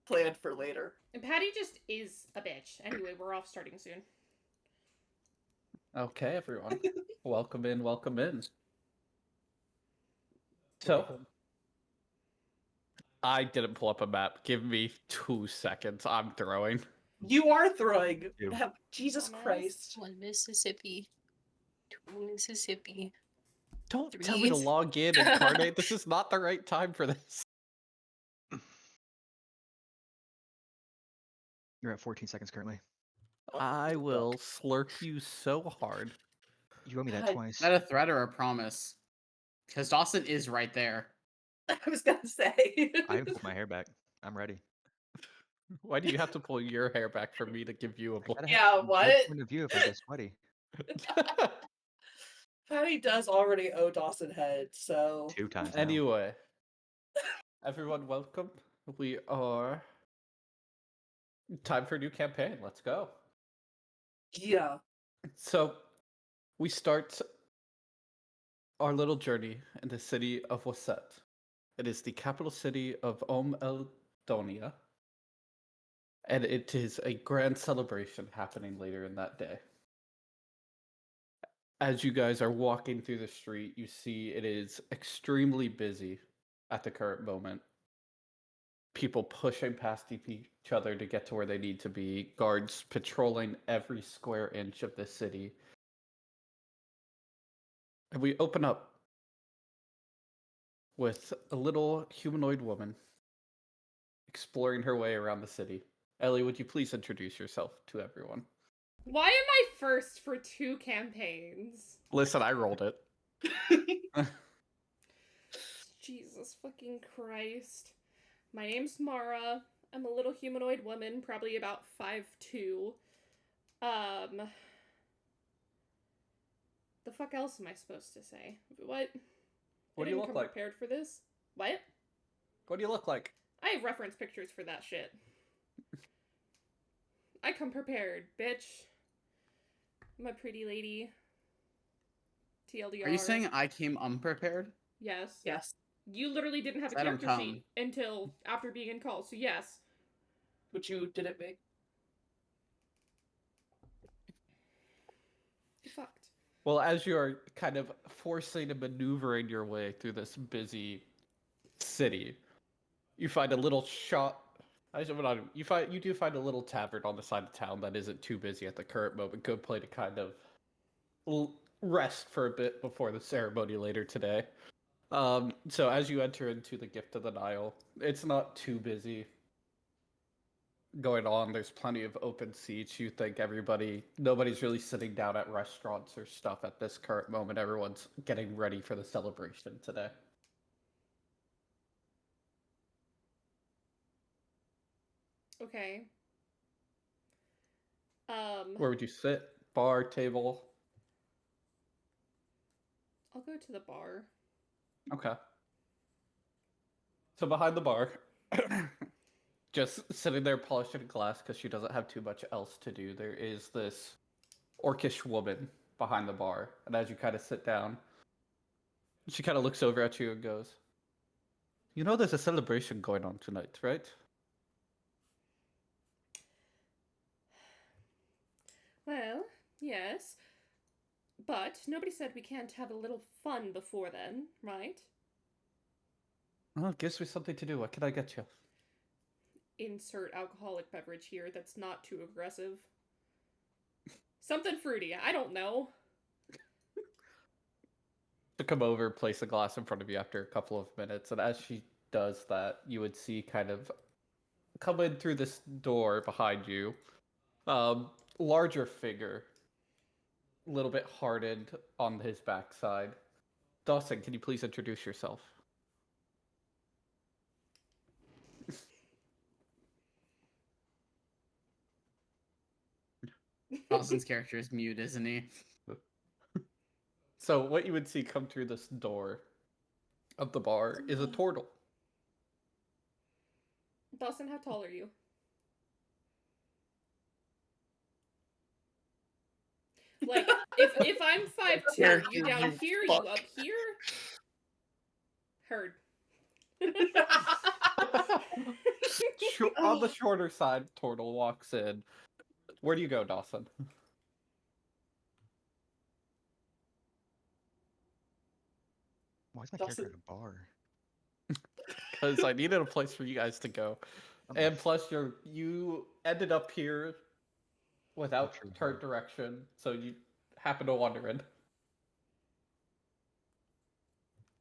planned for later. And Patty just is a bitch. Anyway, we're off starting soon. Okay, everyone. Welcome in, welcome in. So, I didn't pull up a map. Give me 2 seconds. I'm throwing. You are throwing. Jesus Christ. One Mississippi. Two Mississippi. Don't tell me to log in, Incarnate. This is not the right time for this. You're at 14 seconds currently. I will slurp you so hard. You owe me that twice. Is that a threat or a promise? Because Dawson is right there. I was gonna say. I haven't pulled my hair back. I'm ready. Why do you have to pull your hair back for me to give you a blow? Yeah, what? Point of view if I get sweaty. Patty does already owe Dawson head, so 2 times. Now. Anyway, everyone, welcome. We are time for a new campaign. Let's go. yeah. So, we start our little journey in the city of Wasset. It is the capital city of Eldonia, and it is a grand celebration happening later in that day. As you guys are walking through the street, you see it is extremely busy at the current moment. People pushing past each other to get to where they need to be, guards patrolling every square inch of the city. And we open up with a little humanoid woman exploring her way around the city. Ellie, would you please introduce yourself to everyone? Why am I first for 2 campaigns? Listen, I rolled it. Jesus fucking Christ. My name's Mara. I'm a little humanoid woman, probably about 5'2". The fuck else am I supposed to say? What? What I do you didn't look come like? prepared for this. What? What do you look like? I have reference pictures for that shit. I come prepared, bitch. I'm a pretty lady. TLDR. Are you saying I came unprepared? Yes. Yes. You literally didn't have a I don't character come. sheet until after being in call, so yes. Which you didn't make. You're fucked. Well, as you're kind of forcing and maneuvering your way through this busy city, you find a little shop. You do find a little tavern on the side of town that isn't too busy at the current moment. Good play to kind of rest for a bit before the ceremony later today. So as you enter into the Gift of the Nile, it's not too busy going on. There's plenty of open seats. You think nobody's really sitting down at restaurants or stuff at this current moment. Everyone's getting ready for the celebration today. Okay. Where would you sit? Bar, table? I'll go to the bar. Okay. So behind the bar, just sitting there polishing a glass because she doesn't have too much else to do, there is this orcish woman behind the bar. And as you kind of sit down, she kind of looks over at you and goes, "You know there's a celebration going on tonight, right?" Well, yes. But nobody said we can't have a little fun before then, right? Well, it gives me something to do. What can I get you? Insert alcoholic beverage here that's not too aggressive. Something fruity, I don't know. To come over, place a glass in front of you after a couple of minutes, and as she does that, you would see kind of come in through this door behind you, larger figure, a little bit hardened on his backside. Dawson, can you please introduce yourself? Dawson's character is mute, isn't he? So what you would see come through this door of the bar is a turtle. Dawson, how tall are you? Like, if I'm 5'2", you down here, you up here? Heard. On the shorter side, Tortle walks in. Where do you go, Dawson? Why is my Dawson- character at a bar? Because I needed a place for you guys to go. I'm And off. plus, you ended up here without true. turret direction, so you happen to wander in.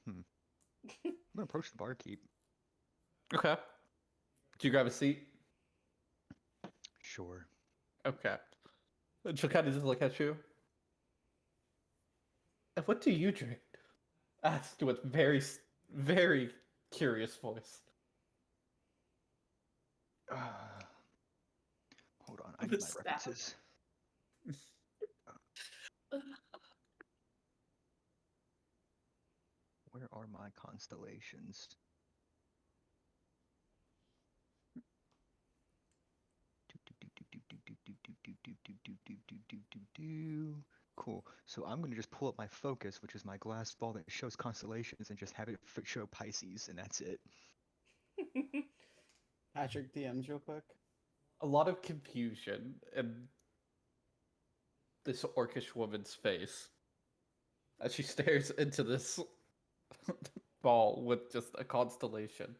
I'm gonna approach the barkeep. Okay. Do you grab a seat? Sure. Okay. And she'll kind of just look at you. And what do you drink? Asked with very curious voice. Hold on, I need my Stab. references. Where are my constellations? Cool. So I'm gonna just pull up my focus, which is my glass ball that shows constellations, and just have it show Pisces, and that's it. Patrick DMs real quick. A lot of confusion in this orcish woman's face as she stares into this ball with just a constellation.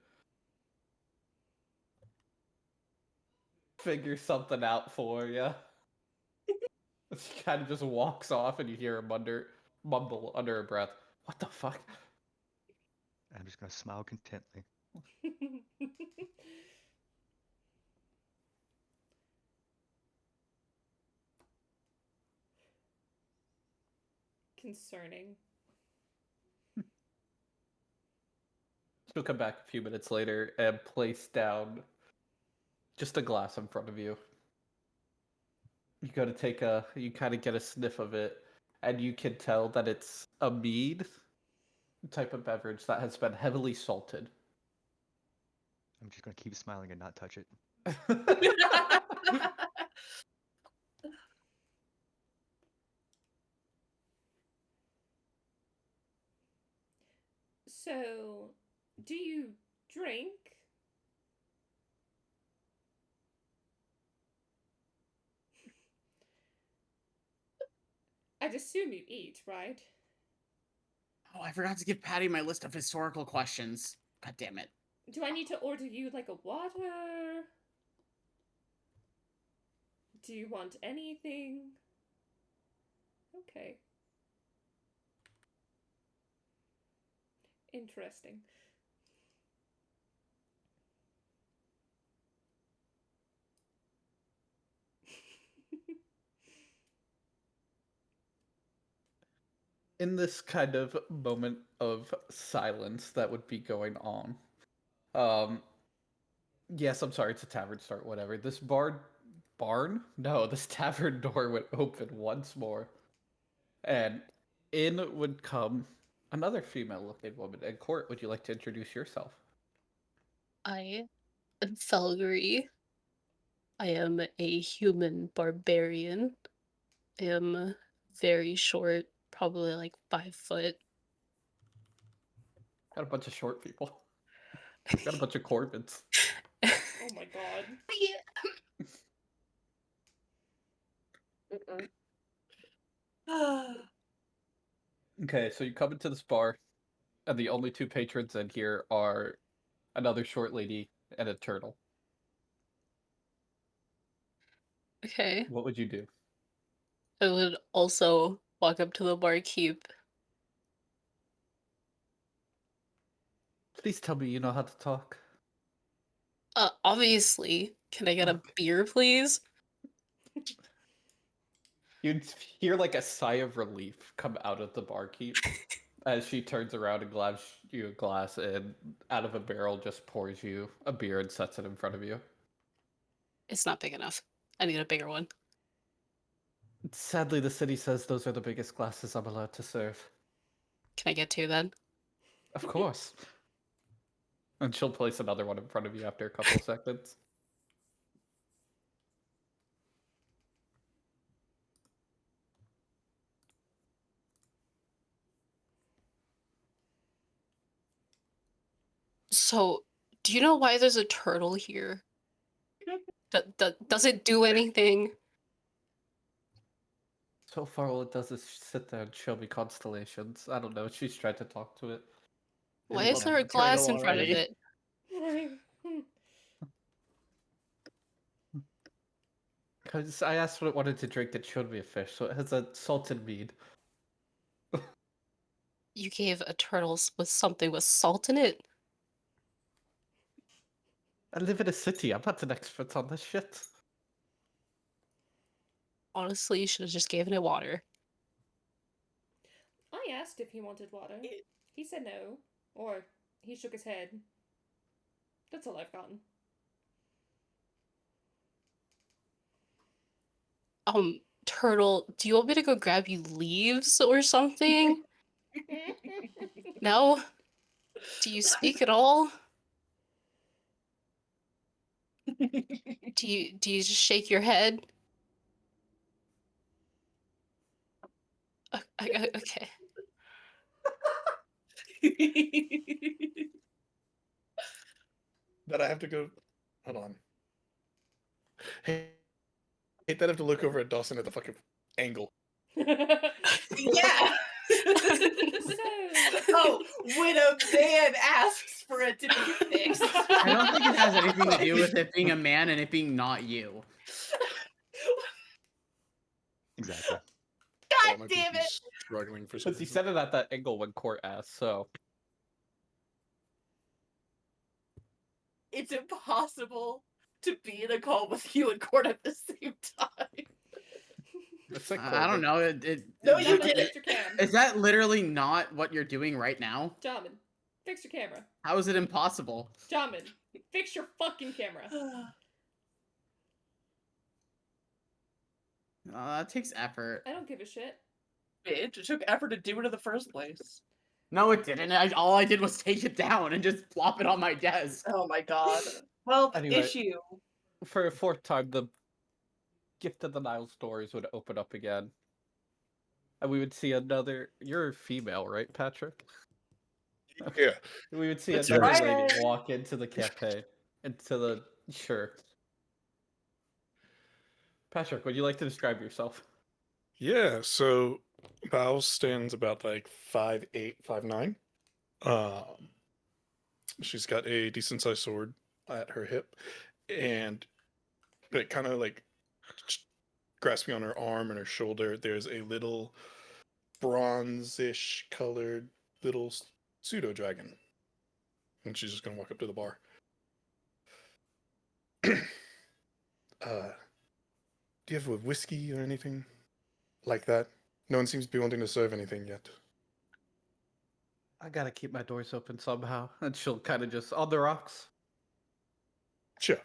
Figure something out for ya. She kind of just walks off, and you hear him mumble under her breath, "What the fuck?" I'm just gonna smile contently. Concerning. She'll come back a few minutes later and place down just a glass in front of you. You go to you kind of get a sniff of it, and you can tell that it's a mead type of beverage that has been heavily salted. I'm just gonna keep smiling and not touch it. So, do you drink? I'd assume you eat, right? Oh, I forgot to give Patty my list of historical questions. God damn it. Do I need to order you like a water? Do you want anything? Okay. Interesting. In this kind of moment of silence that would be going on, yes, I'm sorry, it's a tavern start, whatever. This barn? No, this tavern door would open once more, and in would come another female-looking woman. And Court, would you like to introduce yourself? I am Felgary. I am a human barbarian. I am very short, probably like 5 foot. Got a bunch of short people. Got a bunch of Corbins. Oh my god. Okay, so you come into this bar, and the only two patrons in here are another short lady and a turtle. Okay. What would you do? I would also walk up to the barkeep. Please tell me you know how to talk. Obviously. Can I get a Okay. beer, please? You'd hear like a sigh of relief come out of the barkeep as she turns around and grabs you a glass and out of a barrel just pours you a beer and sets it in front of you. It's not big enough. I need a bigger one. Sadly, the city says those are the biggest glasses I'm allowed to serve. Can I get two then? Of course. And she'll place another one in front of you after a couple of seconds. So, Do you know why there's a turtle here? Does it do anything? So far, all it does is sit there and show me constellations. I don't know. She's tried to talk to it. Why It is there a won't. glass turtle in front of already. it? Because I asked what it wanted to drink, it showed me a fish, so it has a salted mead. You gave a turtle with something with salt in it? I live in a city. I'm not an expert on this shit. Honestly, you should have just given it water. I asked if he wanted water. He said no. Or he shook his head. That's all I've gotten. Turtle, do you want me to go grab you leaves or something? No? Do you speak at all? Do you just shake your head? Okay. But I have to go. Hold on. Hey, hate that I have to look over at Dawson at the fucking angle. Yeah. Oh, when a man asks for it to be fixed. I don't think it has anything to do with it being a man and it being not you. Exactly. Oh, God my damn it! PC's struggling for some Because he reason. said it at that angle when Court asked, so. It's impossible to be in a call with you and Court at the same time. It's like I don't know. No, you Jamin, didn't. fix your cam. Is that literally not what you're doing right now? Jamin, fix your camera. How is it impossible? Jamin, fix your fucking camera. That takes effort. I don't give a shit. Bitch, it took effort to do it in the first place. No, it didn't. All I did was take it down and just plop it on my desk. Oh my god. Well, the Anyway. issue. For a fourth time, the Gift of the Nile stories would open up again. And we would see another. You're female, right, Patrick? Yeah. We would see That's another right. lady walk into the cafe. Into the. Sure. Patrick, would you like to describe yourself? Yeah, so Bao stands about like 5'8", 5'9". She's got a decent sized sword at her hip, and it kind of like grasping on her arm and her shoulder, there's a little bronzish colored little pseudo dragon, and she's just gonna walk up to the bar. Do you have a whiskey or anything like that? No one seems to be wanting to serve anything yet. I gotta keep my doors open somehow. And she'll kind of just, on the rocks, Sure.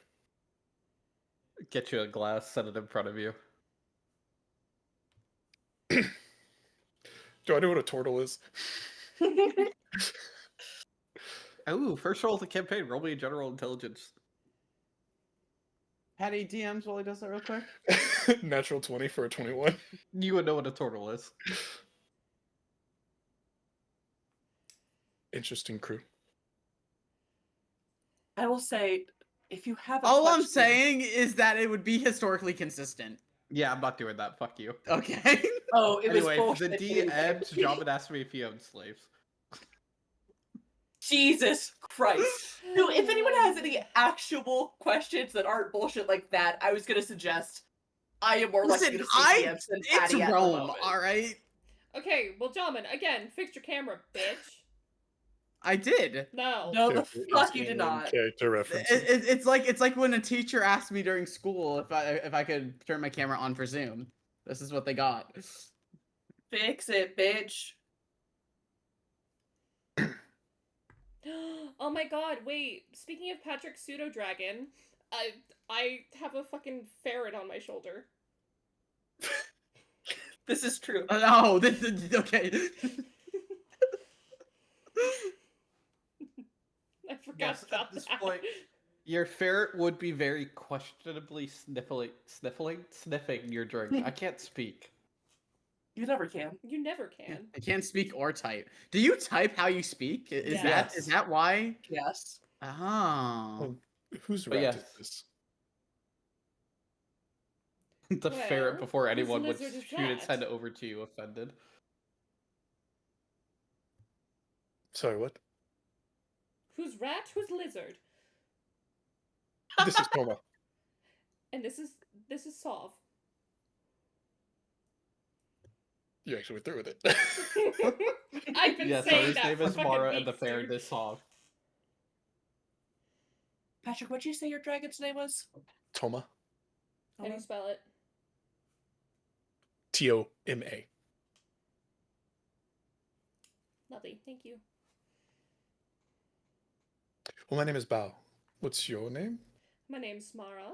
get you a glass, set it in front of you. Do I know what a turtle is? Ooh, first roll of the campaign. Roll me a general intelligence. Patty DMs while he does that real quick. Natural 20 for a 21. You would know what a turtle is. Interesting crew. I will say, if you have a All I'm question- saying is that it would be historically consistent. Yeah, I'm not doing that. Fuck you. Okay. Oh, it Anyway, was the bullshit. DM's job and asked me if he owned slaves. Jesus Christ. No, if anyone has any actual questions that aren't bullshit like that, I was gonna suggest I am more likely Listen, to say DMs than it's Patty at the Rome, moment. alright? Okay, well, Jamin, again, fix your camera, bitch. I did. No. No, the Character fuck is you did in not. Character references. It's like when a teacher asked me during school if I could turn my camera on for Zoom. This is what they got. Fix it, bitch. Oh my god, wait. Speaking of Patrick Pseudo Dragon, I have a fucking ferret on my shoulder. This is true. Oh, okay. I forgot Yes, about at this that. point, your ferret would be very questionably sniffing your drink. I can't speak. You never can. You never can. I can't speak or type. Do you type how you speak? Is Yes. that why? Yes. Oh. Whose But rat yes. is this? The ferret Well, before whose anyone would lizard is shoot its that? head over to you, offended. Sorry, what? Who's rat? Who's lizard? This is Toma. And this is Sov. You actually went through with it. I've been Yes, saying his that name for is fucking Mara, and the weeks, ferret dude. is Sov. Patrick, what'd you say your dragon's name was? Toma. How do you spell it? Toma. Lovely, thank you. Well, my name is Bao. What's your name? My name's Mara.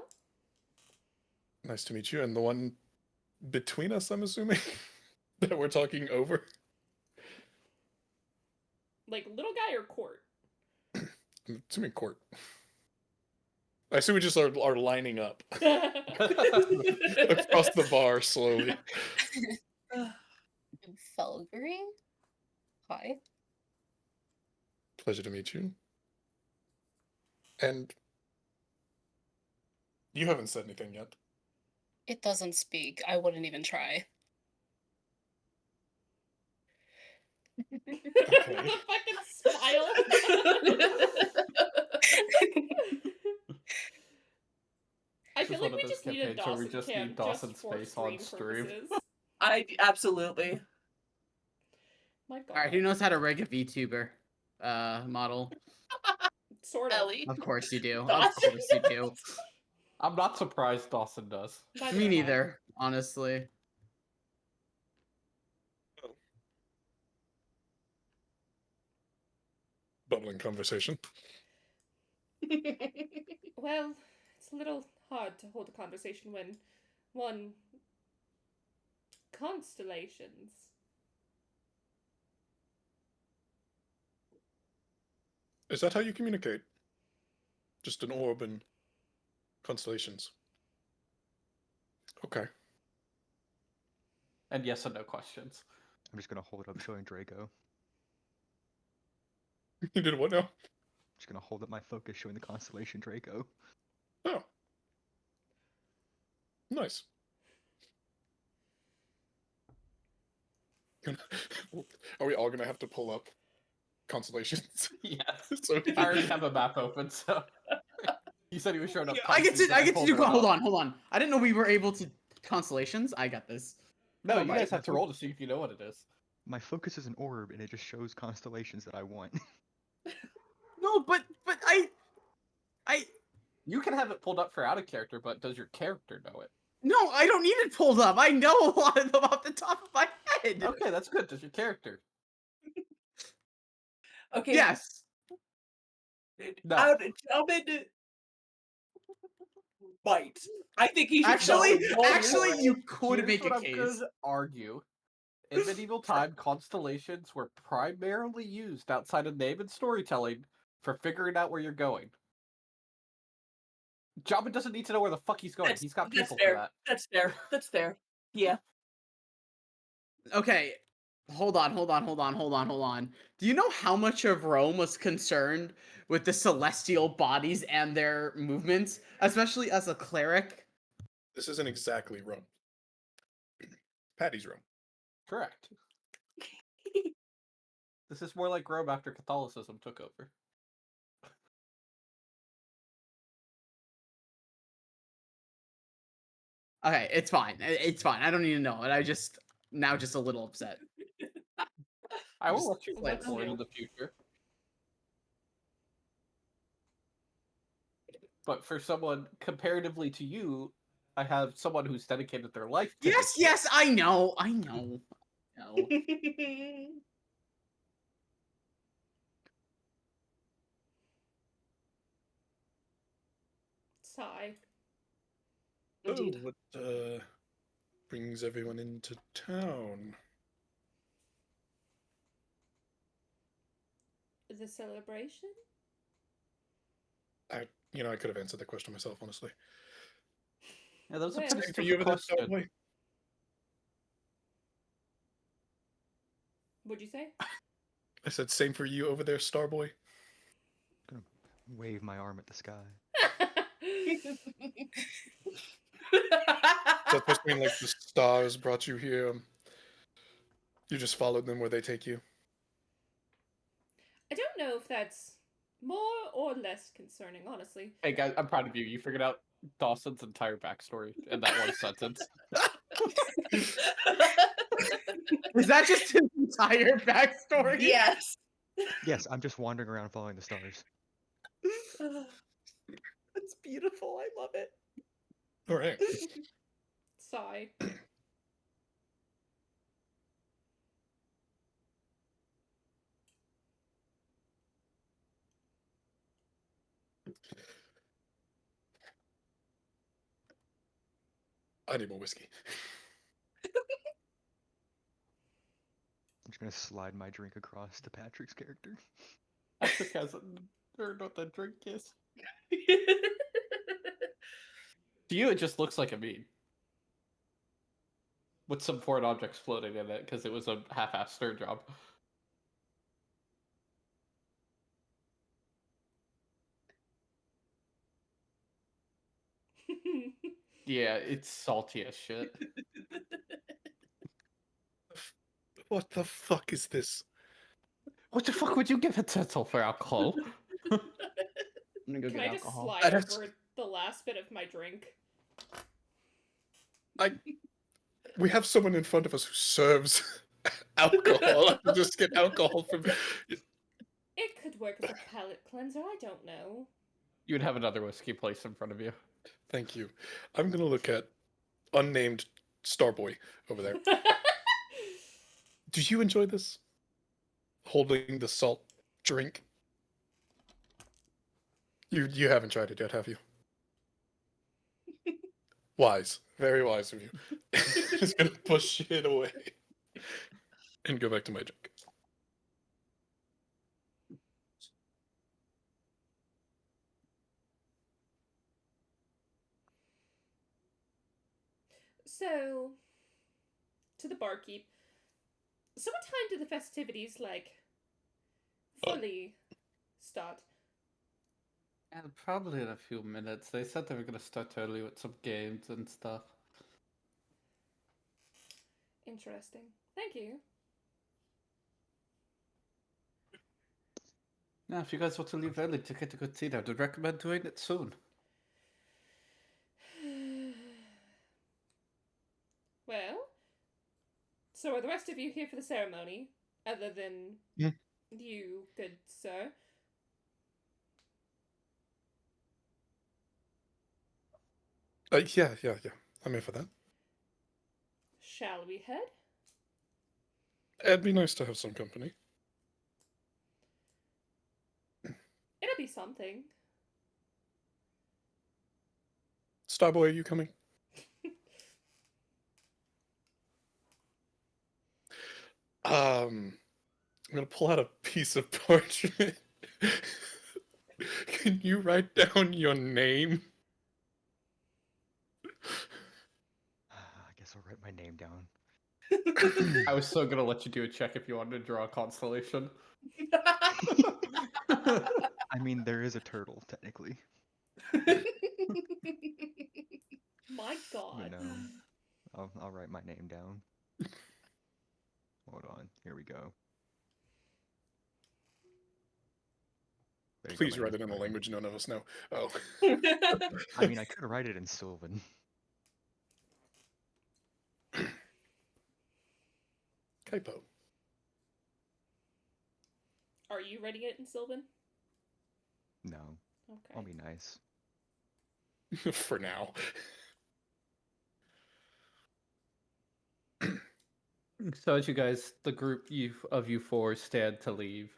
Nice to meet you. And the one between us, I'm assuming, that we're talking over. Like little guy or court? I'm assuming court. I assume we just are lining up across the bar slowly. Felgary? Hi. Pleasure to meet you. And you haven't said anything yet. It doesn't speak. I wouldn't even try. Okay. The fucking smile. I This feel is like one of we those just need a campaigns where we Dawson just cam need Dawson's for face on stream stream. purposes. Absolutely. My God. All right, who knows how to rig a VTuber model? Sort of. Ellie. Of course you do. Of Dawson. course you do. I'm not surprised Dawson does. Neither Me am I. neither, honestly. Bubbling conversation. Well, it's a little hard to hold a conversation when one constellations. Is that how you communicate? Just an orb and constellations. Okay. And yes and no questions. I'm just gonna hold it up showing Draco. You did what now? Just gonna hold up my focus showing the constellation Draco. Oh. Nice. Are we all gonna have to pull up constellations? Yes. So I already have a map open, so. You said he was showing up. I get Pisces, to and I get to pulled do it up. hold on. I didn't know we were able to constellations. I got this. No, Oh, you my- guys have to roll to see if you know what it is. My focus is an orb, and it just shows constellations that I want. No, but I You can have it pulled up for out of character, but does your character know it? no, I don't need it pulled up. I know a lot of them off the top of my head. Okay, that's good. Does your character? Okay. Yes. No. Gentlemen might. I think he should Actually, roll actually, for it. you could Here's make what a I'm case. gonna argue. In medieval time, constellations were primarily used outside of name and storytelling for figuring out where you're going. Jabba doesn't need to know where the fuck he's going. He's got That's people fair. for that. That's fair. That's fair. Yeah. Okay, hold on. Do you know how much of Rome was concerned with the celestial bodies and their movements, especially as a cleric? this isn't exactly Rome. Patty's Rome. Correct. This is more like Rome after Catholicism took over. Okay, it's fine. It's fine. I don't need to know it. I just now just a little upset. I will Just let you plan let's for it see. in the future. But for someone comparatively to you, I have someone who's dedicated their life to Yes, this. yes, I know. No. Sigh. Indeed. Oh, what brings everyone into town? The celebration? I could have answered that question myself, honestly. Yeah, that was a Well, pretty Same for you stupid over there, question. Starboy? What'd you say? I said same for you over there, Starboy. Wave my arm at the sky. So it's supposed to mean like the stars brought you here. You just followed them where they take you. I don't know if that's more or less concerning, honestly. Hey guys, I'm proud of you. You figured out Dawson's entire backstory in that one sentence. Is that just his entire backstory? Yes. Yes, I'm just wandering around following the stars. It's beautiful. I love it. All right. Sigh. I need more whiskey. I'm just gonna slide my drink across to Patrick's character. Patrick hasn't heard what the drink is. To you, it just looks like a mead. With some foreign objects floating in it, because it was a half-assed stir job. Yeah, it's salty as shit. What the fuck is this? What the fuck would you give a turtle for alcohol? I'm gonna go Can get I just alcohol. slide That's- over the last bit of my drink? We have someone in front of us who serves alcohol. I can just get alcohol from. It could work as a palate cleanser, I don't know. You would have another whiskey place in front of you. Thank you. I'm gonna look at unnamed Starboy over there. Do you enjoy this? Holding the salt drink. You haven't tried it yet, have you? Wise, very wise of you. Just gonna push it away and go back to my drink. So, to the barkeep. So what time do the festivities, like, fully start? And probably in a few minutes. They said they were going to start early with some games and stuff. Interesting. Thank you. Now, if you guys want to leave early to get a good tea, I would recommend doing it soon. Well, so are the rest of you here for the ceremony? Other than Yeah. you, good sir? Yeah. I'm here for that. Shall we head? It'd be nice to have some company. It'll be something. Starboy, are you coming? I'm gonna pull out a piece of parchment. Can you write down your name? I guess I'll write my name down. I was so going to let you do a check if you wanted to draw a constellation. I mean, there is a turtle, technically. My god. You know, I'll write my name down. Hold on, here we go. There you go, Please my write it name's in a written. language none of us know. Oh. I mean, I could write it in Sylvan. Kaipo. Are you writing it in Sylvan? No, Okay. I'll be nice. For now. So as you guys, the group of you four stand to leave,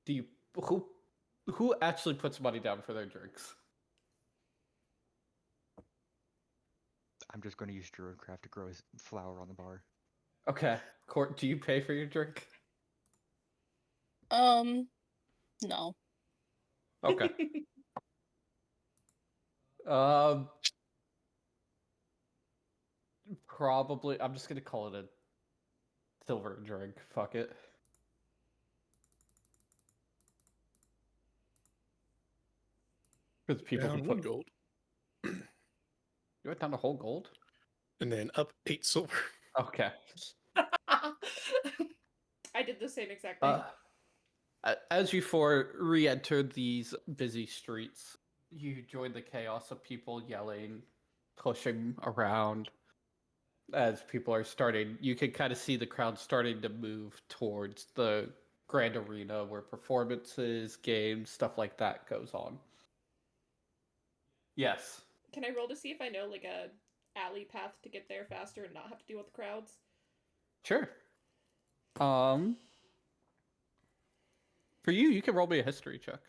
do you who actually puts money down for their drinks? I'm just going to use Druidcraft to grow his flower on the bar. Okay, Court, do you pay for your drink? No. Okay. Um, probably. I'm just gonna call it a silver drink. Fuck it. Because people Down who 1 put gold, you went down to whole gold. and then up 8 silver. Okay. I did the same exact thing. As you four re-enter these busy streets, you join the chaos of people yelling, pushing around. As people are starting, you can kind of see the crowd starting to move towards the grand arena where performances, games, stuff like that goes on. Yes. Can I roll to see if I know like a alley path to get there faster and not have to deal with the crowds? Sure. For you can roll me a history check.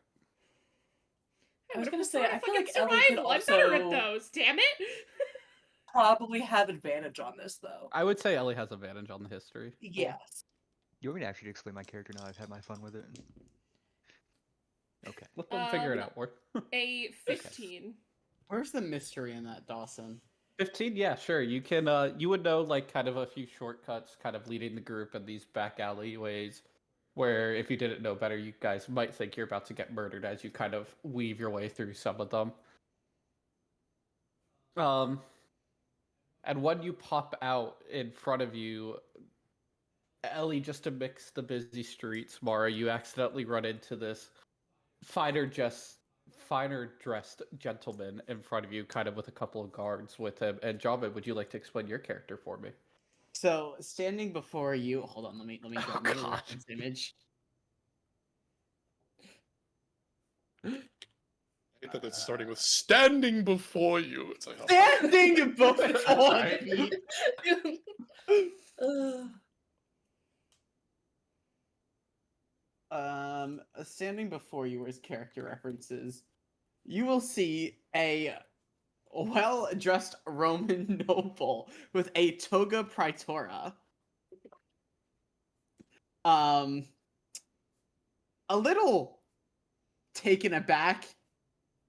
I was would've gonna say, preferred I a feel fucking like Ellie could survival. I'm better at also those. Damn it! probably have advantage on this, though. I would say Ellie has advantage on the history. Yes. You want me to actually explain my character now? I've had my fun with it. Okay. Let them figure it out more. A 15. Where's the mystery in that, Dawson? 15, yeah, sure. You can you would know like kind of a few shortcuts kind of leading the group in these back alleyways where if you didn't know better, you guys might think you're about to get murdered as you kind of weave your way through some of them. And when you pop out in front of you, Ellie, just to mix the busy streets, Mara, you accidentally run into this finer dressed gentleman in front of you, kind of with a couple of guards with him. And Jamin, would you like to explain your character for me? So standing before you, hold on, let me Oh, grab my God. reference image. I thought that's starting with standing before you. It's like, oh, Standing before Right. me. Standing before you as character references, you will see a well-dressed Roman noble with a toga praetora. A little taken aback,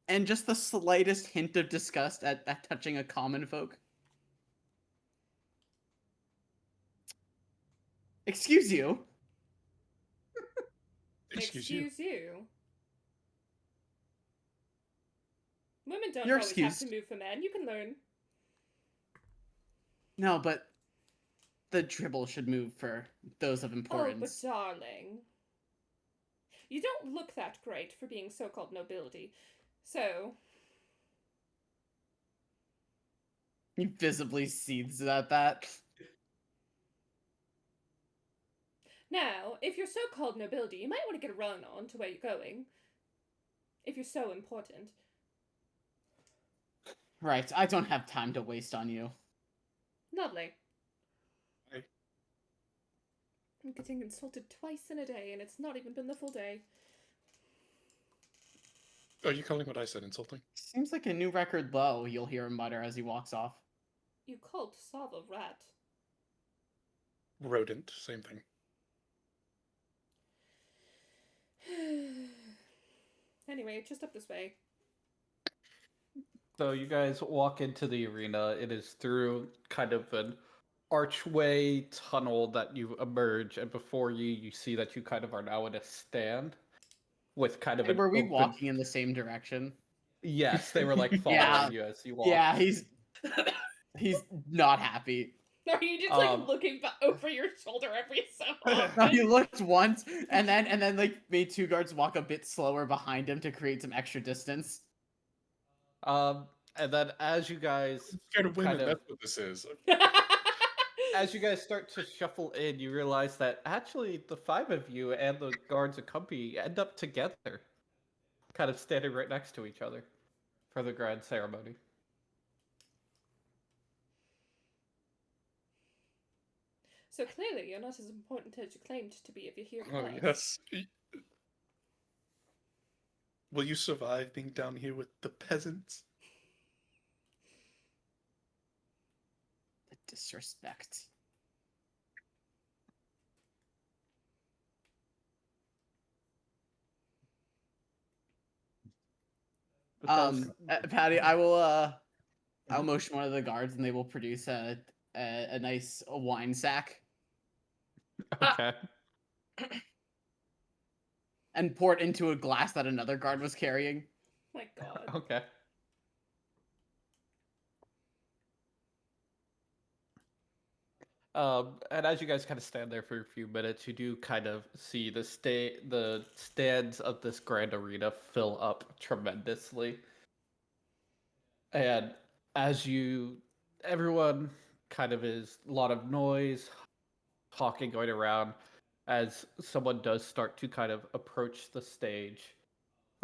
and just the slightest hint of disgust at touching a common folk. Excuse you. excuse you. you. Women don't You're always have to excused. move for men. You can learn. No, but the dribble should move for those of Oh, but importance. darling. You don't look that great for being so-called nobility. So, He visibly seethes at that. now, if you're so-called nobility, you might want to get a run on to where you're going. If you're so important. Right, I don't have time to waste on you. Lovely. Hi. I'm getting insulted twice in a day, and it's not even been the full day. Are you calling what I said insulting? Seems like a new record low, you'll hear him mutter as he walks off. You called Sav a rat. Rodent, same thing. Anyway, just up this way. So you guys walk into the arena. It is through kind of an archway tunnel that you emerge, and before you, you see that you kind of are now in a stand with kind of Hey, an were we open... walking in the same direction? Yes, they were like following Yeah. you as you walked. Yeah, he's not happy. Are you just looking over your shoulder every so No, often? he looked once, and then like made two guards walk a bit slower behind him to create some extra distance. And then as you guys Scared of women, kind of, that's what this is. as you guys start to shuffle in, you realize that actually the five of you and the guards accompany end up together, kind of standing right next to each other for the grand ceremony. So clearly you're not as important as you claimed to be if you're here Oh, tonight. yes. Will you survive being down here with the peasants? The disrespect. Patty, I will I'll motion one of the guards and they will produce a nice wine sack. Okay. and pour it into a glass that another guard was carrying. My God. Okay. And as you guys kind of stand there for a few minutes, you do kind of see the stands of this grand arena fill up tremendously. And as everyone kind of is a lot of noise, talking going around, as someone does start to kind of approach the stage.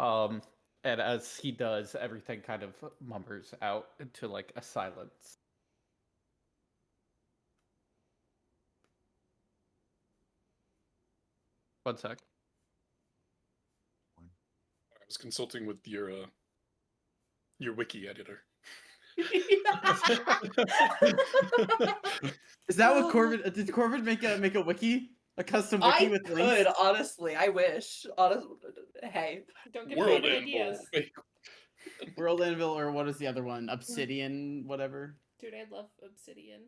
And as he does, everything kind of mumbers out into like a silence. One sec. I was consulting with your wiki editor. Is that what Corbin did? Corbin make a wiki, a custom wiki I with could, links? honestly. I wish. Honestly, hey. Don't give World me Anvil. ideas. World Anvil, or what is the other one? Obsidian, whatever. Dude, I love Obsidian.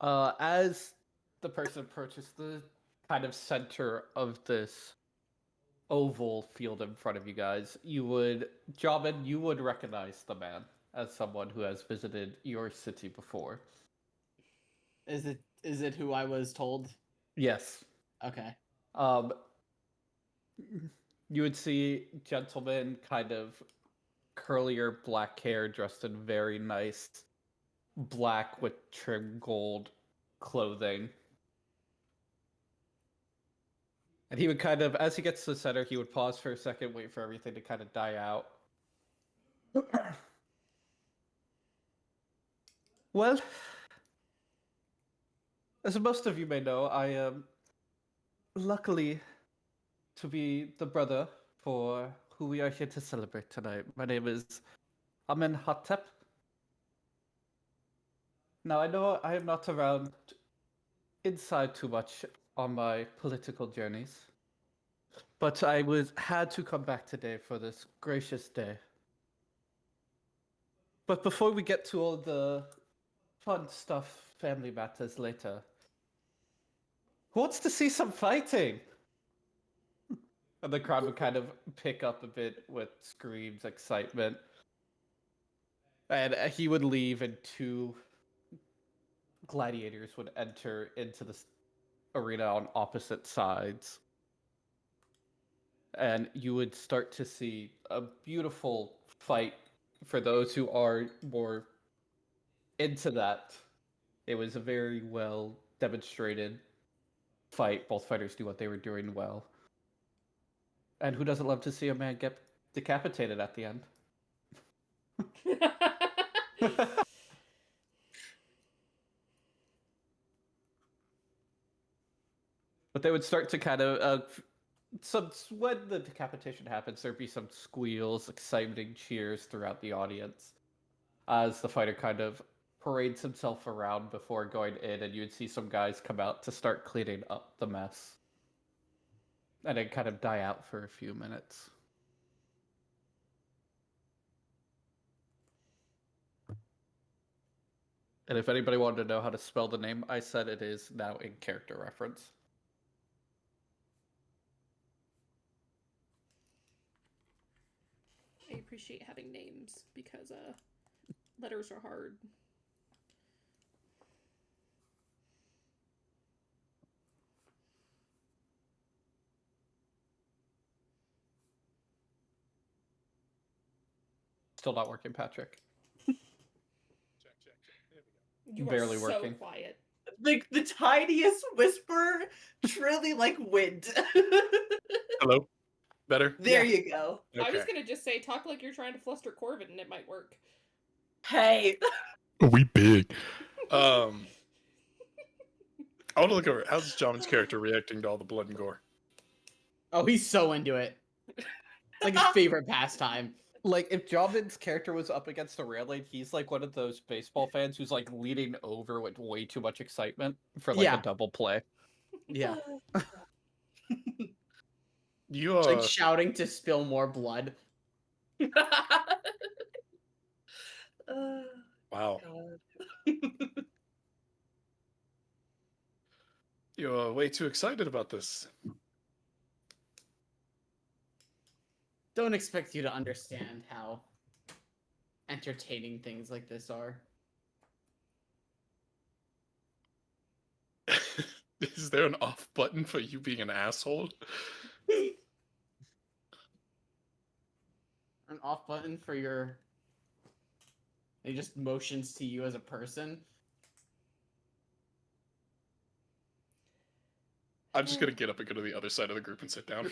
As the person approaches the kind of center of this oval field in front of you guys, Jobin, you would recognize the man as someone who has visited your city before. Is it who I was told? Yes. Okay. You would see gentlemen, kind of curlier black hair, dressed in very nice black with trim gold clothing. And he would kind of, as he gets to the center, he would pause for a second, wait for everything to kind of die out. Well, as most of you may know, I am luckily to be the brother for who we are here to celebrate tonight. My name is Amenhotep. Now, I know I am not around inside too much on my political journeys, but I had to come back today for this gracious day. But before we get to all the fun stuff, family matters later, who wants to see some fighting? And the crowd would kind of pick up a bit with screams, excitement. And he would leave, and two gladiators would enter into the arena on opposite sides. And you would start to see a beautiful fight for those who are more into that. It was a very well demonstrated fight. Both fighters knew what they were doing well. And who doesn't love to see a man get decapitated at the end? But they would start to kind of when the decapitation happens, there'd be some squeals, exciting cheers throughout the audience as the fighter kind of parades himself around before going in, and you'd see some guys come out to start cleaning up the mess, and then kind of die out for a few minutes. And if anybody wanted to know how to spell the name, I said it is now in character reference. I appreciate having names because letters are hard. Still not working, Patrick. Check. There we go. You Barely are so working. quiet. Like the tiniest whisper, truly like wind. Hello? Better? There Yeah. you go. I was Okay. gonna just say talk like you're trying to fluster Corvin and it might work. Hey. We big. I want to look over. How's John's character reacting to all the blood and gore? Oh, he's so into it. It's like his favorite pastime. Like, if Jobin's character was up against a railing, he's like one of those baseball fans who's like leaning over with way too much excitement for like Yeah. a double play. Yeah. You Like shouting to spill more blood. Oh, wow. God. You're way too excited about this. Don't expect you to understand how entertaining things like this are. Is there an off button for you being an asshole? An off button for your. He just motions to you as a person. I'm just gonna get up and go to the other side of the group and sit down.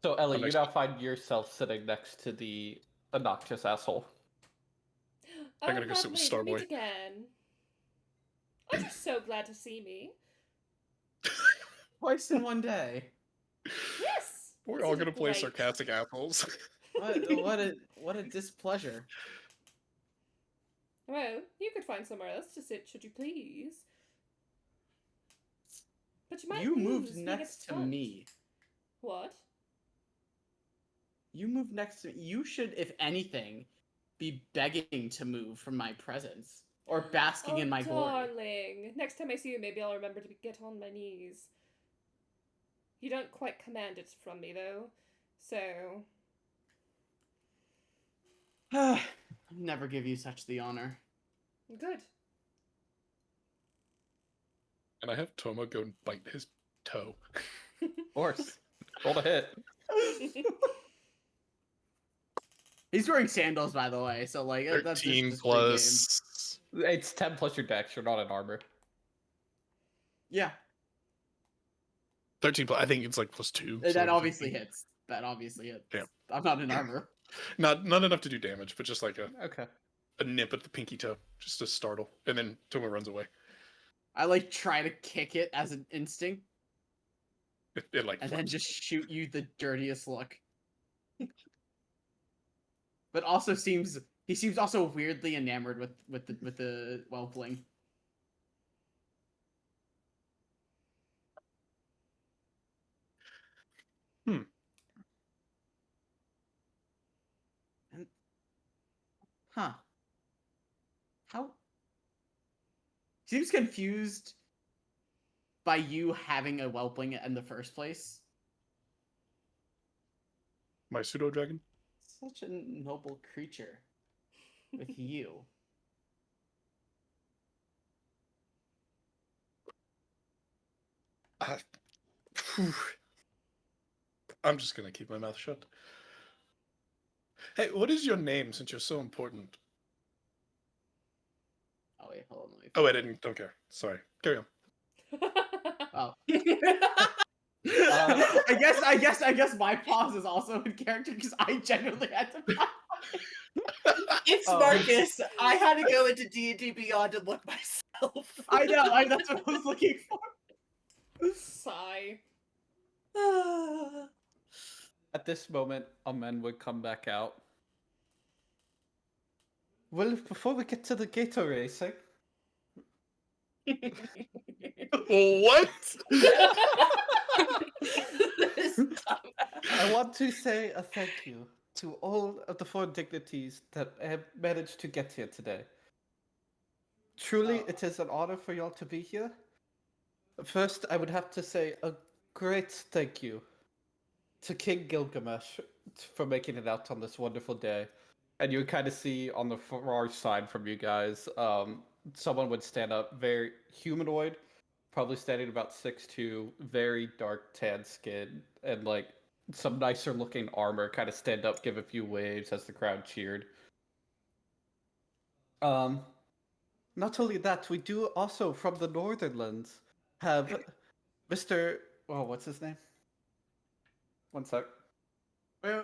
So Ellie, you next- now find yourself sitting next to the obnoxious asshole. I'm gonna go sit with lovely to meet Starboy. again. Aren't you so glad to see me? Twice in one day. Yes. We're Isn't all it gonna play great? sarcastic assholes. What a displeasure. Well, you could find somewhere else to sit, should you please. But you might You lose moved being at next the to front. me. What? You moved next to me. You should, if anything, be begging to move from my presence or basking in my glory. Darling. Next time I see you, maybe I'll remember to get on my knees. You don't quite command it from me, though. So. I'll never give you such the honor. Good. And I have Toma go and bite his toe. Of course. Roll to hit. He's wearing sandals, by the way, so like that's 13 just plus. It's 10 plus your dex. You're not in armor. yeah. 13 plus. I think it's like plus 2. so That like obviously 15. hits. That obviously hits. Yeah. I'm not in armor. Not enough to do damage, but just like Okay. a nip at the pinky toe, just to startle, and then Toma runs away. I like try to kick it as an instinct, It like and then just shoot you the dirtiest look. But also he seems also weirdly enamored with the whelpling. And, huh? How? Seems confused by you having a whelpling in the first place. my pseudo dragon. Such a noble creature with you. I'm just gonna keep my mouth shut. Hey, what is your name since you're so important? Oh wait, hold on. Let me Oh, I don't care. Sorry. Carry on. Oh. I guess my pause is also in character because I genuinely had to pause. It's Oh. Marcus. I had to go into D&D Beyond and look myself. I know, that's what I was looking for. Sigh. At this moment, Amen would come back out. Well, before we get to the gator racing, What? I want to say a thank you to all of the 4 dignities that have managed to get here today. Truly, Oh. it is an honor for y'all to be here. First, I would have to say a great thank you to King Gilgamesh for making it out on this wonderful day. And you kind of see on the far side from you guys, someone would stand up, very humanoid, probably standing about 6'2", very dark tan skin, and like some nicer looking armor, kind of stand up, give a few waves as the crowd cheered. Not only that, we do also from the Northernlands have Mr. Oh, what's his name? One sec. Wait,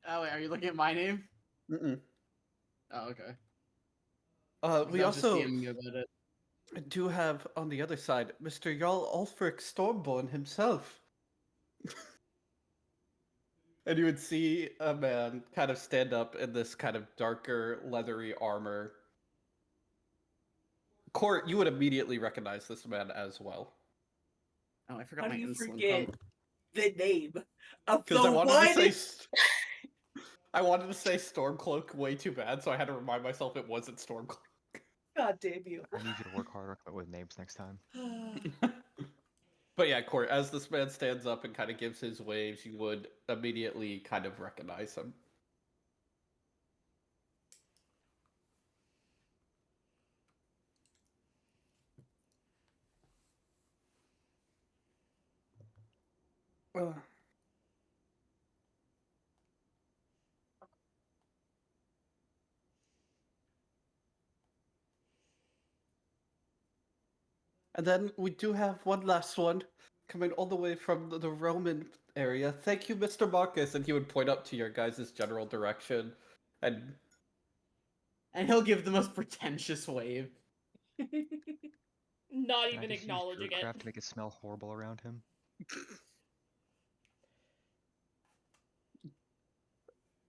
oh wait, are you looking at my name? Mm-mm. Oh, okay. We I was just also DMing you about it. do have on the other side Mr. Jarl Ulfric Stormborn himself. And you would see a man kind of stand up in this kind of darker, leathery armor. Court, you would immediately recognize this man as well. Oh, I forgot How my do you insulin forget pump. the name of the Because I wanted one? to say, I wanted to say Stormcloak way too bad, so I had to remind myself it wasn't Stormcloak. God damn you. I need you to work harder with names next time. But yeah, Court, as this man stands up and kind of gives his waves, you would immediately kind of recognize him. And then we do have one last one coming all the way from the Roman area. Thank you, Mr. Marcus. And he would point up to your guys' general direction. And he'll give the most pretentious wave. Not Can I even just use acknowledging it. Druidcraft to make it smell horrible around him?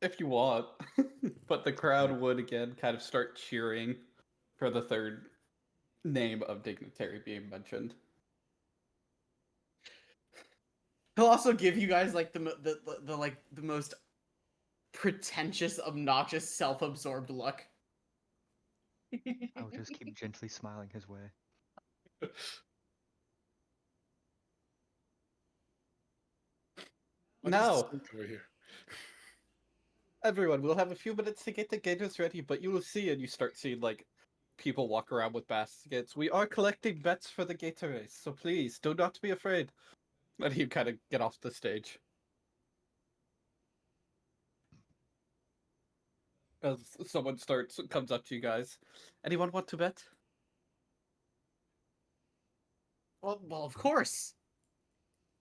if you want, but the crowd would again kind of start cheering for the third name of dignitary being mentioned. He'll also give you guys like the most pretentious, obnoxious, self-absorbed look. I will just keep gently smiling his way. What is this Now, thing over here? everyone, we'll have a few minutes to get the gators ready, but you will see, and you start seeing like people walk around with baskets. We are collecting bets for the gator race, so please do not be afraid. And you kind of get off the stage. As someone comes up to you guys. Anyone want to bet? Well, of course.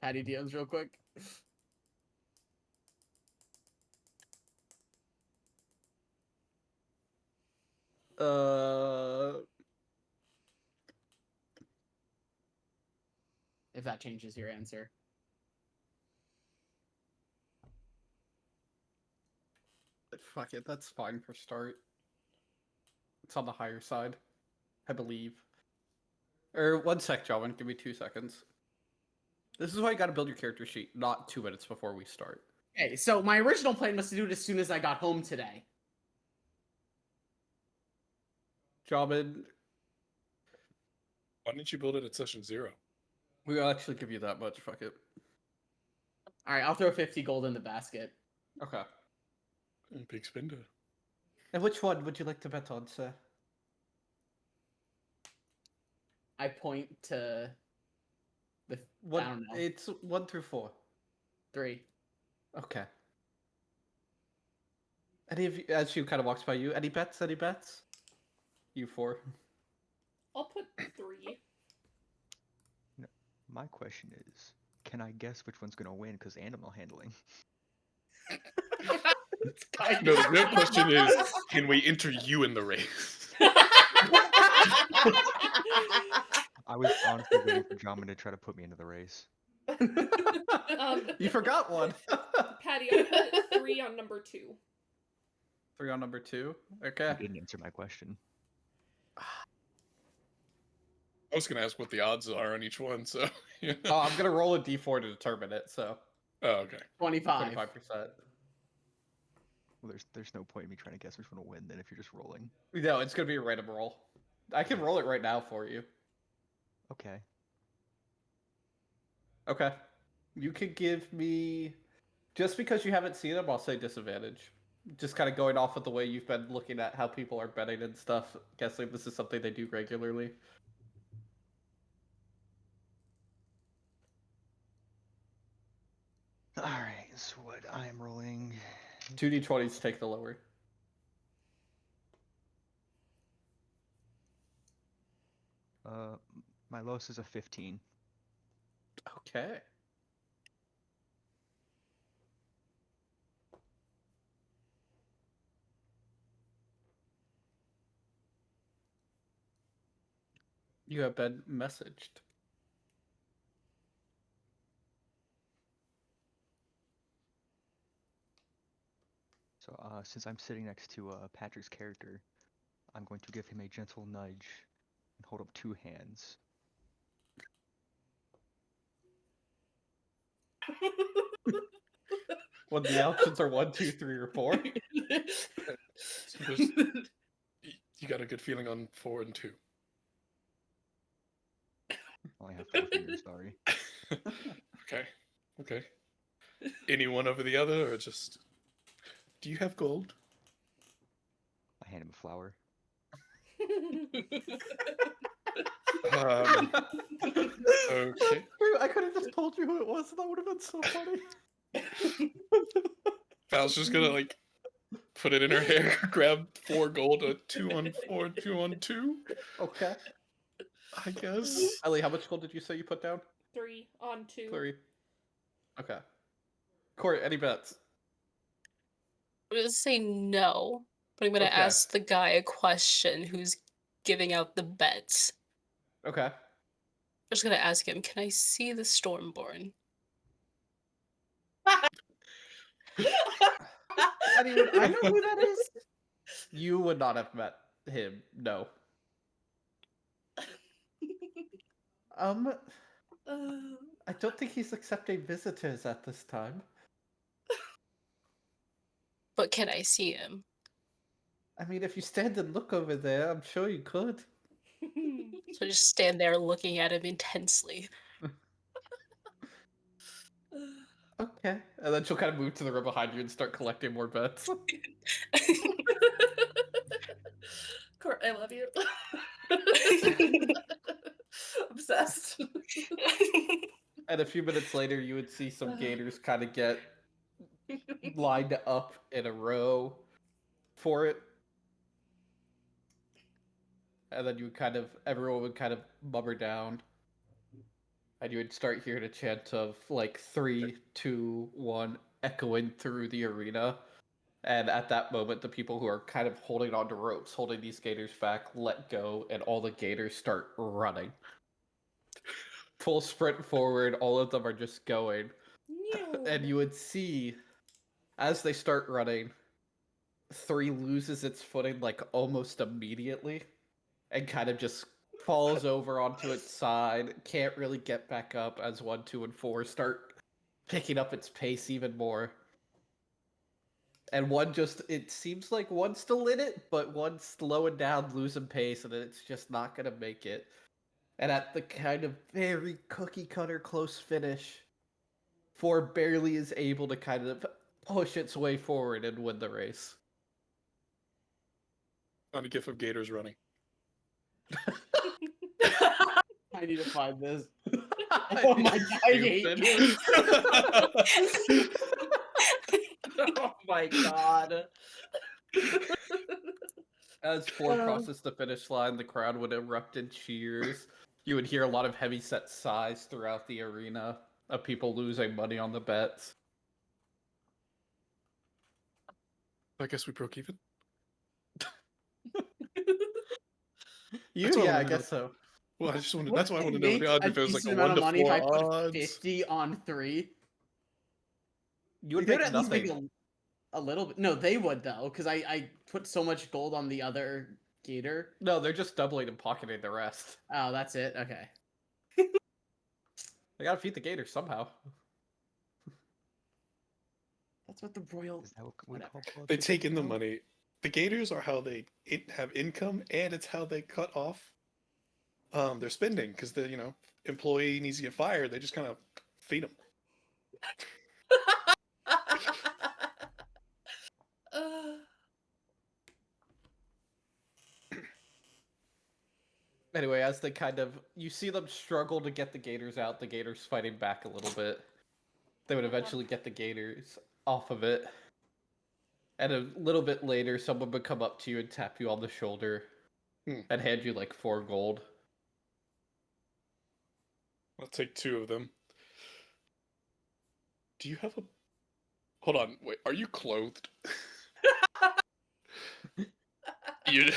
Patty DMs real quick. If that changes your answer. Fuck it, that's fine for start. It's on the higher side, I believe. Or 1 sec, John. Give me 2 seconds. This is why you gotta build your character sheet, not 2 minutes before we start. Okay, so my original plan was to do it as soon as I got home today. Jobin, Why didn't you build it at session 0? we'll actually give you that much. Fuck it. Alright, I'll throw 50 gold in the basket. Okay. Big spender. And which one would you like to bet on, sir? I point to the What? I don't know. It's 1 through 4. 3. Okay. Any of you, as she kind of walks by you, any bets? Any bets? You 4. I'll put 3. My question is, can I guess which one's gonna win? Because animal handling. No, the real question is, can we enter you in the race? I was honestly waiting for Jamin to try to put me into the race. You forgot one. Patty, I'll put 3 on number 2. 3 on number 2. Okay. You didn't answer my question. I was gonna ask what the odds are on each one, so yeah. Oh, I'm gonna roll a d4 to determine it. So Oh, okay. 25. 25%. Well, there's no point in me trying to guess which one will win then if you're just rolling. No, it's gonna be a random roll. I can roll it right now for you. Okay. Okay. You can give me, just because you haven't seen them, I'll say disadvantage. Just kind of going off of the way you've been looking at how people are betting and stuff, guessing this is something they do regularly. Alright, so what I am rolling. 2d20s take the lower. My lowest is a 15. Okay. You have been messaged. So, since I'm sitting next to Patrick's character, I'm going to give him a gentle nudge and hold up 2 hands. When the options are 1, 2, 3, or 4. So You got a good feeling on 4 and 2. I only have 4 fingers, sorry. Okay. Okay. Any one over the other, or just? Do you have gold? I hand him a flower. Okay. I could have just told you who it was, and that would have been so funny. Val's just gonna like put it in her hair, grab 4 gold, a 2 on 4, 2 on 2. Okay. I guess. Ellie, how much gold did you say you put down? 3 on 2. 3. Okay. Corey, any bets? I'm gonna say no, but I'm gonna Okay. ask the guy a question who's giving out the bets. Okay. I'm just gonna ask him, can I see the Stormborn? Anyone, I know who that is. You would not have met him, no. I don't think he's accepting visitors at this time. But can I see him? I mean, if you stand and look over there, I'm sure you could. So I just stand there looking at him intensely. Okay. And then she'll kind of move to the room behind you and start collecting more bets. Court, I love you. Obsessed. And a few minutes later, you would see some gators kind of get lined up in a row for it. And then you would everyone would kind of mummer down. And you would start hearing a chant of like 3, 2, 1 echoing through the arena. And at that moment, the people who are kind of holding onto ropes, holding these gators back, let go, and all the gators start running. Full sprint forward, all of them are just going. And you would see, as they start running, 3 loses its footing like almost immediately and kind of just falls over onto its side, can't really get back up as 1, 2, and 4 start picking up its pace even more. And it seems like 1's still in it, but 1's slowing down, losing pace, and it's just not going to make it. And at the kind of very cookie cutter close finish, 4 barely is able to kind of push its way forward and win the race. On a gif of gators running. I need to find this. Oh my god, I hate you. Oh my god. As 4 crosses the finish line, the crowd would erupt in cheers. You would hear a lot of heavy-set sighs throughout the arena of people losing money on the bets. I guess we broke even. I guess so. Well, I just wanted. What That's why I would want to know make the odds a if it was like decent a amount 1 of to money if 4 I put odds. 50 on 3. You would They make at least nothing. make a little bit. No, they would though, because I put so much gold on the other gator. No, they're just doubling and pocketing the rest. Oh, that's it. Okay. They gotta feed the gators somehow. That's what the royal. Is that what we Whatever. call politics? They take in the money. The gators are how they have income, and it's how they cut off their spending because the employee needs to get fired. They just kind of feed them. Anyway, as they you see them struggle to get the gators out, the gators fighting back a little bit. They would eventually get the gators off of it. And a little bit later, someone would come up to you and tap you on the shoulder and hand you like 4 gold. I'll take 2 of them. Do you have a... Hold on, wait, are you clothed? You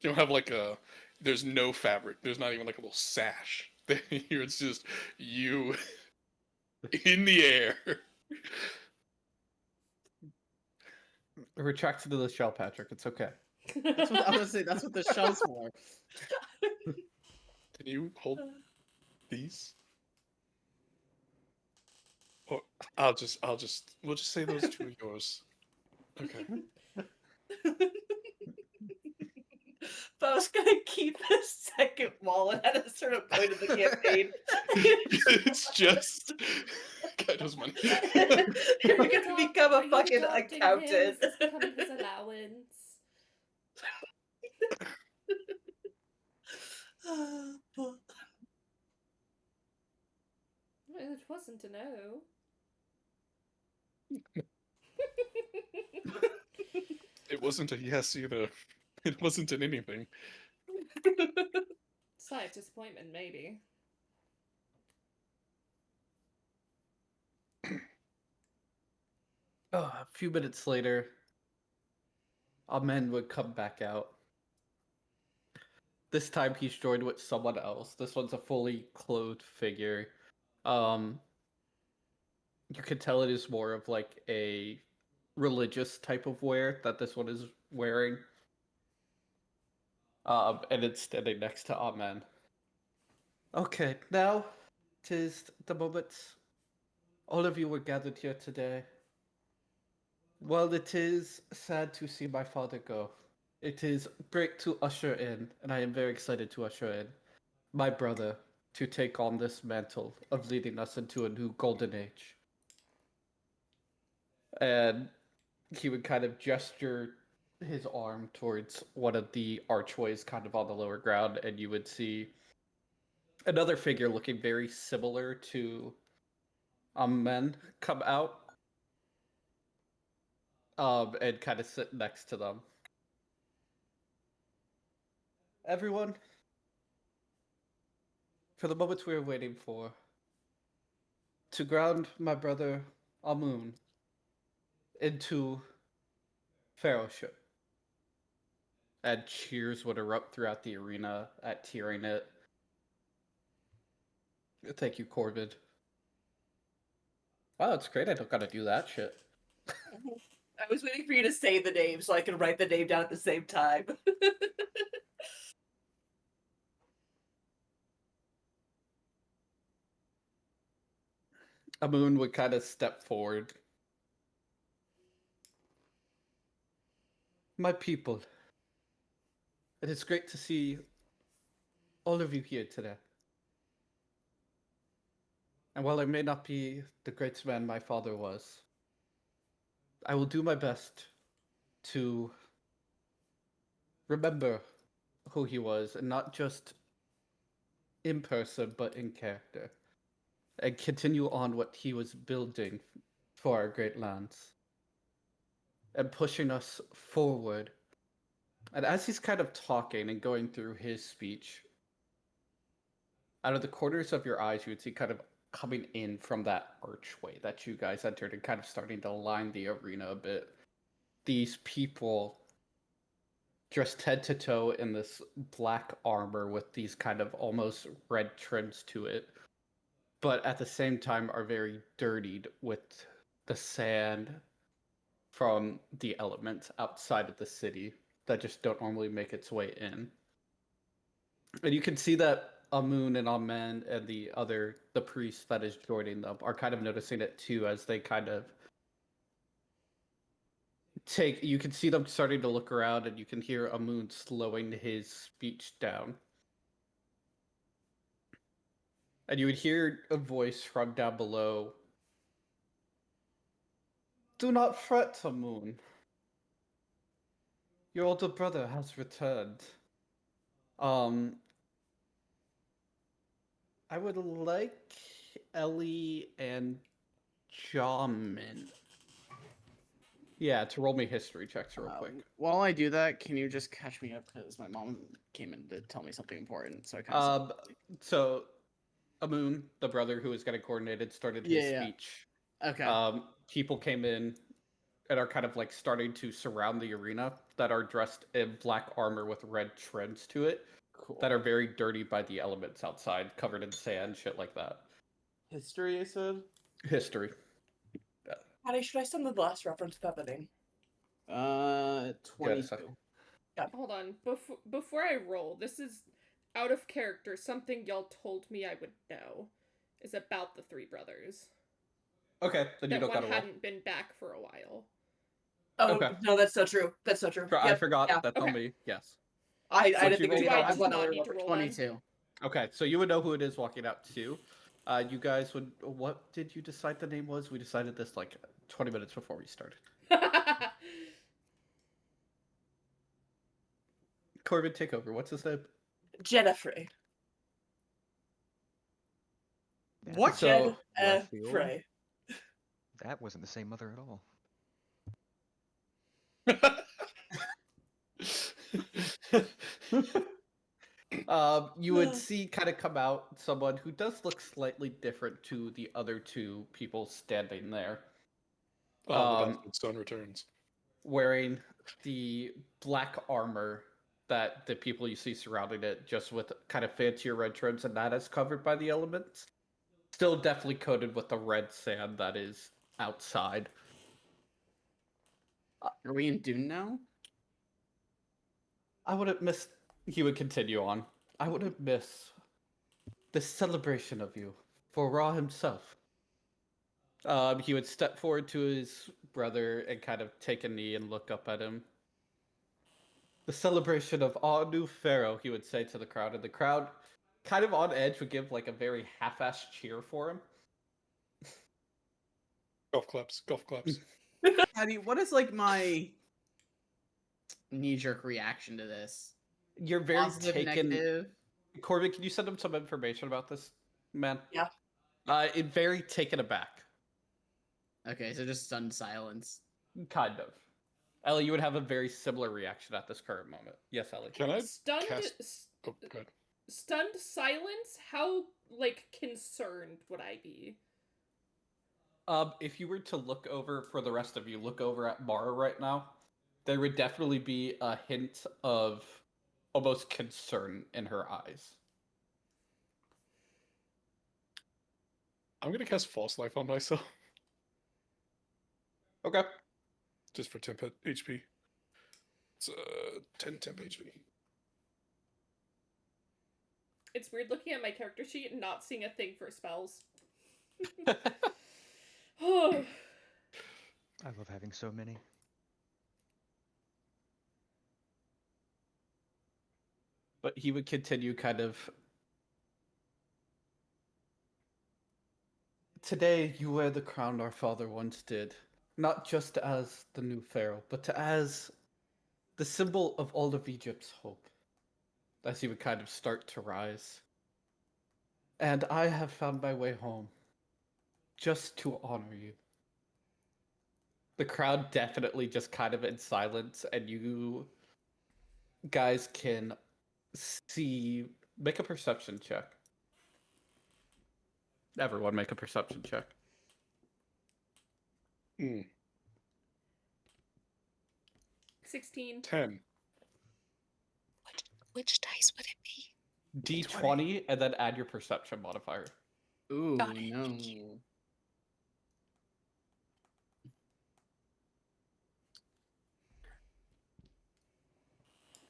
don't have like a... There's no fabric. There's not even like a little sash. It's just you in the air. Retract into the shell, Patrick. It's okay. That's what I was gonna say. That's what the shell's for. Can you hold these? Or we'll just say those 2 are yours. Okay. But I was gonna keep the second wallet at a certain point in the campaign. It's just Kaido's money. You're gonna become Are a you fucking adopting him? accountant. Is this becoming his allowance? It wasn't to know. It wasn't a yes either. It wasn't an anything. Sigh of disappointment, maybe. A few minutes later, Amen would come back out. This time he's joined with someone else. This one's a fully clothed figure. You could tell it is more of like a religious type of wear that this one is wearing. And it's standing next to Amen. Okay, now 'tis the moment all of you were gathered here today. Well, it is sad to see my father go. It is great to usher in, and I am very excited to usher in, my brother to take on this mantle of leading us into a new golden age. And he would kind of gesture his arm towards one of the archways kind of on the lower ground, and you would see another figure looking very similar to men come out and kind of sit next to them. Everyone, for the moment we are waiting for, to ground my brother Amun into pharaohship. And cheers would erupt throughout the arena at hearing it. Thank you, Corbin. Wow, that's great. I don't gotta do that shit. I was waiting for you to say the name so I could write the name down at the same time. Amun would kind of step forward. My people, it is great to see all of you here today. And while I may not be the great man my father was, I will do my best to remember who he was, and not just in person, but in character, and continue on what he was building for our great lands, and pushing us forward. And as he's kind of talking and going through his speech, out of the corners of your eyes, you would see kind of coming in from that archway that you guys entered and kind of starting to line the arena a bit. These people dressed head to toe in this black armor with these kind of almost red trims to it, but at the same time are very dirtied with the sand from the elements outside of the city that just don't normally make its way in. And you can see that Amun and Amen and the priest that is joining them are kind of noticing it too, as they kind of you can see them starting to look around, and you can hear Amun slowing his speech down. And you would hear a voice from down below. Do not fret, Amun. Your older brother has returned. I would like Ellie and Jamin. Yeah, to roll me history checks real quick. While I do that, can you just catch me up, because my mom came in to tell me something important, so I kind of... So Amun, the brother who was getting coordinated, started his speech. Okay. People came in and are kind of like starting to surround the arena that are dressed in black armor with red trims to it. Cool. That are very dirty by the elements outside, covered in sand, shit like that. History, you said? History. Patty, should I send the last reference without the name? 22. Hold on. Before I roll, this is out of character. Something y'all told me I would know is about the three brothers. Okay, then you That don't one gotta roll. hadn't been back for a while. Oh, Okay. no, that's so true. That's so true. I Yep, forgot. yeah. That's on Okay. me. Yes. I So didn't do think you we roll needed that? I do one not other need to number. roll 22. Okay, so you would know who it is walking out too. You guys would. What did you decide the name was? We decided this like 20 minutes before we started. one. Corbin, take over. What's his name? Jennifer. That What? was So- left field. Jennifer. That wasn't the same mother at all. You would see kind of come out someone who does look slightly different to the other two people standing there, Oh, the bastard son returns. wearing the black armor that the people you see surrounding it, just with kind of fancier red trims, and that is covered by the elements. Still definitely coated with the red sand that is outside. Are we in Dune now? I wouldn't miss. He would continue on. I wouldn't miss this celebration of you for Ra himself. He would step forward to his brother and kind of take a knee and look up at him. The celebration of our new pharaoh, he would say to the crowd, and the crowd, kind of on edge, would give like a very half-assed cheer for him. Golf claps. Golf claps. Patty, what is like my knee-jerk reaction to this? You're very Positive, taken. negative? Corbin, can you send him some information about this man? Yeah. Very taken aback. Okay, so just stunned silence. Kind of. Ellie, you would have a very similar reaction at this current moment. Yes, Ellie. Can I Stunned, cast? s- Oh, good. stunned silence. How like concerned would I be? If you were to look over, for the rest of you, look over at Mara right now, there would definitely be a hint of almost concern in her eyes. I'm gonna cast False Life on myself Okay. just for temp HP. It's 10 temp HP. It's weird looking at my character sheet and not seeing a thing for spells. Oh, I love having so many. But he would continue kind of. Today you wear the crown our father once did, not just as the new pharaoh, but as the symbol of all of Egypt's hope. As he would kind of start to rise. And I have found my way home, just to honor you. The crowd definitely just kind of in silence, and you guys can see. Make a perception check. Everyone make a perception check. 16. 10. Which dice would it be? D20 and then add your perception modifier. Ooh, Got it, no. thank you.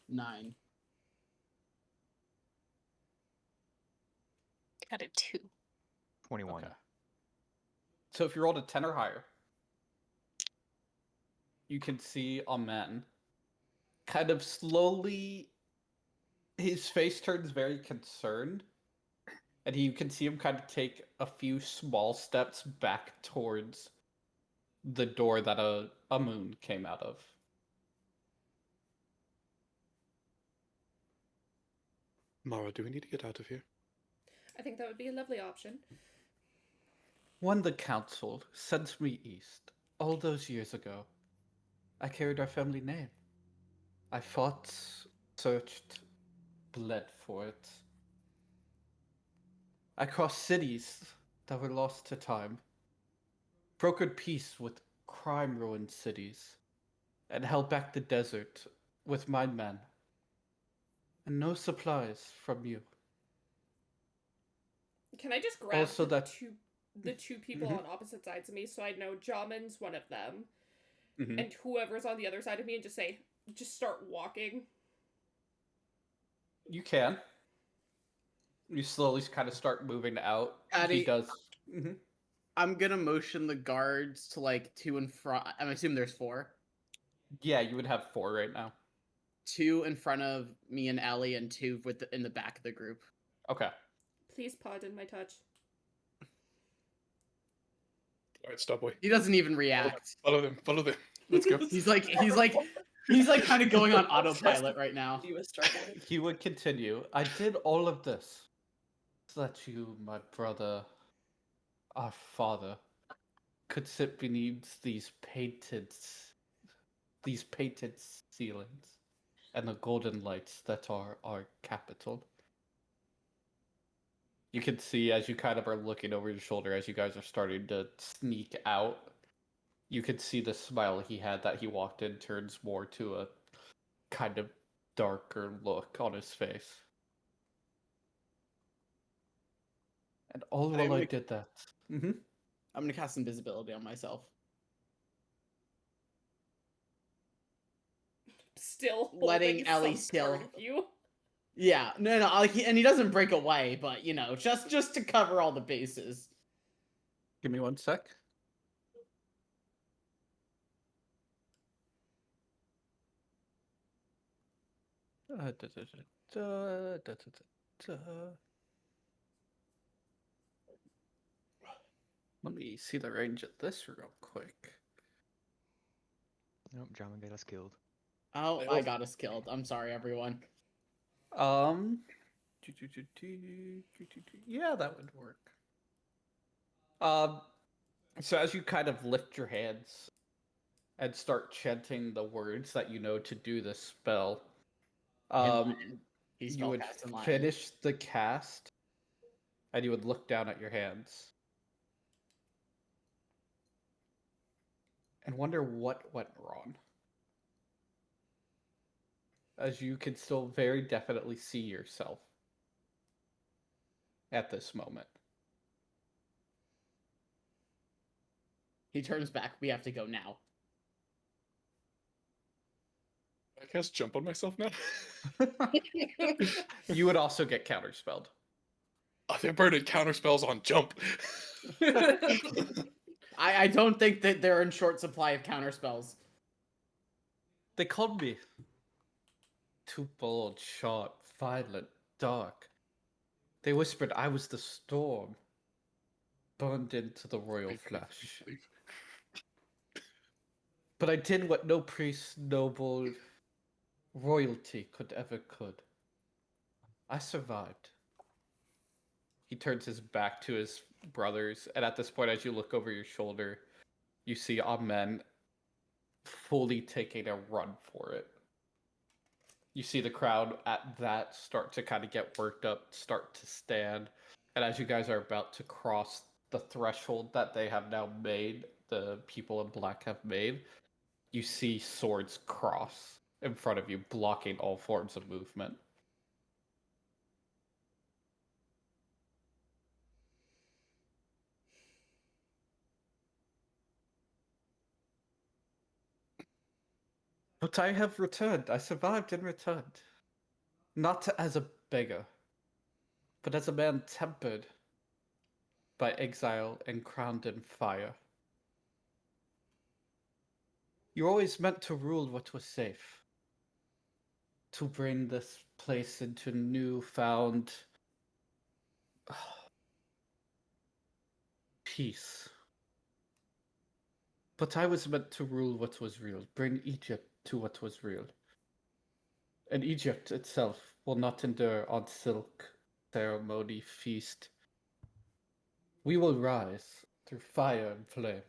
9. Got a 2. 21. Okay. So if you rolled a 10 or higher, you can see Amen kind of slowly, his face turns very concerned, and you can see him kind of take a few small steps back towards the door that a moon came out of. Mara, do we need to get out of here? I think that would be a lovely option. When the council sent me east, all those years ago, I carried our family name. I fought, searched, bled for it. I crossed cities that were lost to time, brokered peace with crime-ruined cities, and held back the desert with my men. And no supplies from you. Can I just grab Also the that- two people Mhm. on opposite sides of me so I know Jamin's one of them, Mhm. and whoever's on the other side of me, and just start walking? You can. You slowly kind of start moving out. Addy, He does. Mhm. I'm gonna motion the guards to like to and from. I'm assuming there's 4. Yeah, you would have 4 right now. 2 in front of me and Ellie, and 2 in the back of the group. Okay. Please pardon my touch. All right, Starboy. He doesn't even react. Follow them. Follow them. Let's go. He's like kind of going on autopilot right now. You a Starboy. He would continue. I did all of this so that you, my brother, our father, could sit beneath these painted ceilings and the golden lights that are our capital. You can see as you kind of are looking over your shoulder as you guys are starting to sneak out. You can see the smile he had that he walked in turns more to a kind of darker look on his face. And all while I did that. Mm-hmm. I'm gonna cast invisibility on myself. Still Letting holding Ellie some part still- of you. Yeah, no, and he doesn't break away, but you know, just to cover all the bases. Give me 1 sec. Let me see the range of this real quick. Nope, Drama got us killed. Oh, I I also- got us killed. I'm sorry, everyone. Yeah, that would work. So as you kind of lift your hands and start chanting the words that you know to do this spell, In Latin. He you would spellcasts in Latin. finish the cast, and you would look down at your hands and wonder what went wrong. As you can still very definitely see yourself at this moment. He turns back. We have to go now. I cast jump on myself now. You would also get counterspelled. Oh, they're burning counter spells on jump. I don't think that they're in short supply of counter spells. They called me too bold, sharp, violent, dark. They whispered I was the storm, burned into the royal flesh. But I did what no priest, noble, royalty could. I survived. He turns his back to his brothers, and at this point, as you look over your shoulder, you see Amen fully taking a run for it. You see the crowd at that start to kind of get worked up, start to stand, and as you guys are about to cross the threshold that they have now made, the people in black have made, you see swords cross in front of you, blocking all forms of movement. But I have returned. I survived and returned. Not as a beggar, but as a man tempered by exile and crowned in fire. You always meant to rule what was safe, to bring this place into newfound peace. But I was meant to rule what was real, bring Egypt to what was real. And Egypt itself will not endure on silk, ceremony, feast. We will rise through fire and flame.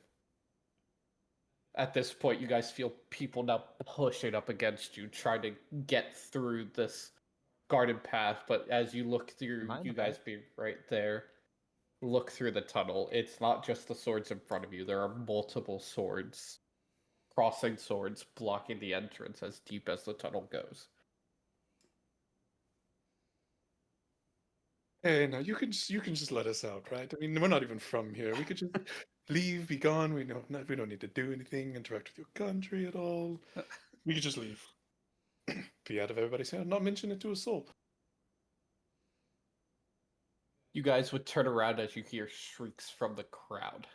At this point, you guys feel people now pushing up against you, trying to get through this garden path. But as you look through, Am I in you the back? guys being right there, look through the tunnel. It's not just the swords in front of you. There are multiple swords, crossing swords, blocking the entrance as deep as the tunnel goes. Hey, now you can just let us out, right? I mean, we're not even from here. We could just leave, be gone. We don't need to do anything, interact with your country at all. We could just leave. Be out of everybody's hair, not mention it to a soul. You guys would turn around as you hear shrieks from the crowd.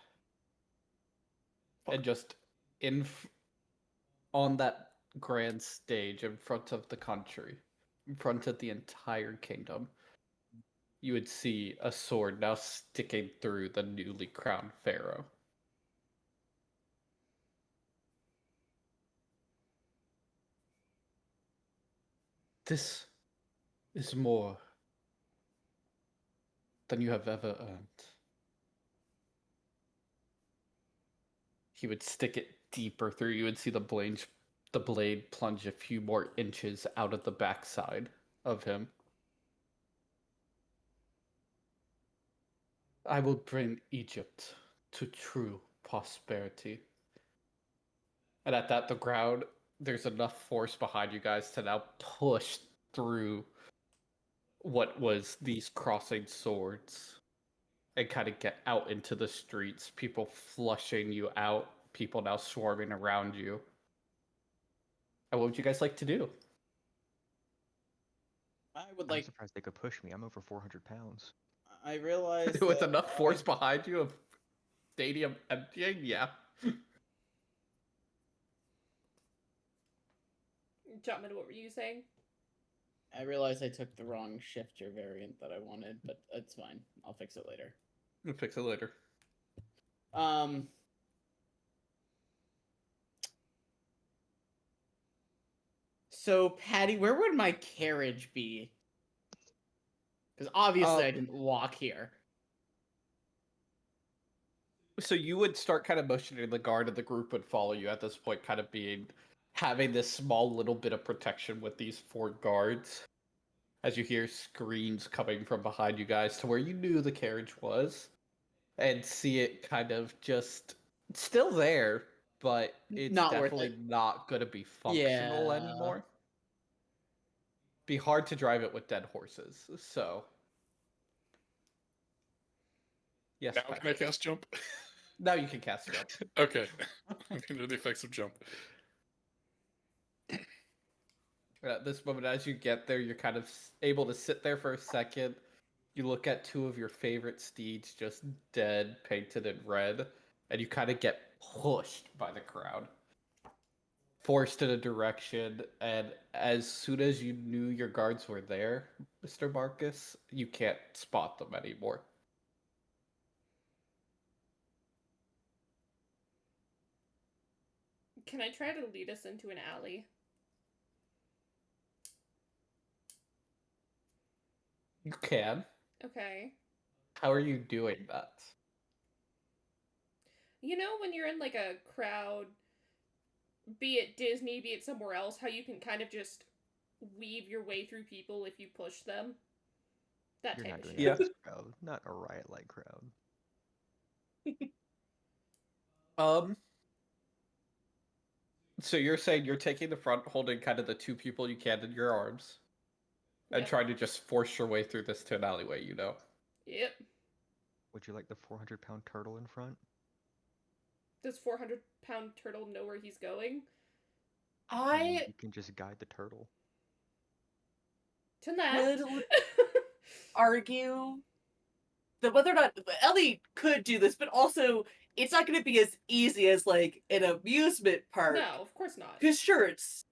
And just on that grand stage in front of the country, in front of the entire kingdom, you would see a sword now sticking through the newly crowned pharaoh. This is more than you have ever earned. He would stick it deeper through. You would see the blade plunge a few more inches out of the backside of him. I will bring Egypt to true prosperity. And at that, the ground, there's enough force behind you guys to now push through what was these crossing swords and kind of get out into the streets. People flushing you out, people now swarming around you. And what would you guys like to do? I would I'm like. surprised they could push me. I'm over 400 pounds. I realize With that enough force behind you of stadium emptying, yeah. Chapman, what were you saying? I realize I took the wrong shifter variant that I wanted, but it's fine. I'll fix it later. We'll fix it later. So, Patty, where would my carriage be? Because obviously I didn't walk here. So you would start kind of motioning the guard, and the group would follow you at this point, kind of having this small little bit of protection with these 4 guards. As you hear screams coming from behind you guys to where you knew the carriage was, and see it kind of just still there, but it's Not worth definitely it. not going to be functional Yeah. anymore. Be hard to drive it with dead horses. So, yes. Now can I cast jump? Now you can cast jump. Okay. I'm gonna do the effects of jump. At this moment, as you get there, you're kind of able to sit there for a second. You look at 2 of your favorite steeds just dead, painted in red, and you kind of get pushed by the crowd. Forced in a direction, and as soon as you knew your guards were there, Mr. Marcus, you can't spot them anymore. Can I try to lead us into an alley? You can. Okay. How are you doing that? You know when you're in like a crowd, be it Disney, be it somewhere else, how you can kind of just weave your way through people if you push them? That You're type not of doing shit. Yeah. that in this crowd. Not a riot-like crowd. So you're saying you're taking the front, holding kind of the 2 people you can in your arms, and Yep. trying to just force your way through this to an alleyway, you know? Yep. Would you like the 400-pound turtle in front? Does 400-pound turtle know where he's going? You can just guide the turtle. To left. would argue that whether or not Ellie could do this, but also it's not going to be as easy as like an amusement park. No, of course not. Because sure, it's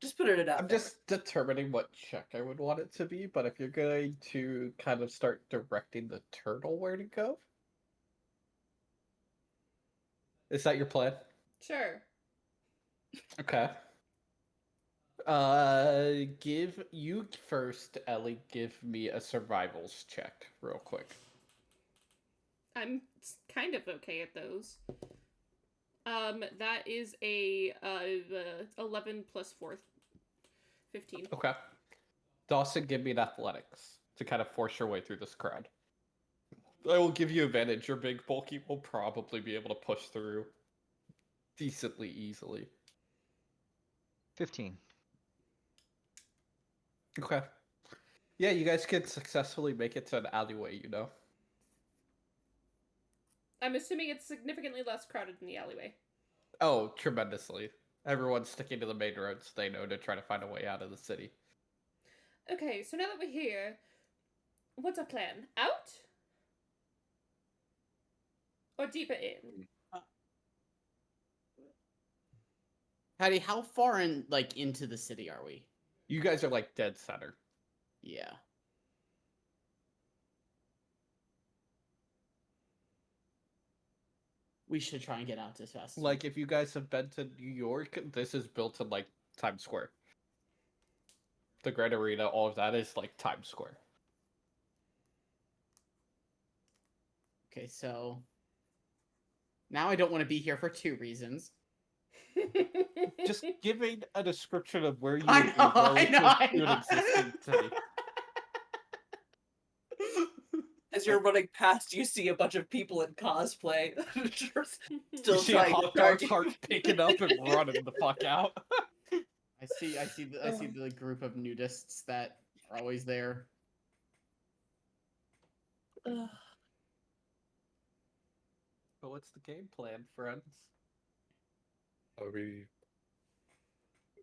just put it out. I'm there. just determining what check I would want it to be, but if you're going to kind of start directing the turtle where to go, is that your plan? Sure. Okay. Give you first, Ellie. Give me a survivals check, real quick. I'm kind of okay at those. That is a 11 plus 4, 15. Okay. Dawson, give me an athletics to kind of force your way through this crowd. I will give you advantage. Your big bulky will probably be able to push through decently easily. 15. Okay. Yeah, you guys can successfully make it to an alleyway, you know? I'm assuming it's significantly less crowded in the alleyway. Oh, tremendously. Everyone's sticking to the main roads they know to try to find a way out of the city. Okay, so now that we're here, what's our plan? Out? Or deeper in? Patty, how far into the city are we? You guys are like dead center. Yeah. We should try and get out as fast. Like, if you guys have been to New York, this is built in like Times Square. The Grand Arena, all of that is like Times Square. Okay, so now I don't want to be here for 2 reasons. Just giving a description of where you I would know, be relative I to an know. existing city. As you're running past, you see a bunch of people in cosplay. You Still see a trying to hot dog argue. cart picking up and running the fuck out. I see the group of nudists that are always there. Ugh. But what's the game plan, friends?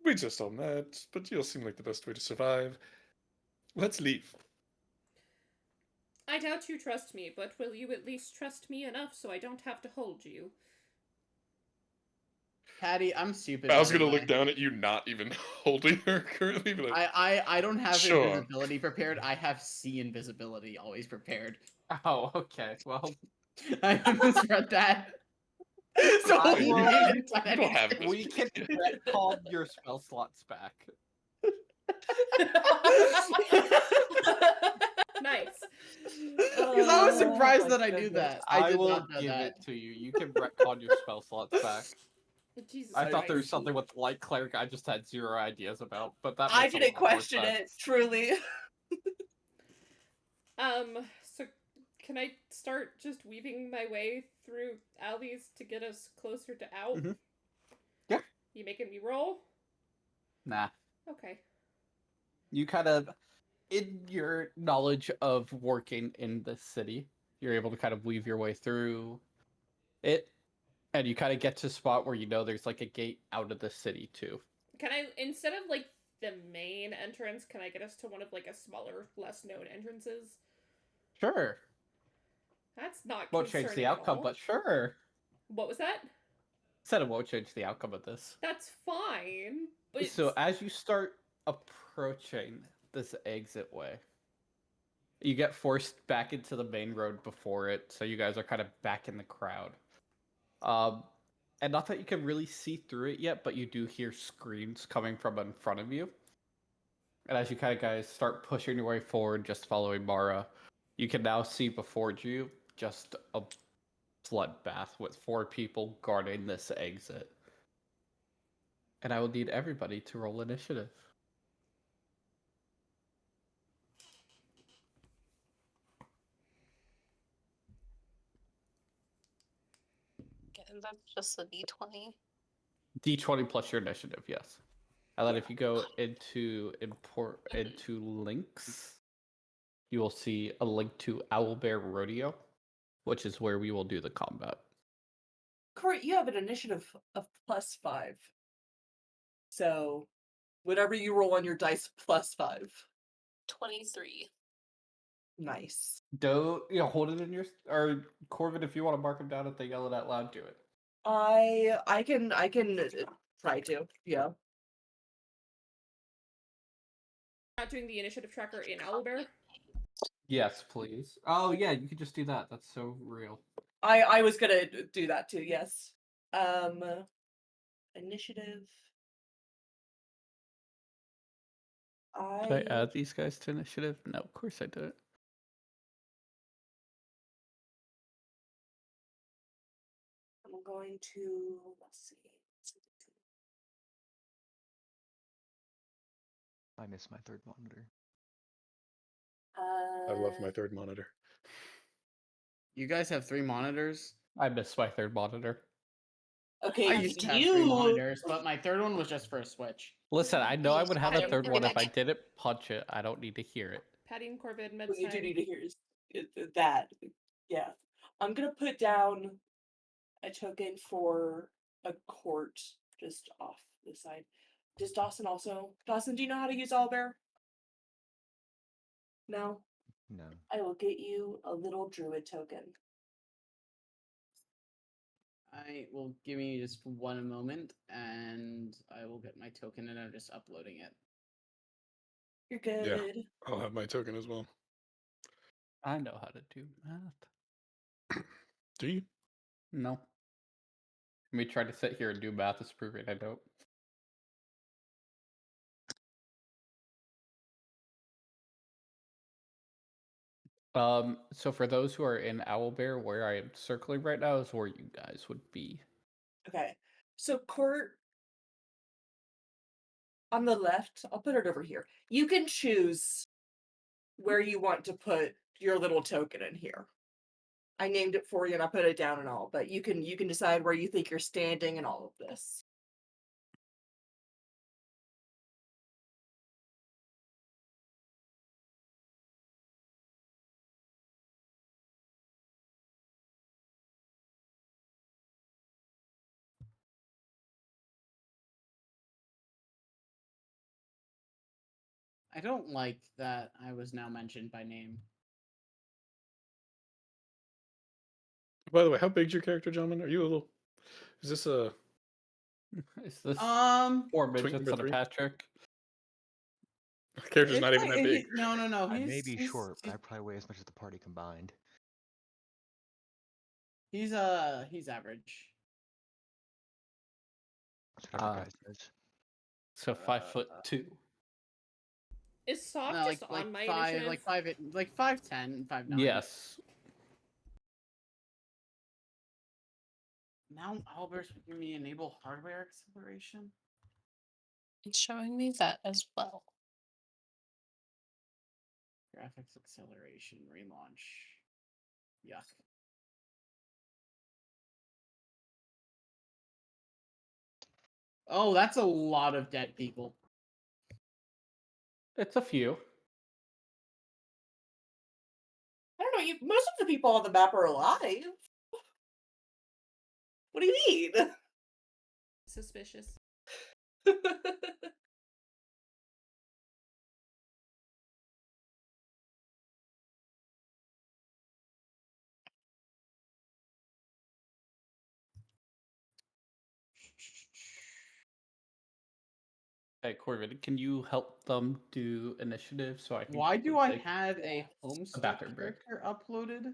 We just all met, but you'll seem like the best way to survive. Let's leave. I doubt you trust me, but will you at least trust me enough so I don't have to hold you? Patty, I'm stupid. I was by the gonna way. look down at you, not even holding her currently. But like, I don't have Sure. invisibility prepared. I have C invisibility always prepared. Oh, okay. Well, I misread that. So I we will- didn't touch you don't have anything. we can retcon your spell slots back. Nice. Because I was surprised my that I knew goodness. that. I did will not know give that. it to you. You can retcon your spell slots back. Jesus I thought there was Christ. something with light cleric I just had 0 ideas about, but that I makes a didn't lot more question it, sense. truly. So can I start just weaving my way through alleys to get us closer to out? Mhm. Yeah. You making me roll? Nah. Okay. You kind of, in your knowledge of working in the city, you're able to kind of weave your way through it, and you kind of get to a spot where you know there's like a gate out of the city too. Can I, instead of like the main entrance, can I get us to one of like a smaller, less known entrances? Sure. That's not Won't change concerning the at outcome, all. but sure. What was that? Said it won't change the outcome of this. That's fine. But So as you start approaching this exit way, you get forced back into the main road before it, so you guys are kind of back in the crowd. And not that you can really see through it yet, but you do hear screams coming from in front of you. And as you kind of guys start pushing your way forward, just following Mara, you can now see before you just a bloodbath with 4 people guarding this exit. And I will need everybody to roll initiative. Again, that's just a D20. D20 plus your initiative, yes. And then if you go into links, you will see a link to Owlbear Rodeo, which is where we will do the combat. Corey, you have an initiative of +5. So, whatever you roll on your dice, +5. 23. Nice. Don't hold it in your or Corvin, if you want to mark them down if they yell it out loud, do it. I can try to. Yeah. not doing the initiative tracker in Owlbear. Yes, please. Oh yeah, you could just do that. That's so real. I was gonna do that too. Yes. Initiative. Did I add these guys to initiative? No, of course I did. I'm going to let's see. I miss my third monitor. I love my third monitor. You guys have 3 monitors? I missed my third monitor. Okay, I used to have 3 you monitors, but my third one was just for a Switch. Listen, I know I would have a Patty, third give me one if that. I didn't punch it. I don't need to hear it. Patty and Corbin, med what you do time. need to hear is that. Yeah. I'm gonna put down a token for a court just off the side. Does Dawson also? Dawson, do you know how to use Owlbear? No. No. I will get you a little druid token. I will give me just one moment, and I will get my token, and I'm just uploading it. You're good. I'll have my token as well. I know how to do math. Do you? No. Let me try to sit here and do math is proving I don't. So for those who are in Owlbear, where I am circling right now is where you guys would be. Okay. So court on the left, I'll put it over here. You can choose where you want to put your little token in here. I named it for you and I put it down and all, but you can decide where you think you're standing and all of this. I don't like that I was now mentioned by name. By the way, how big's your character, gentlemen? Are you a little? Is this a Is this 4 twink midgets number and a 3? Patrick? Character's It's not even like- that big. No. I may He's be short, but I probably weigh as much as the party combined. he's average. That's what every Uh, guy says. So 5'2". Is soft No, just on my initiative? like 5'10", 5'9". Yes. Now Albert's giving me enable hardware acceleration. It's showing me that as well. Graphics acceleration relaunch. Yuck. Oh, that's a lot of dead people. It's a few. I don't know, most of the people on the map are alive. What do you mean? Suspicious. Hey, Corbin, can you help them do initiative so I can? Why do I take have a homestead bathroom break. character uploaded?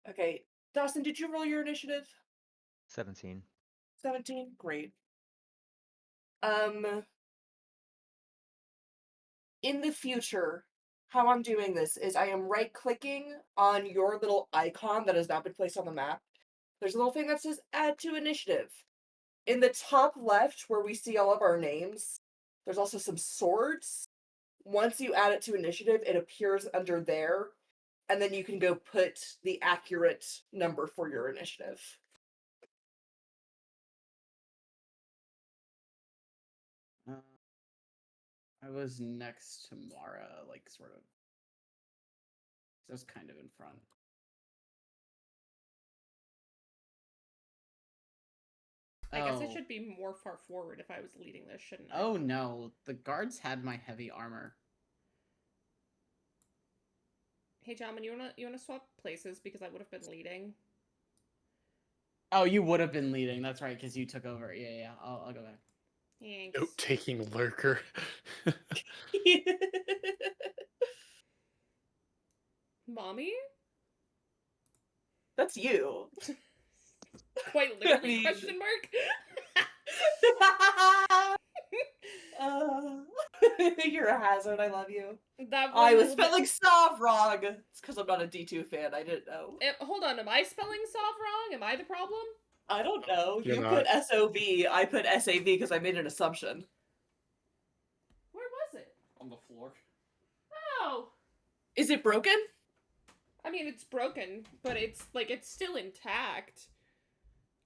Okay, Dawson, did you roll your initiative? 17. 17? Great. In the future, how I'm doing this is I am right-clicking on your little icon that has now been placed on the map. There's a little thing that says Add to Initiative. In the top left, where we see all of our names, there's also some swords. Once you add it to Initiative, it appears under there, and then you can go put the accurate number for your initiative. I was next to Mara, like sort of. I was kind of in front. I guess I should be more far forward if I was leading this, shouldn't I? Oh no, the guards had my heavy armor. Hey, John, you wanna swap places because I would have been leading. Oh, you would have been leading. That's right, because you took over. Yeah. I'll go back. Thanks. Note taking lurker. Mommy? That's you. Quite literally, mean- question mark? You're a hazard. I love you. That I was will- spelling Sov wrong. It's because I'm not a D2 fan. I didn't know. Hold on, am I spelling Sov wrong? Am I the problem? I don't know. You're You not. put SOV. I put SAV because I made an assumption. Where was it? On the floor. Oh! Is it broken? I mean, it's broken, but it's still intact.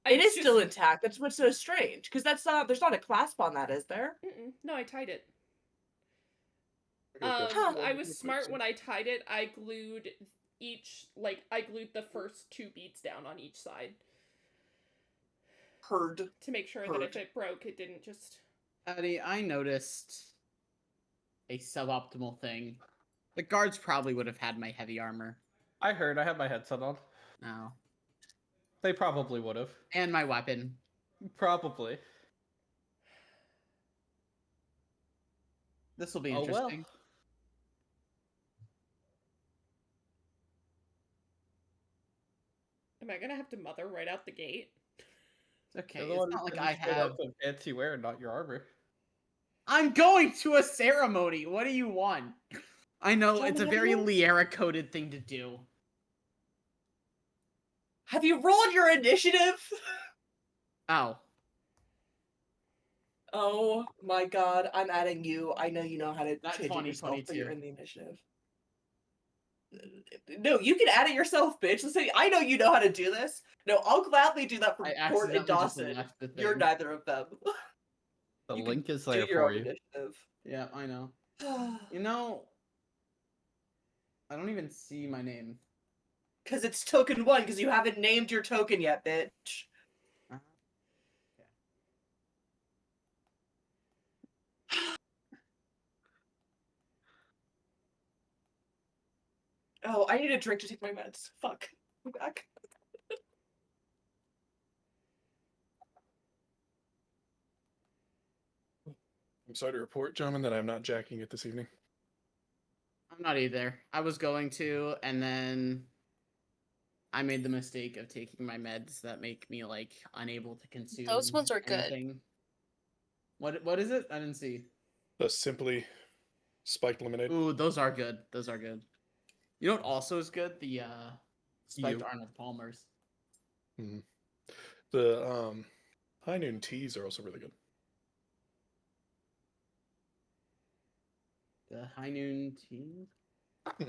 It is It's still just- intact. That's what's so strange. Because there's not a clasp on that, is there? No, I tied it. Huh. I was smart when I tied it. I glued the first 2 beads down on each side Heard. to make sure that if it broke, it didn't just... Howdy, I noticed a suboptimal thing. The guards probably would have had my heavy armor. I heard. I have my headset on. No. They probably would have. And my weapon. Probably. This will be Oh well. interesting. Am I gonna have to mother right out the gate? It's okay. You're the It's one not who like said I you showed up have. in fancy wear, not your armor. I'm going to a ceremony. What do you want? I know it's a Gentlemen, very have Liera coded thing to do. Have you rolled your initiative? Oh. Oh my god, I'm adding you. I know you know how to That's change it yourself, but you're 2022. in the initiative. No, you can add it yourself, bitch. Let's say I know you know how to do this. No, I'll gladly do that for I Court and accidentally just Dawson. left the thing. You're neither of them. The You can link is do there your for own you. initiative. Yeah, I know. You know, I don't even see my name. Because it's token 1, because you haven't named your token yet, bitch. Oh, I need a drink to take my meds. Fuck. I'm back. I'm sorry to report, gentlemen, that I'm not jacking it this evening. I'm not either. I was going to, and then I made the mistake of taking my meds that make me like unable to consume. Those ones are good. anything. What is it? I didn't see. The Simply Spiked Lemonade. Ooh, those are good. Those are good. You know what also is good? The spiked You. Arnold Palmers. The High Noon teas are also really good. The High Noon tea.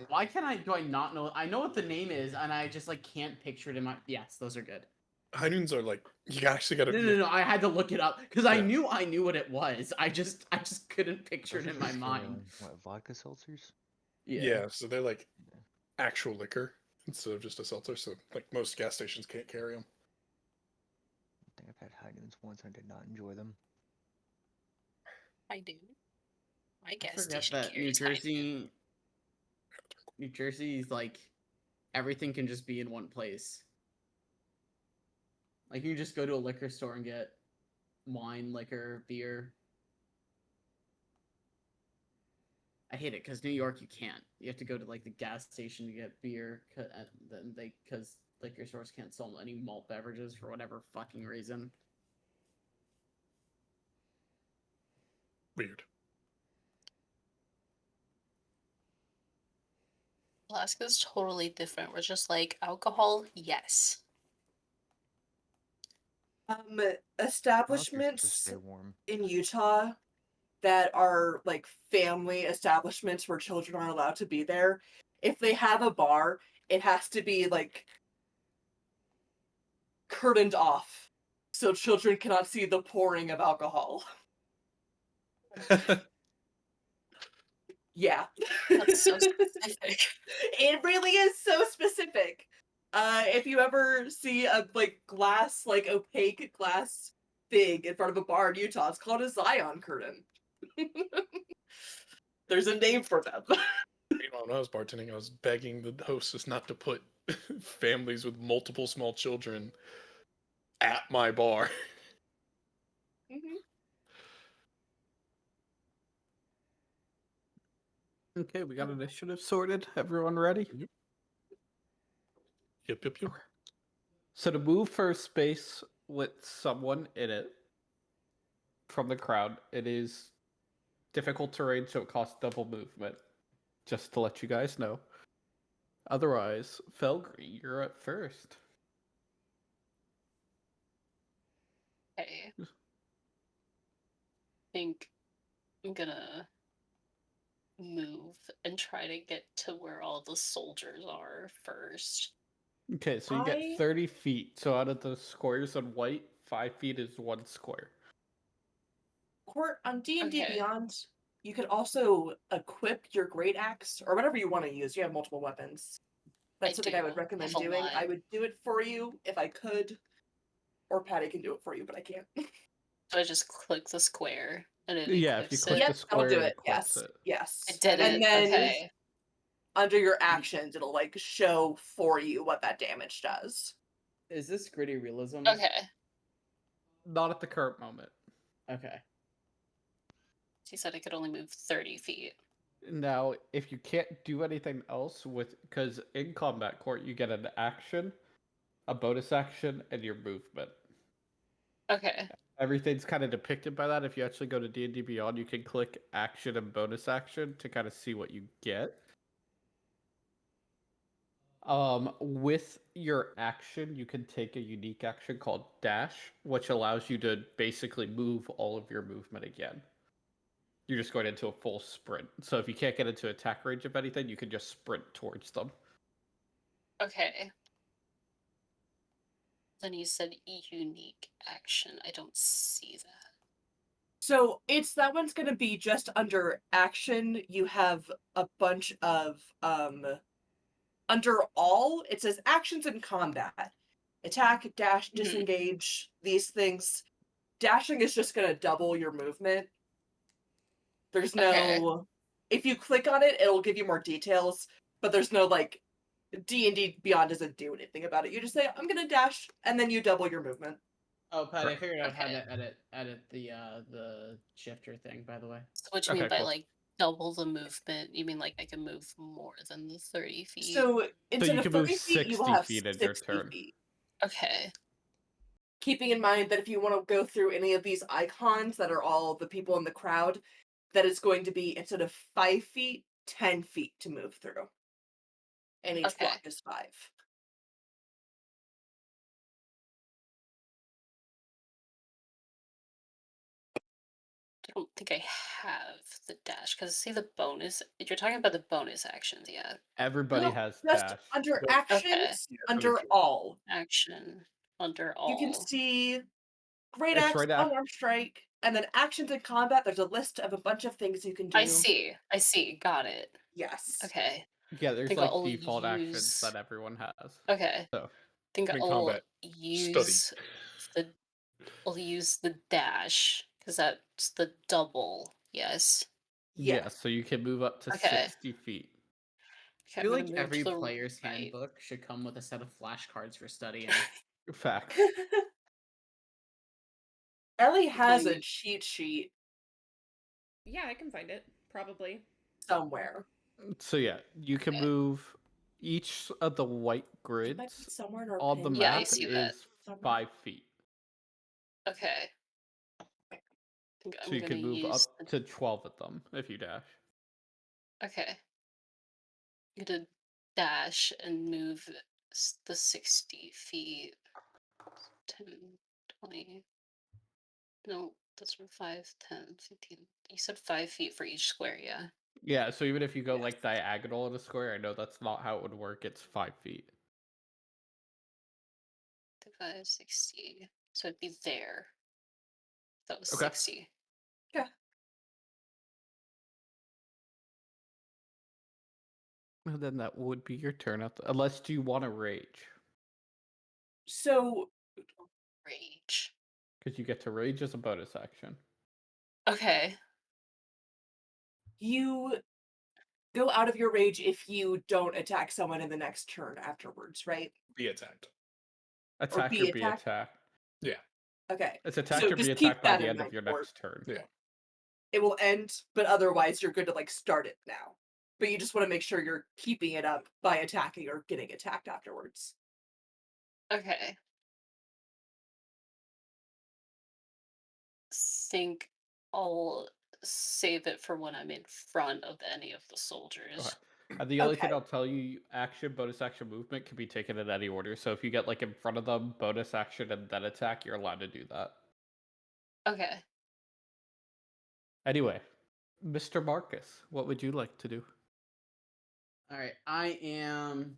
Why can't I? Do I not know? I know what the name is, and I just like can't picture it in my. Yes, those are good. High Noons are like you actually got to. No. I had to look it up because I Yeah. knew what it was. I just couldn't picture it Those in are my just, mind. what, vodka seltzers? Yeah, so they're like actual liquor instead of just a seltzer. So like most gas stations can't carry them. I think I've had High Noons once and I did not enjoy them. I do. My I gas forget station that carries High Noon. New Jersey's like everything can just be in one place. Like you can just go to a liquor store and get wine, liquor, beer. I hate it because New York you can't. You have to go to like the gas station to get beer, because liquor stores can't sell any malt beverages for whatever fucking reason. Weird. Alaska's totally different. We're just like alcohol, yes. Alaska's supposed to Establishments stay warm. in Utah that are like family establishments where children aren't allowed to be there, if they have a bar, it has to be like curtained off so children cannot see the pouring of alcohol. Yeah. That's so specific. It really is so specific. If you ever see a like glass, like opaque glass thing in front of a bar in Utah, it's called a Zion curtain. There's a name for them. Meanwhile, when I was bartending, I was begging the hostess not to put families with multiple small children at my bar. Okay, we got initiative sorted. Everyone ready? Yep. So to move for a space with someone in it from the crowd, it is difficult terrain, so it costs double movement. Just to let you guys know. Otherwise, Felgry, you're at first. Okay. I think I'm gonna move and try to get to where all the soldiers are first. Okay, so you get 30 feet. So out of the squares on white, 5 feet is one square. Court, on D&D Okay. Beyond, you could also equip your great axe or whatever you want to use. You have multiple weapons. That's something I would do. recommend Have a doing. I lot. would do it for you if I could, or Patty can do it for you, but I can't. So I just click the square and it Yeah, if you equips click it. the That'll square, do it it. equips Yes, it. yes. I did And it. then Okay. under your actions, it'll like show for you what that damage does. Is this gritty realism? Okay. Not at the current moment. Okay. He said I could only move 30 feet. Now, if you can't do anything else with, because in combat court you get an action, a bonus action, and your movement. Okay. Everything's kind of depicted by that. If you actually go to D&D Beyond, you can click action and bonus action to kind of see what you get. With your action, you can take a unique action called dash, which allows you to basically move all of your movement again. You're just going into a full sprint. So if you can't get into attack range of anything, you can just sprint towards them. Okay. Then you said unique action. I don't see that. So it's that one's gonna be just under action. You have a bunch of under all, it says actions in combat. Attack, dash, disengage, these things. Dashing is just gonna double your movement. There's no Okay. if you click on it, it'll give you more details, but there's no like D&D Beyond doesn't do anything about it. You just say, I'm gonna dash, and then you double your movement. Oh, Pat, I Correct. figured out how Okay. to edit the shifter thing, by the way. So what do you Okay, mean by cool. like double the movement? You mean like I can move more than the 30 feet? So instead you of can move 30 feet, you will 60 have feet in 60 your turn. feet. Okay. Keeping in mind that if you want to go through any of these icons that are all the people in the crowd, that it's going to be instead of 5 feet, 10 feet to move through. And each Okay. block is 5. I don't think I have the dash because see the bonus. You're talking about the bonus actions, yeah. Everybody No, has just dash. under But- actions, Yeah, under under- all. Action under all. You can see great It's axe, right long arm strike, and then actions in combat. There's a list of a bunch of things you can do. I see. Got it. Yes. Okay. Yeah, there's think like I'll default actions use- that everyone has. Okay. So I think In I'll combat, use I'll use the dash because that's the double. Yes. Yeah. yeah, so you can move up to Okay. 60 feet. I Okay, feel I'm like gonna move every to the player's right. handbook should come with a set of flashcards for studying. Fact. Ellie has a Going- cheat sheet Yeah, I can find it. Probably. somewhere. So yeah, you can Okay. move each of the white It might be grids somewhere in our on the pin Yeah, I map see is that. somewhere. 5 feet. Okay. I think So I'm you gonna can move use up to 12 of them if you dash. Okay. I'm gonna dash and move the 60 feet. 10, 20. No, that's 5, 10, 15. You said 5 feet for each square, yeah. Yeah, so even if you go Yes. like diagonal in a square, I know that's not how it would work. It's 5 feet. 5, 60. So it'd be there. That was Okay. 60. And then that would be your turn, unless do you want to rage? So Rage. Because you get to rage as a bonus action. Okay. you go out of your rage if you don't attack someone in the next turn afterwards, right? Be attacked. Attack be or be attacked? attacked. Okay. It's attacked So or be just keep attacked by that the in end of mind your for- next turn. Yeah. It will end, but otherwise you're good to like start it now. But you just want to make sure you're keeping it up by attacking or getting attacked afterwards. Okay. Think I'll save it for when I'm in front of any of the soldiers. Okay. And the only thing Okay. I'll tell you, action, bonus action, movement can be taken in any order. So if you get like in front of them, bonus action, and then attack, you're allowed to do that. Okay. Anyway, Mr. Marcus, what would you like to do? Alright, I am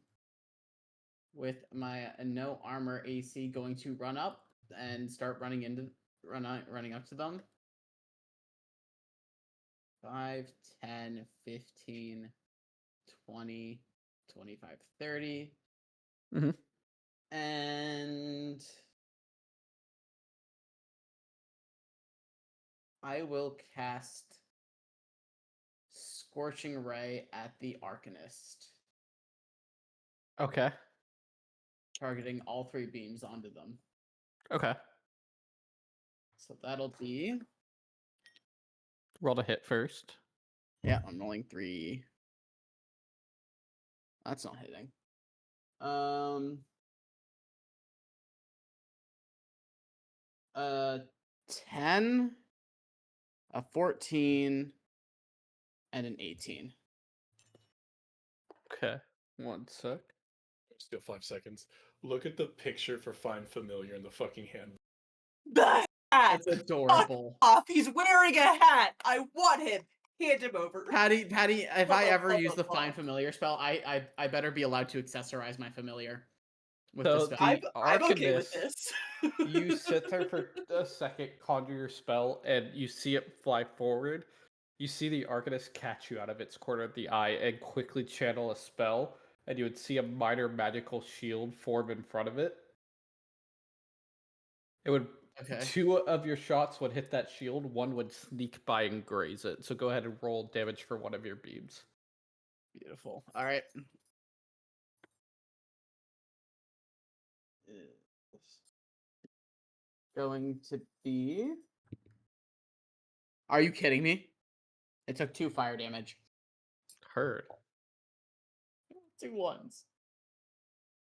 with my no armor AC going to run up and start running up to them. 5, 10, 15, 20, 25, 30. Mhm. And I will cast Scorching Ray at the Arcanist. Okay. targeting all 3 beams onto them. Okay. So that'll be Roll to hit first. yeah. I'm rolling 3. That's not hitting. 10, a 14, and an 18. Okay. 1 sec. Still 5 seconds. Look at the picture for Find Familiar in the fucking hand. The hat! That's adorable. Off! He's wearing a hat! I want him! Hand him over. Patty, if I ever use the Find Familiar spell, I better be allowed to accessorize my familiar with So the spell. I'm okay with Arcanist, this. you sit there for a second, conjure your spell, and you see it fly forward. You see the Arcanist catch you out of its corner of the eye and quickly channel a spell, and you would see a minor magical shield form in front of it. It would Okay. 2 of your shots would hit that shield, 1 would sneak by and graze it. So go ahead and roll damage for 1 of your beams. Beautiful. All right. Going to be. Are you kidding me? It took 2 fire damage. Heard. 2 ones.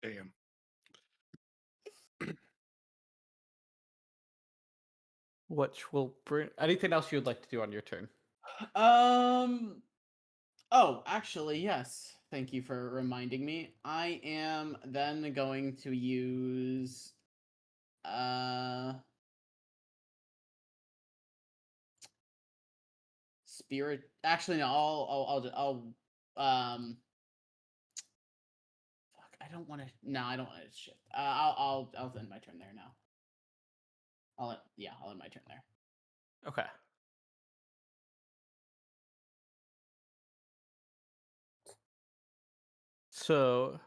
Damn. Which will bring anything else you would like to do on your turn? Oh, actually, yes. Thank you for reminding me. I am then going to use spirit. Actually, no. Fuck. I don't want to. No, I don't want to shift. I'll end my turn there now. I'll end my turn there. Okay. So,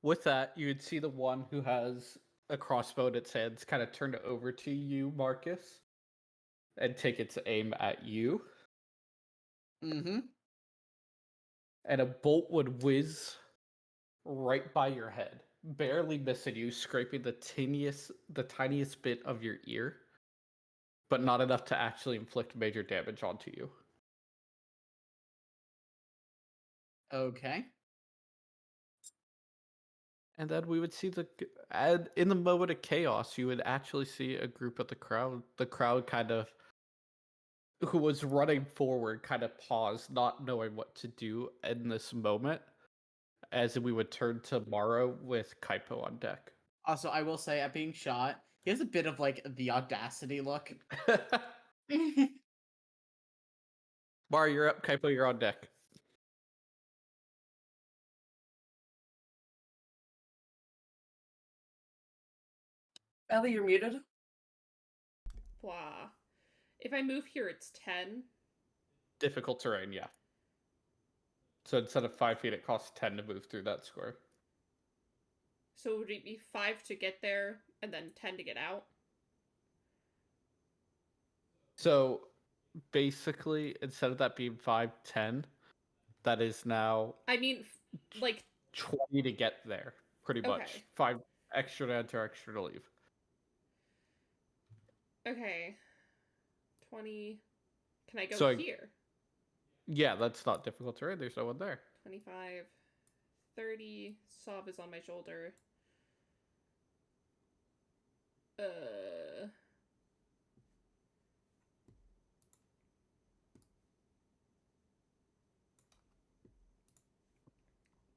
with that, you would see the one who has a crossbow in its hands kind of turn over to you, Marcus, and take its aim at you. Mm-hmm. And a bolt would whiz right by your head, barely missing you, scraping the tiniest bit of your ear, but not enough to actually inflict major damage onto you. Okay. And then we would see and in the moment of chaos, you would actually see a group of the crowd kind of, who was running forward, kind of pause, not knowing what to do in this moment, as we would turn to Morrow with Kaipo on deck. Also, I will say, at being shot, he has a bit of like the audacity look. Morrow, you're up. Kaipo, you're on deck. Ellie, you're muted. Blah. If I move here, it's 10. Difficult terrain, yeah. So instead of 5 feet, it costs 10 to move through that square. So would it be 5 to get there and then 10 to get out? So basically, instead of that being 5, 10, that is now I mean, like 20 to get there, pretty much. Okay. 5 extra to enter, extra to leave. Okay. 20. Can I go So here? Yeah, that's not difficult terrain. There's no one there. 25. 30. Sov is on my shoulder.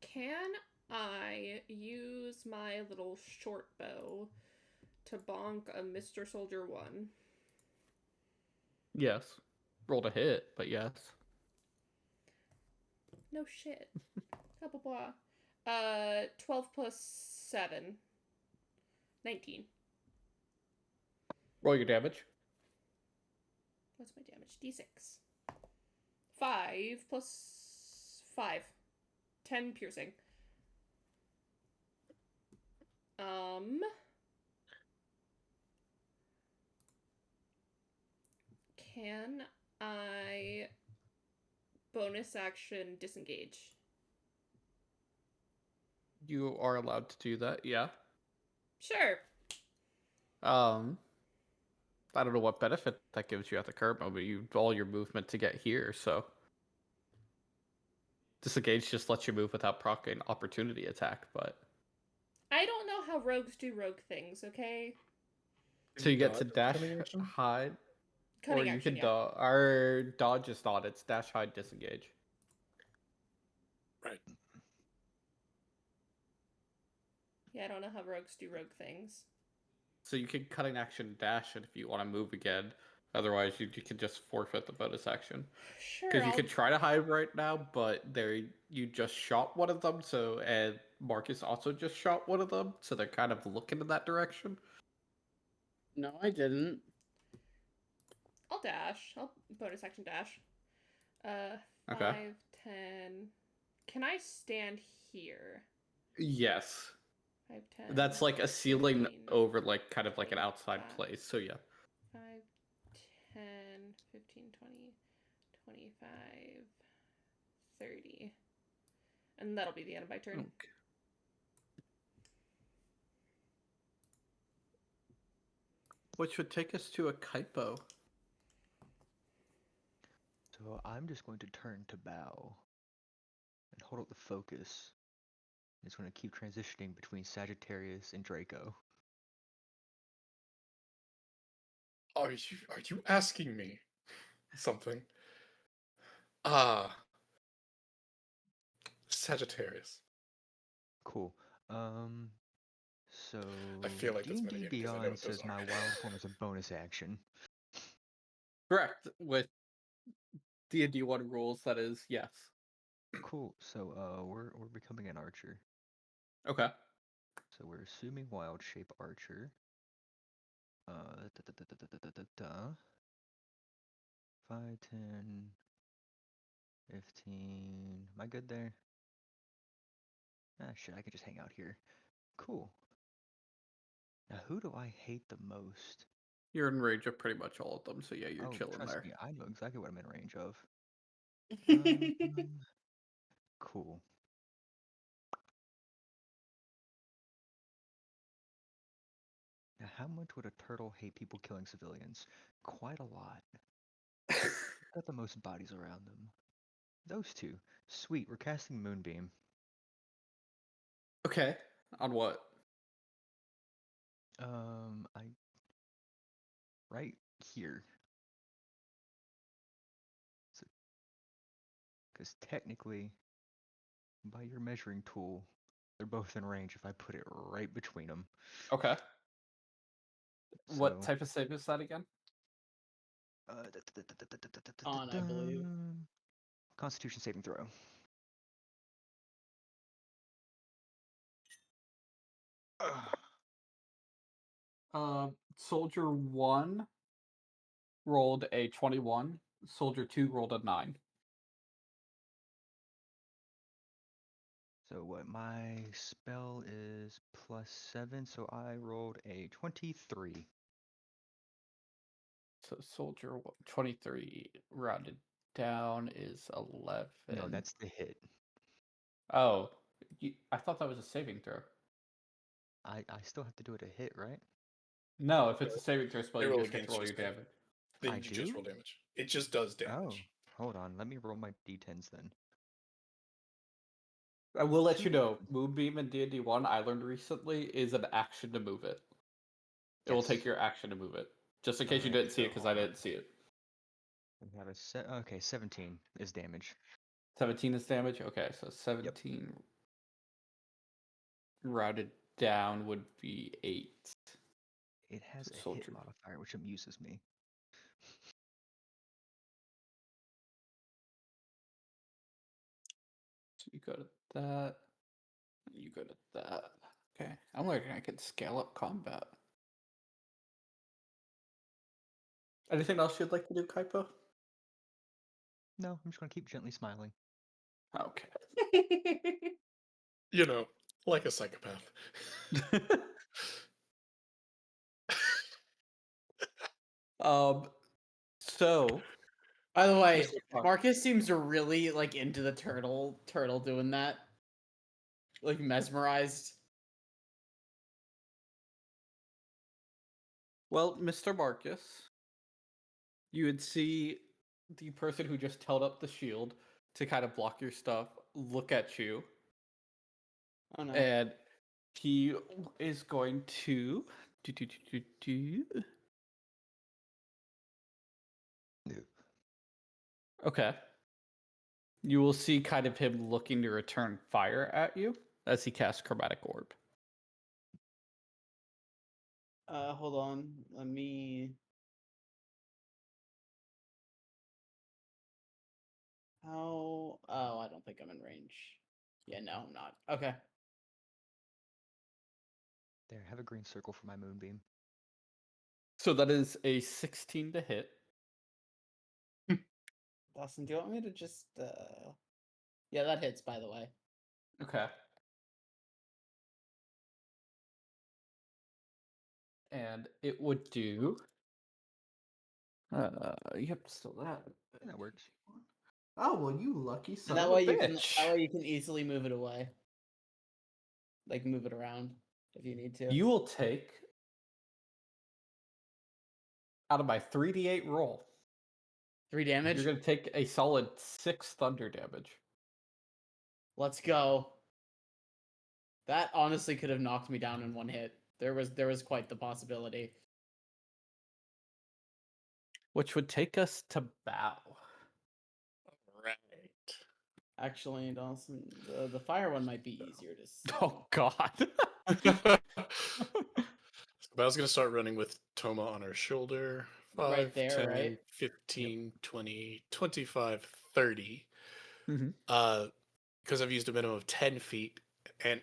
Can I use my little short bow to bonk a Mr. Soldier 1? Yes. Roll to hit, but yes. No shit. Blah, blah, blah. 12 plus 7. 19. Roll your damage. What's my damage? D6. 5 plus 5. 10 piercing. Can I bonus action disengage? You are allowed to do that, yeah. Sure. I don't know what benefit that gives you at the current moment. You all your movement to get here, so disengage just lets you move without proccing opportunity attack. But I don't know how rogues do rogue things, okay? so you get to Dodge, dash, cunning action? hide, or Cunning you action, can yeah. dodge. Our dodge is not. It's dash, hide, disengage. Right. Yeah, I don't know how rogues do rogue things. So you can cutting action dash it if you want to move again. Otherwise, you can just forfeit the bonus action. Sure, Because you I'll... could try to hide right now, but you just shot one of them. So and Marcus also just shot one of them. So they're kind of looking in that direction. No, I didn't. I'll dash. I'll bonus action dash. 5, Okay. 10. Can I stand here? Yes. 5, 10. That's like a ceiling 15, over like kind of like an outside 25. place. So yeah. 5, 10, 15, 20, 25, 30. And that'll be the end of my turn. Okay. Which would take us to a Kaipo. So I'm just going to turn to bow and hold up the focus. It's going to keep transitioning between Sagittarius and Draco. Are you asking me something? Ah, Sagittarius. Cool. So I feel like that's D&D metagaming because I know Beyond what those says my are. wild form is a bonus action. Correct. With D&D 1 rules, that is yes. Cool. So we're becoming an archer. Okay. So we're assuming wild shape archer. 5, 10, 15. Am I good there? Ah, shit, I could just hang out here. Cool. Now, who do I hate the most? You're in range of pretty much all of them, so yeah, you're Oh, chilling trust there. me, I know exactly what I'm in range of. Cool. Now, how much would a turtle hate people killing civilians? Quite a lot. Got the most bodies around them. Those two. Sweet, we're casting Moonbeam. Okay. On what? I right here. Because technically, by your measuring tool, they're both in range if I put it right between them. Okay. What So, type of save is that again? On, I believe. Constitution saving throw. Soldier 1 rolled a 21. Soldier 2 rolled a 9. So what my spell is +7, so I rolled a 23. So soldier 23 rounded down is 11. No, that's the hit. Oh, I thought that was a saving throw. I still have to do it a hit, right? No, if it's a saving throw spell, They you roll just get to against roll you, your so damage. then I you just do? roll damage. It just does Oh, damage. hold on. Let me roll my d10s then. I will let 2 you know, d10s. Moonbeam in D&D 1, I learned recently, is an action to move it. It will take Yes. your action to move it. Just in case you Alright, didn't see it, so because hold I on. didn't see it. We have okay, 17 is damage. 17 is damage? Okay, so 17 rounded down would be 8. It has So a hit soldier. modifier, which amuses me. So you go to that. You go to that. Okay. I'm like, I can scale up combat. Anything else you'd like to do, Kaipo? No, I'm just gonna keep gently smiling. Okay. You know, like a psychopath. um. So. By the way, Mr. Clark. Marcus seems really like into the turtle doing that. Like mesmerized. Well, Mr. Marcus, you would see the person who just held up the shield to kind of block your stuff look at you, Oh no. and he is going to do. No. Okay. You will see kind of him looking to return fire at you as he casts Chromatic Orb. Hold on. Let me. How? Oh, I don't think I'm in range. Yeah, no, I'm not. Okay. There, have a green circle for my moonbeam. So that is a 16 to hit. Dawson, do you want me to just? Yeah, that hits. By the way. Okay. And it would do. Yep, still that. That works. Oh well, you lucky son And that of a way you can. bitch. That way you can easily move it away. Like move it around if you need to. You will take out of my 3d8 roll. 3 damage. You're gonna take a solid 6 thunder damage. Let's go. That honestly could have knocked me down in one hit. There was quite the possibility. Which would take us to bow. Right. Actually, Dawson, the fire one might be easier to see. Oh god. But I was going to start running with Toma on her shoulder. 5, Right there, 10, right? 15, 20, 25, 30. Mhm. Because I've used a minimum of 10 feet. And,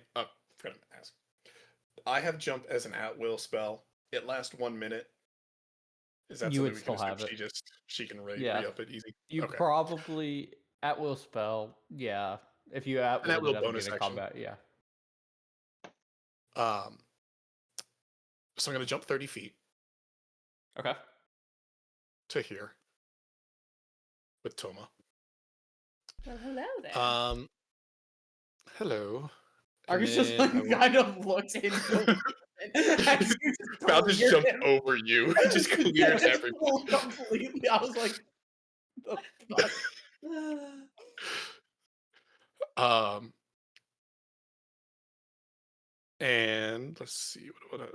forgot to ask. I have jump as an at-will spell. It lasts 1 minute. Is that You something would we can still assume have it. she can Yeah. re-up it easy? You Okay. probably at will spell, yeah. If you at An will at-will it at the bonus beginning of action. combat, yeah. So I'm going to jump 30 feet Okay. to here with Toma. Well, hello there. Hello. Argus just like, kind of looks into Val just jumped over you. He just cleared everyone. Completely. I was like, the fuck? And let's see what I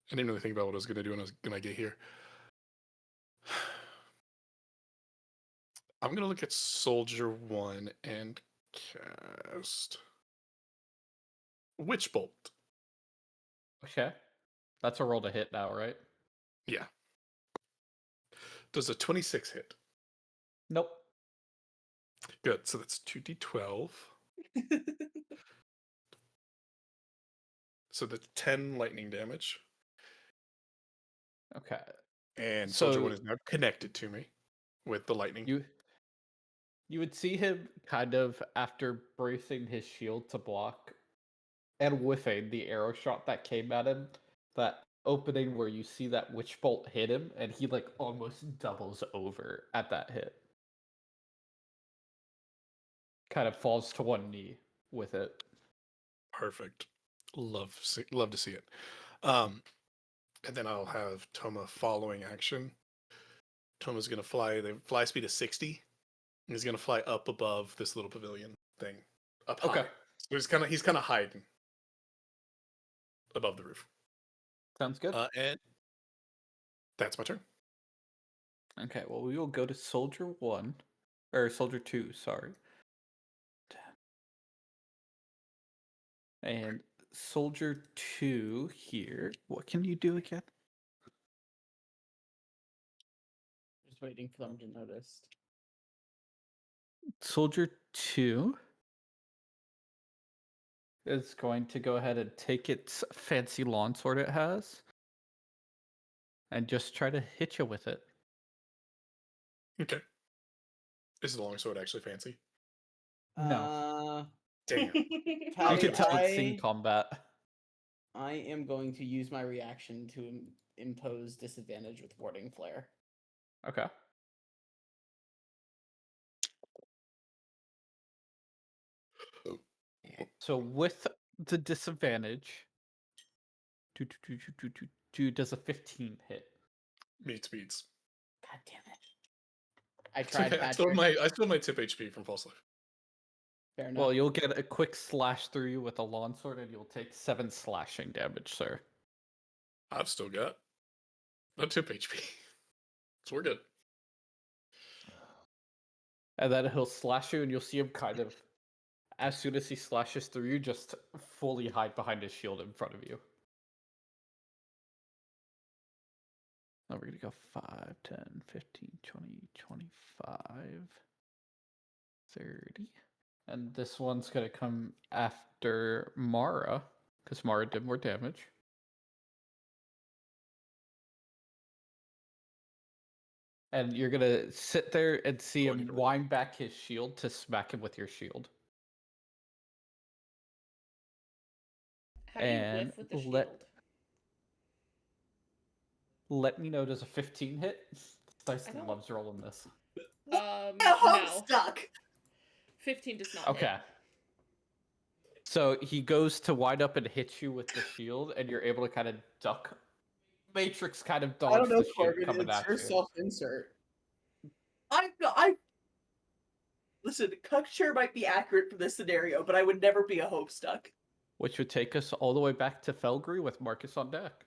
didn't really think about what I was gonna do when I get here. I'm gonna look at Soldier 1 and cast Witch Bolt. Okay. That's a roll to hit now, right? Yeah. Does a 26 hit? Nope. Good. So that's 2d12. So that's 10 lightning damage. Okay. And So- Soldier 1 is now connected to me with the lightning. You would see him kind of after bracing his shield to block and whiffing the arrow shot that came at him, that opening where you see that witch bolt hit him, and he like almost doubles over at that hit. Kind of falls to one knee with it. Perfect. Love to see it. And then I'll have Toma following action. Toma's gonna fly. The fly speed is 60. And he's gonna fly up above this little pavilion thing. Up high. Okay. So he's kind of hiding above the roof. Sounds good. And that's my turn. Okay, well we will go to Soldier 1. Or Soldier 2, sorry. And Soldier 2 here. What can you do again? Just waiting for them to notice. Soldier 2 is going to go ahead and take its fancy lawn sword it has and just try to hit you with it. Okay. Is the longsword actually fancy? No. Damn. You Patty, can tell it's seen combat. I am going to use my reaction to impose disadvantage with warding flare. Okay. So with the disadvantage, Does a 15 hit? Meets beats. God damn it. I It's tried, okay. I still Patrick. have my tip HP from false life. Fair enough. Well, you'll get a quick slash through you with a longsword, and you'll take 7 slashing damage, sir. I've still got a tip HP. So we're good. And then he'll slash you, and you'll see him kind of, as soon as he slashes through you, just fully hide behind his shield in front of you. Now we're going to go 5, 10, 15, 20, 25, 30. And this one's going to come after Mara, because Mara did more damage. And you're going to sit there and see Oh, I need him to roll. wind back his shield to smack him with your shield. How do you And whiff with the let- shield? Let me know, does a 15 hit? Dyson don't- loves rolling this. No. No. Stuck. 15 does not Okay. hit. So he goes to wind up and hit you with the shield, and you're able to kind of duck. Matrix kind of I dodge don't know, the shield Corbin. coming It's at your you. self-insert. Listen, Cuckshire might be accurate for this scenario, but I would never be a hope stuck. Which would take us all the way back to Felgry with Marcus on deck.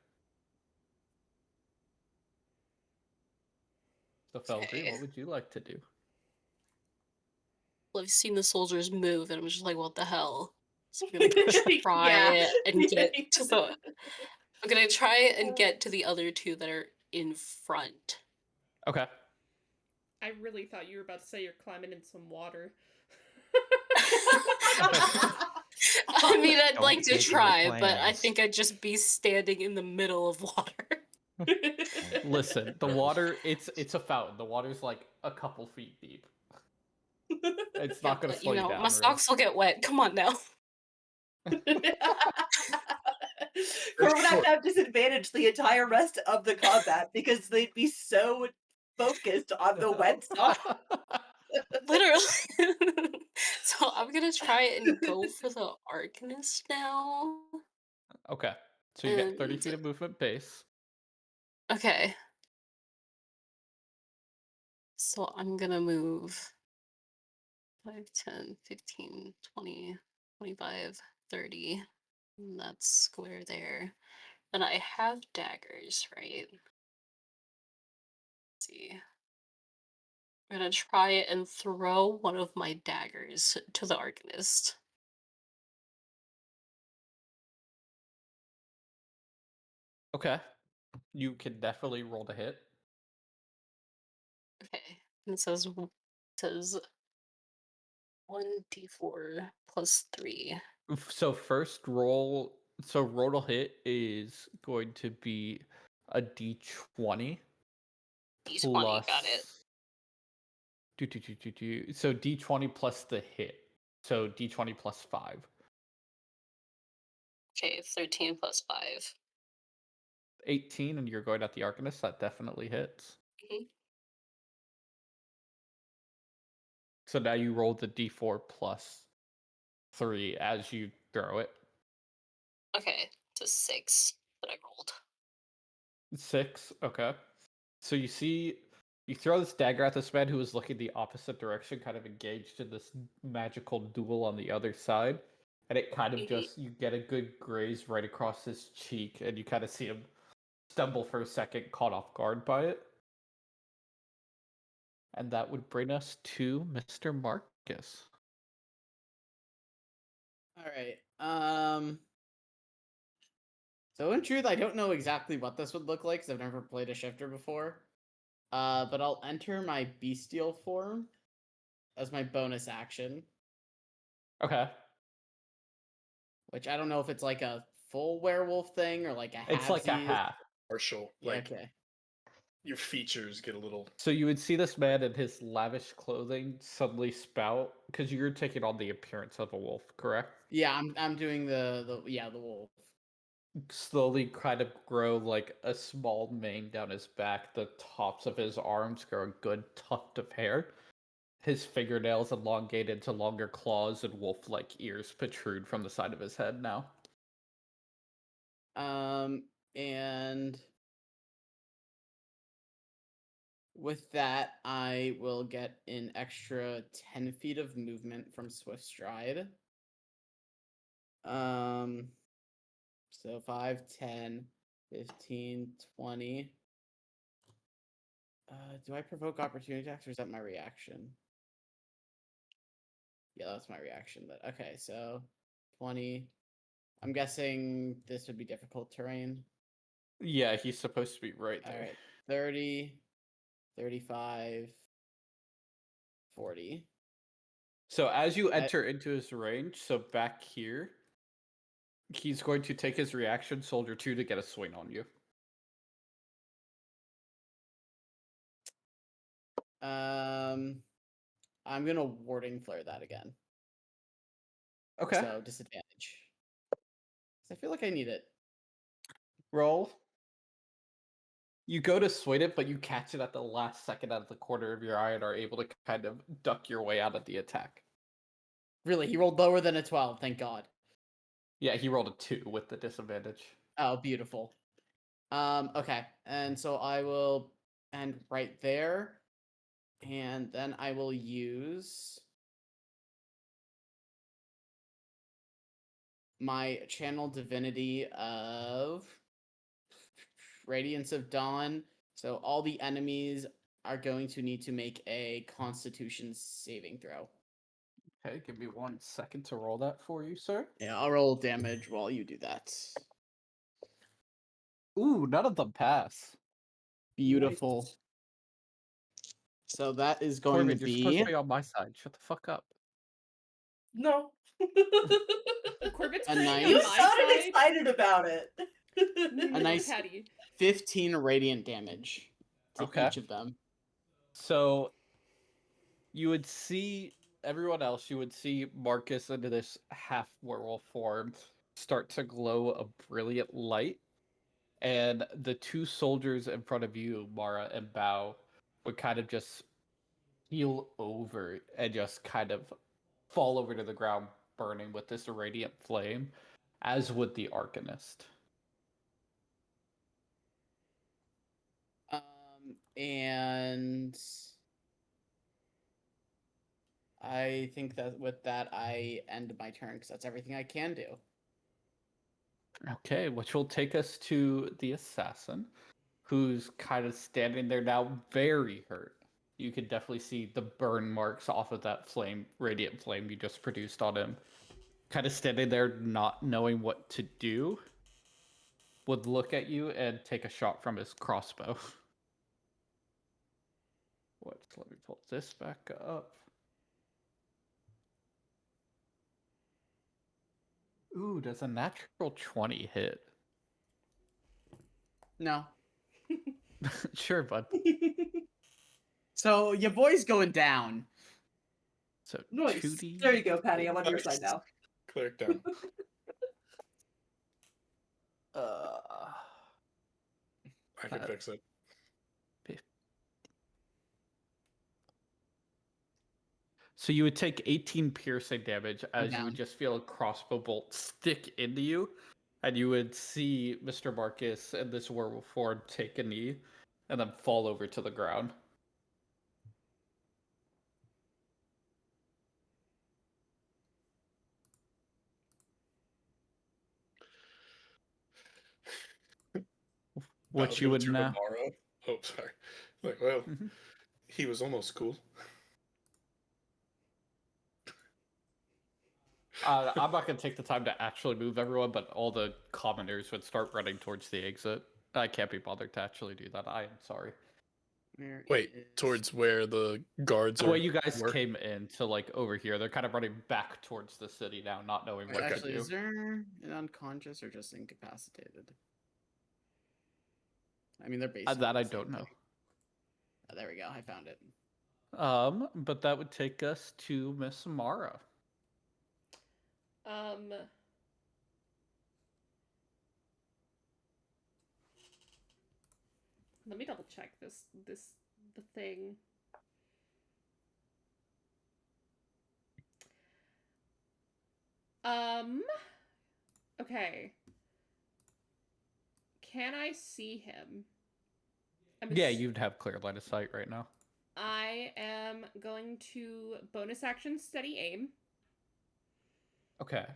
So Felgry, Okay. what would you like to do? Well, I've seen the soldiers move, and I'm just like, what the hell? So I'm gonna try Yeah. and get to the. I'm gonna try and get to the other two that are in front. Okay. I really thought you were about to say you're climbing in some water. I mean, I'd Don't like to get your try, but I plans. think I'd just be standing in the middle of water. Listen, the water, it's a fountain. The water's like a couple feet deep. It's not going to But, slow you down. my really. socks will get wet. Come on now. Cor would have to have disadvantage the entire rest of the combat because they'd be so focused on the wet stuff. Literally. So I'm gonna try and go for the Arcanist now. Okay. So you get 30 And- feet of movement base. Okay. So I'm gonna move 5, 10, 15, 20, 25, 30. And that's square there. And I have daggers, right? Let's see. I'm gonna try and throw one of my daggers to the Arcanist. Okay. You can definitely roll to hit. Okay. And it says 1d4 plus 3. So first roll, so roll to hit is going to be a d20 D20, got it. So d20 plus the hit. So d20 plus 5. Okay, 13 plus 5. 18, and you're going at the Arcanist. That definitely hits. Mhm. So now you roll the d4 plus 3 as you throw it. Okay, it's a 6 that I rolled. 6. Okay. So you throw this dagger at this man who is looking the opposite direction, kind of engaged in this magical duel on the other side. And it kind of just, you get a good graze right across his cheek, and you kind of see him stumble for a second, caught off guard by it. And that would bring us to Mr. Marcus. Alright. So in truth, I don't know exactly what this would look like because I've never played a shifter before. But I'll enter my bestial form as my bonus action, Okay. which I don't know if it's like a full werewolf thing or like a half. It's like a half. Partial. Yeah, Like okay. your features get a little. So you would see this man in his lavish clothing suddenly spout, because you're taking on the appearance of a wolf, correct? Yeah, I'm doing the wolf. Slowly kind of grow like a small mane down his back. The tops of his arms grow a good tuft of hair. His fingernails elongate into longer claws, and wolf-like ears protrude from the side of his head now. And with that, I will get an extra 10 feet of movement from Swift Stride. So 5, 10, 15, 20. Do I provoke opportunity attacks or is that my reaction? Yeah, that's my reaction. But okay, so 20. I'm guessing this would be difficult terrain. Yeah, he's supposed to be right there. All right, 30, 35, 40. So as you enter into his range, so back here, he's going to take his reaction Soldier 2 to get a swing on you. I'm gonna warding flare that again. Okay. So disadvantage. 'Cause I feel like I need it. Roll. You go to swing it, but you catch it at the last second out of the corner of your eye and are able to kind of duck your way out of the attack. Really, he rolled lower than a 12, thank God. Yeah, he rolled a 2 with the disadvantage. Oh, beautiful. Okay, and so I will end right there, and then I will use my channel divinity of Radiance of Dawn. So all the enemies are going to need to make a Constitution saving throw. Okay, give me 1 second to roll that for you, sir. Yeah, I'll roll damage while you do that. Ooh, none of them pass. Beautiful. Nice. So that is going Corbin, to you're supposed be to be on my side. Shut the fuck up. No. Corbin's A currently You on nice- my sounded side. excited about it. A nice Patty. 15 radiant damage to Okay. each of them. So you would see everyone else, you would see Marcus into this half werewolf form start to glow a brilliant light. And the two soldiers in front of you, Mara and Bao, would kind of just heal over and just kind of fall over to the ground, burning with this radiant flame, as would the Arcanist. And I think that with that, I end my turn because that's everything I can do. Okay, which will take us to the assassin, who's kind of standing there now, very hurt. You can definitely see the burn marks off of that flame, radiant flame you just produced on him. Kind of standing there, not knowing what to do, would look at you and take a shot from his crossbow. Let me pull this back up. Ooh, does a natural 20 hit? No. Sure, bud. So your boy's going down. So Nice. 2d. There you go, Patty. I'm on your side now. Cleric down. I can fix it. So you would take 18 piercing damage as you down. would just feel a crossbow bolt stick into you, and you would see Mr. Marcus and this werewolf form take a knee and then fall over to the ground. What you would now? Oh, sorry. Like, well, he was almost cool. I'm not going to take the time to actually move everyone, but all the commoners would start running towards the exit. I can't be bothered to actually do that. I am sorry. Wait, towards where the guards The are. way you guys were? came in to like over here, they're kind of running back towards the city now, not knowing what to Actually, do. is there an unconscious or just incapacitated? I mean, they're basically That I the same don't know. thing. Oh, there we go. I found it. But that would take us to Miss Mara. Let me double check the thing. Okay. Can I see him? Yeah, you'd have clear line of sight right now. I am going to bonus action steady aim Okay.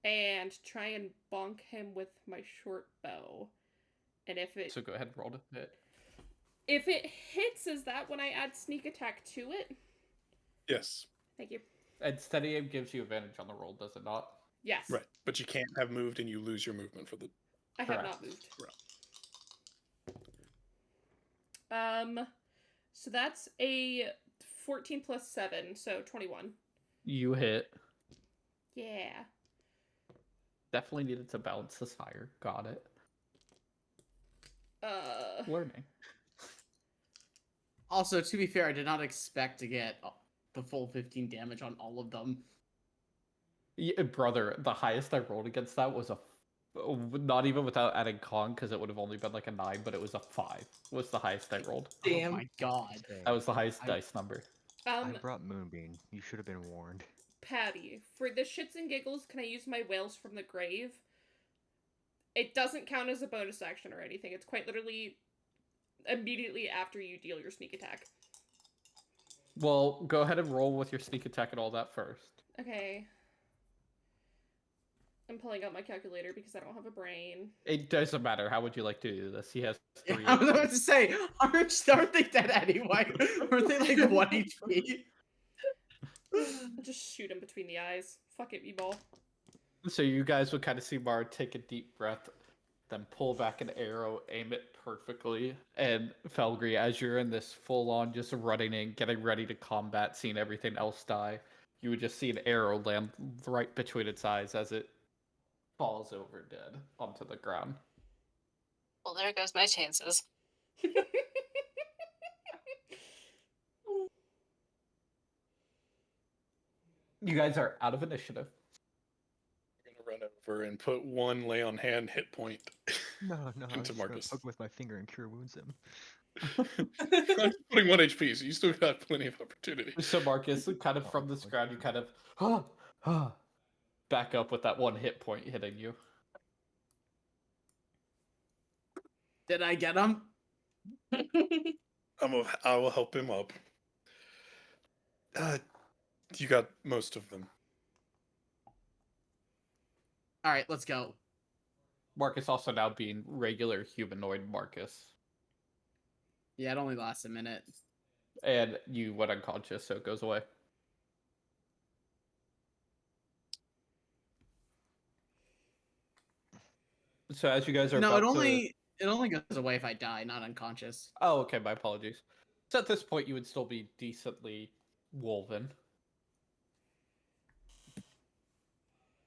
and try and bonk him with my short bow. And So go ahead and roll to hit. if it hits, is that when I add sneak attack to it? Yes. Thank you. And steady aim gives you advantage on the roll, does it not? Yes. Right. But you can't have moved and you lose your movement for the. I have Correct. not moved. Right. So that's a 14 plus 7, so 21. You hit. Yeah. Definitely needed to balance this higher. Got it. Learning. Also, to be fair, I did not expect to get the full 15 damage on all of them. Yeah, brother, the highest I rolled against that was not even without adding con, because it would have only been like a 9, but it was a 5. Was the highest I rolled. Damn. Oh my god. Dang, That was the highest I- dice number. I brought Moonbeam. You should have been warned. Patty, for the shits and giggles, can I use my Wails from the Grave? It doesn't count as a bonus action or anything. It's quite literally immediately after you deal your sneak attack. Well, go ahead and roll with your sneak attack and all that first. Okay. I'm pulling out my calculator because I don't have a brain. It doesn't matter. How would you like to do this? He has 3 I was about HP. to say, aren't they dead anyway? Aren't they like 1 HP? I'll just shoot him between the eyes. Fuck it, B-ball. So you guys would kind of see Mar take a deep breath, then pull back an arrow, aim it perfectly, and Felgry, as you're in this full-on just running in, getting ready to combat, seeing everything else die, you would just see an arrow land right between its eyes as it falls over dead onto the ground. Well, there goes my chances. You guys are out of initiative. I'm gonna run over and put 1 lay on hand hit point No, I was into just gonna Marcus. poke with my finger and cure wounds him. I'm putting 1 HP, so you still got plenty of opportunity. So Marcus, kind of from this ground, you kind of back up with that 1 hit point hitting you. Did I get him? I will help him up. You got most of them. Alright, let's go. Marcus also now being regular humanoid Marcus. Yeah, it only lasts a minute. And you went unconscious, so it goes away. So as you guys are No, about it only goes away if I die, not unconscious. Oh, okay, my apologies. So at this point, you would still be decently woven.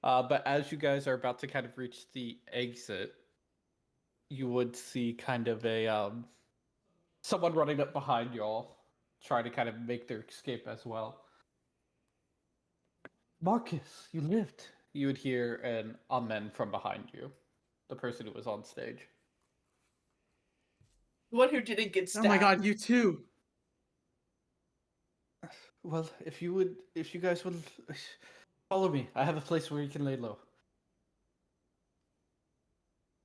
But as you guys are about to kind of reach the exit, you would see kind of a someone running up behind y'all, trying to kind of make their escape as well. Marcus, you lived. You would hear an amen from behind you, the person who was on stage. The one who didn't get Oh stabbed. my god, you too! Well, if you guys would follow me, I have a place where you can lay low.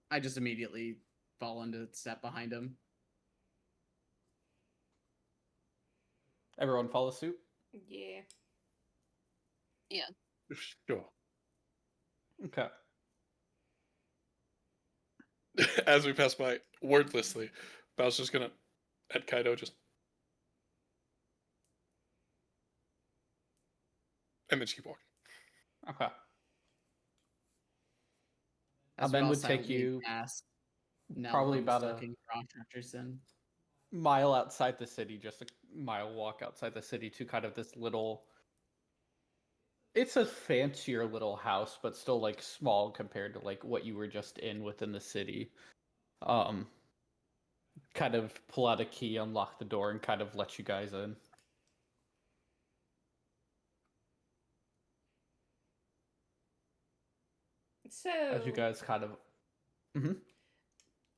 I just immediately fall into step behind him. Everyone follow suit? Yeah. Sure. Okay. As we pass by, wordlessly, Bao's just gonna, at Kaido, just. And then just keep walking. Okay. As Ben we all would take silently you pass Nell probably and about a Stoking Ross Richardson. mile outside the city, just a mile walk outside the city to kind of this little. It's a fancier little house, but still like small compared to like what you were just in within the city. Kind of pull out a key, unlock the door, and kind of let you guys in. So, As you guys kind of. Mm-hmm.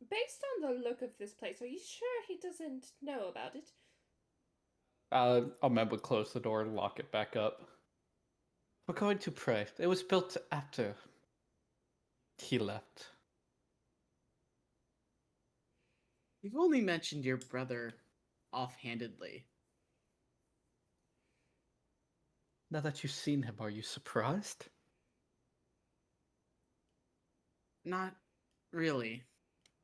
based on the look of this place, are you sure he doesn't know about it? Ahmed would close the door and lock it back up. We're going to pray. It was built after he left. You've only mentioned your brother offhandedly. Now that you've seen him, are you surprised? Not really.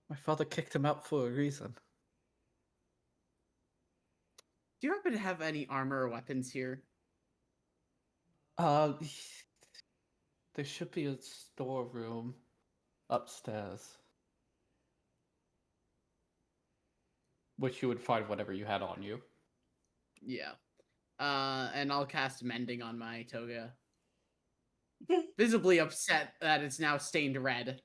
My father kicked him out for a reason. Do you happen to have any armor or weapons here? Uh, there should be a storeroom upstairs, which you would find whatever you had on you. Yeah. And I'll cast Mending on my toga. Visibly upset that it's now stained red.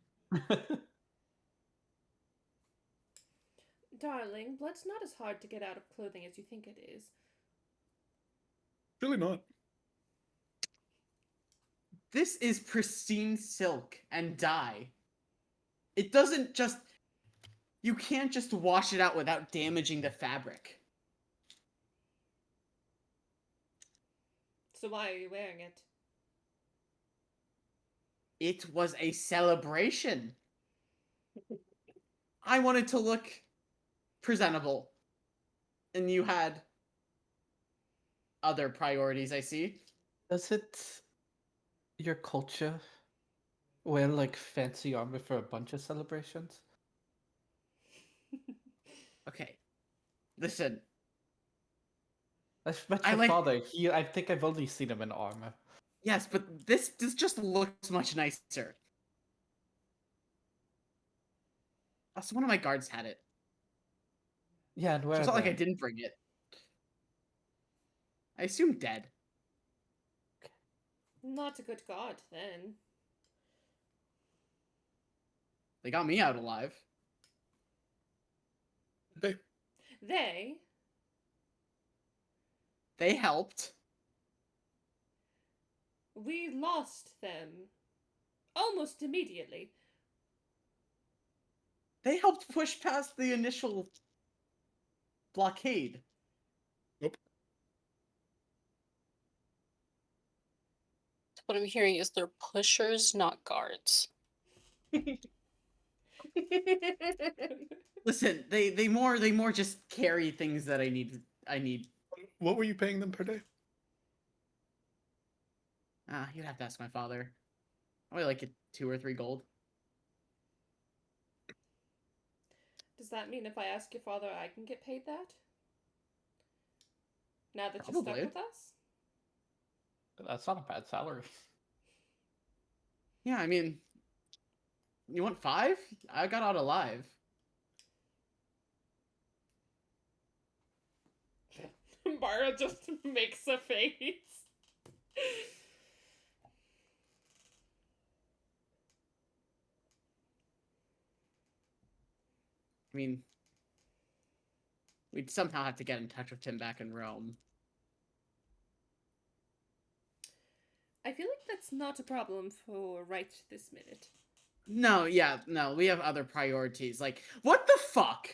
Darling, blood's not as hard to get out of clothing as you think it is. Really not. This is pristine silk and dye. It doesn't just... You can't just wash it out without damaging the fabric. So why are you wearing it? It was a celebration. I wanted to look presentable. And you had other priorities, I see. Does it your culture wear like fancy armor for a bunch of celebrations? Okay. Listen, I've met I your like- father. I think I've only seen him in armor. yes, but this just looks much nicer. Also, one of my guards had it. Yeah, and So where it's are not like I they? didn't bring it. I assume dead. Not a good god, then. They got me out alive. They They helped. We lost them. Almost immediately. They helped push past the initial blockade. What I'm hearing is they're pushers, not guards. Listen, they more just carry things that I need. What were you paying them per day? You'd have to ask my father. Probably like 2 or 3 gold. Does that mean if I ask your father, I can get paid that? Now that you're Probably. stuck with us? That's not a bad salary. Yeah, I mean, you want 5? I got out alive. Mara just makes a face. I mean, we'd somehow have to get in touch with Tim back in Rome. I feel like that's not a problem for right this minute. No, we have other priorities. Like, what the fuck?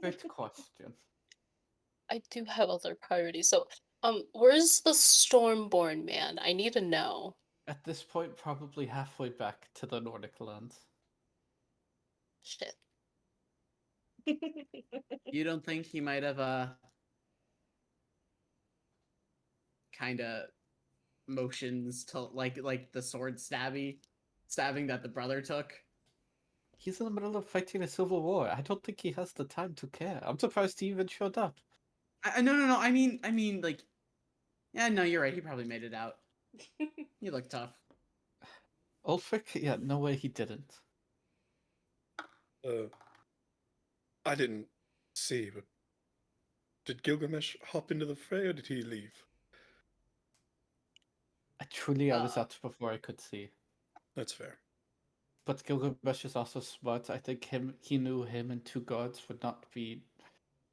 Great question. I do have other priorities. So, where's the Stormborn man? I need to know. At this point, probably halfway back to the Nordic lands. Shit. You don't think he might have kind of motions to like the sword stabbing that the brother took? He's in the middle of fighting a civil war. I don't think he has the time to care. I'm surprised he even showed up. No. I mean, like, yeah, no, you're right. He probably made it out. He looked tough. Ulfric? Yeah, no way he didn't. I didn't see, but did Gilgamesh hop into the fray or did he leave? I was out before I could see. That's fair. But Gilgamesh is also smart. I think he knew him and 2 guards would not be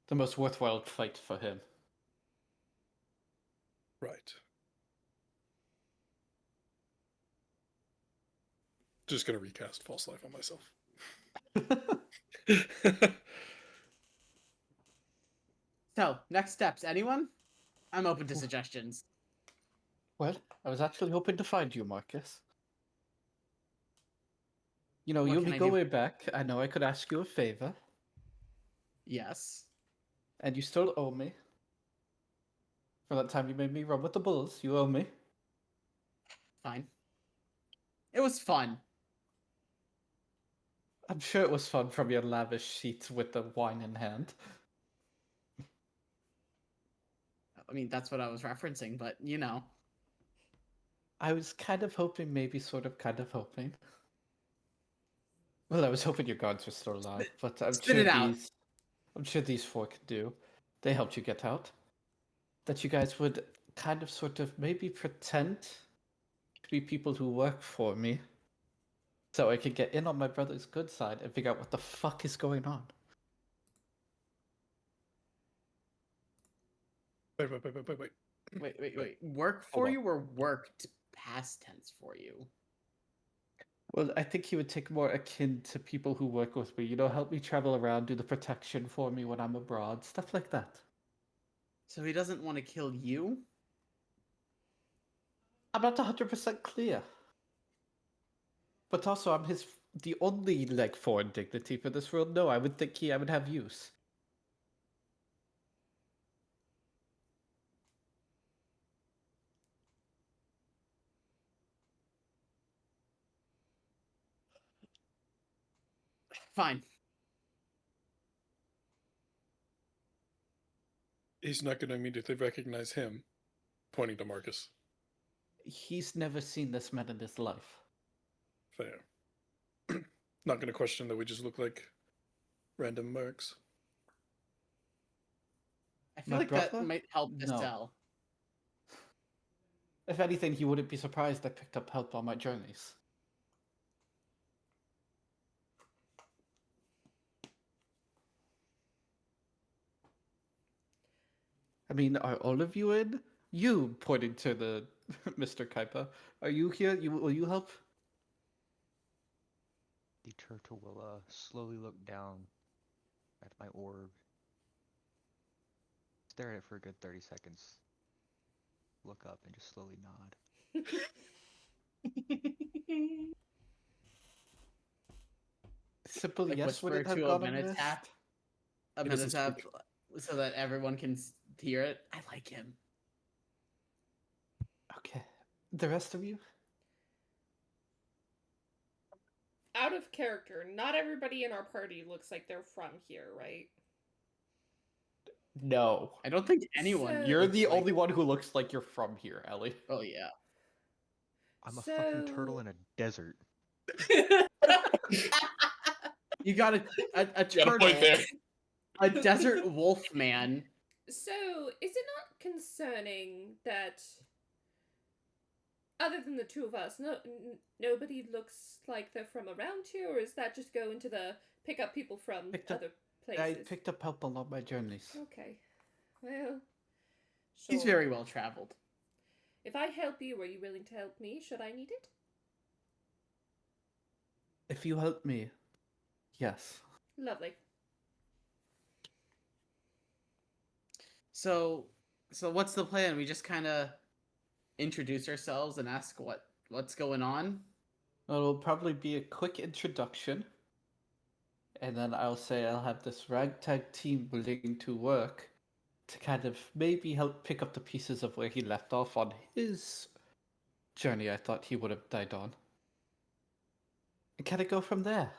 the most worthwhile fight for him. Right. Just gonna recast False Life on myself. So, next steps, anyone? I'm open to suggestions. Well, I was actually hoping to find you, Marcus. You know, What you can and me I go do? way back. I know I could ask you a favor. Yes. And you still owe me. For that time you made me run with the bulls, you owe me. Fine. It was fun. I'm sure it was fun from your lavish seats with the wine in hand. I mean, that's what I was referencing, but you know. I was kind of hoping, maybe sort of kind of hoping. Well, I was hoping your guards were still alive, but Spit it out. I'm sure these four could do. They helped you get out. That you guys would kind of sort of maybe pretend to be people who work for me. So I could get in on my brother's good side and figure out what the fuck is going on. Wait. Wait. Work for on. you or worked past tense for you? Well, I think he would take more akin to people who work with me. You know, help me travel around, do the protection for me when I'm abroad, stuff like that. So he doesn't want to kill you? I'm not 100% clear. But also, I'm the only, like, foreign dignity for this world. No, I would think I would have use. Fine. He's not going to immediately recognize him, pointing to Marcus. He's never seen this man in his life. Fair. Not going to question that we just look like random mercs. I feel My like that brother? might help to No. sell. If anything, he wouldn't be surprised I picked up help on my journeys. I mean, are all of you in? You, pointing to the Mr. Kuiper. Are you here? Will you help? The turtle will slowly look down at my orb, stare at it for a good 30 seconds, look up, and just slowly nod. Simple Like yes whisper wouldn't have to gone a amiss. He doesn't Amenhotep, speak. so that everyone can hear it. I like him. Okay. The rest of you? Out of character, not everybody in our party looks like they're from here, right? No. I don't think anyone. So- You're looks the like- only one who looks like you're from here, Ellie. Oh yeah. I'm a fucking turtle So- in a desert. You got a Got a turtle, point there. a desert wolf man. So, is it not concerning that, other than the two of us, nobody looks like they're from around here, or is that just going to the pick up people from Picked up- other I places? picked up help along my journeys. Okay. Well, He's sure. very well traveled. If I help you, are you willing to help me? Should I need it? If you help me, yes. Lovely. So what's the plan? We just kind of introduce ourselves and ask what's going on. It'll probably be a quick introduction. And then I'll say I'll have this ragtag team willing to work to kind of maybe help pick up the pieces of where he left off on his journey I thought he would have died on. And kind of go from there.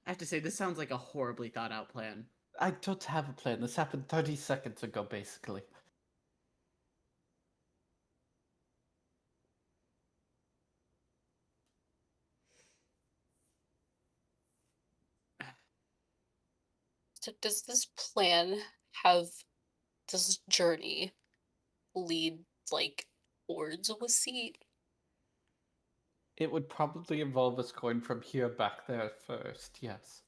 I have to say, this sounds like a horribly thought out plan. I don't have a plan. This happened 30 seconds ago, basically. So does this plan have this journey lead like towards a seat? It would probably involve us going from here back there first, yes.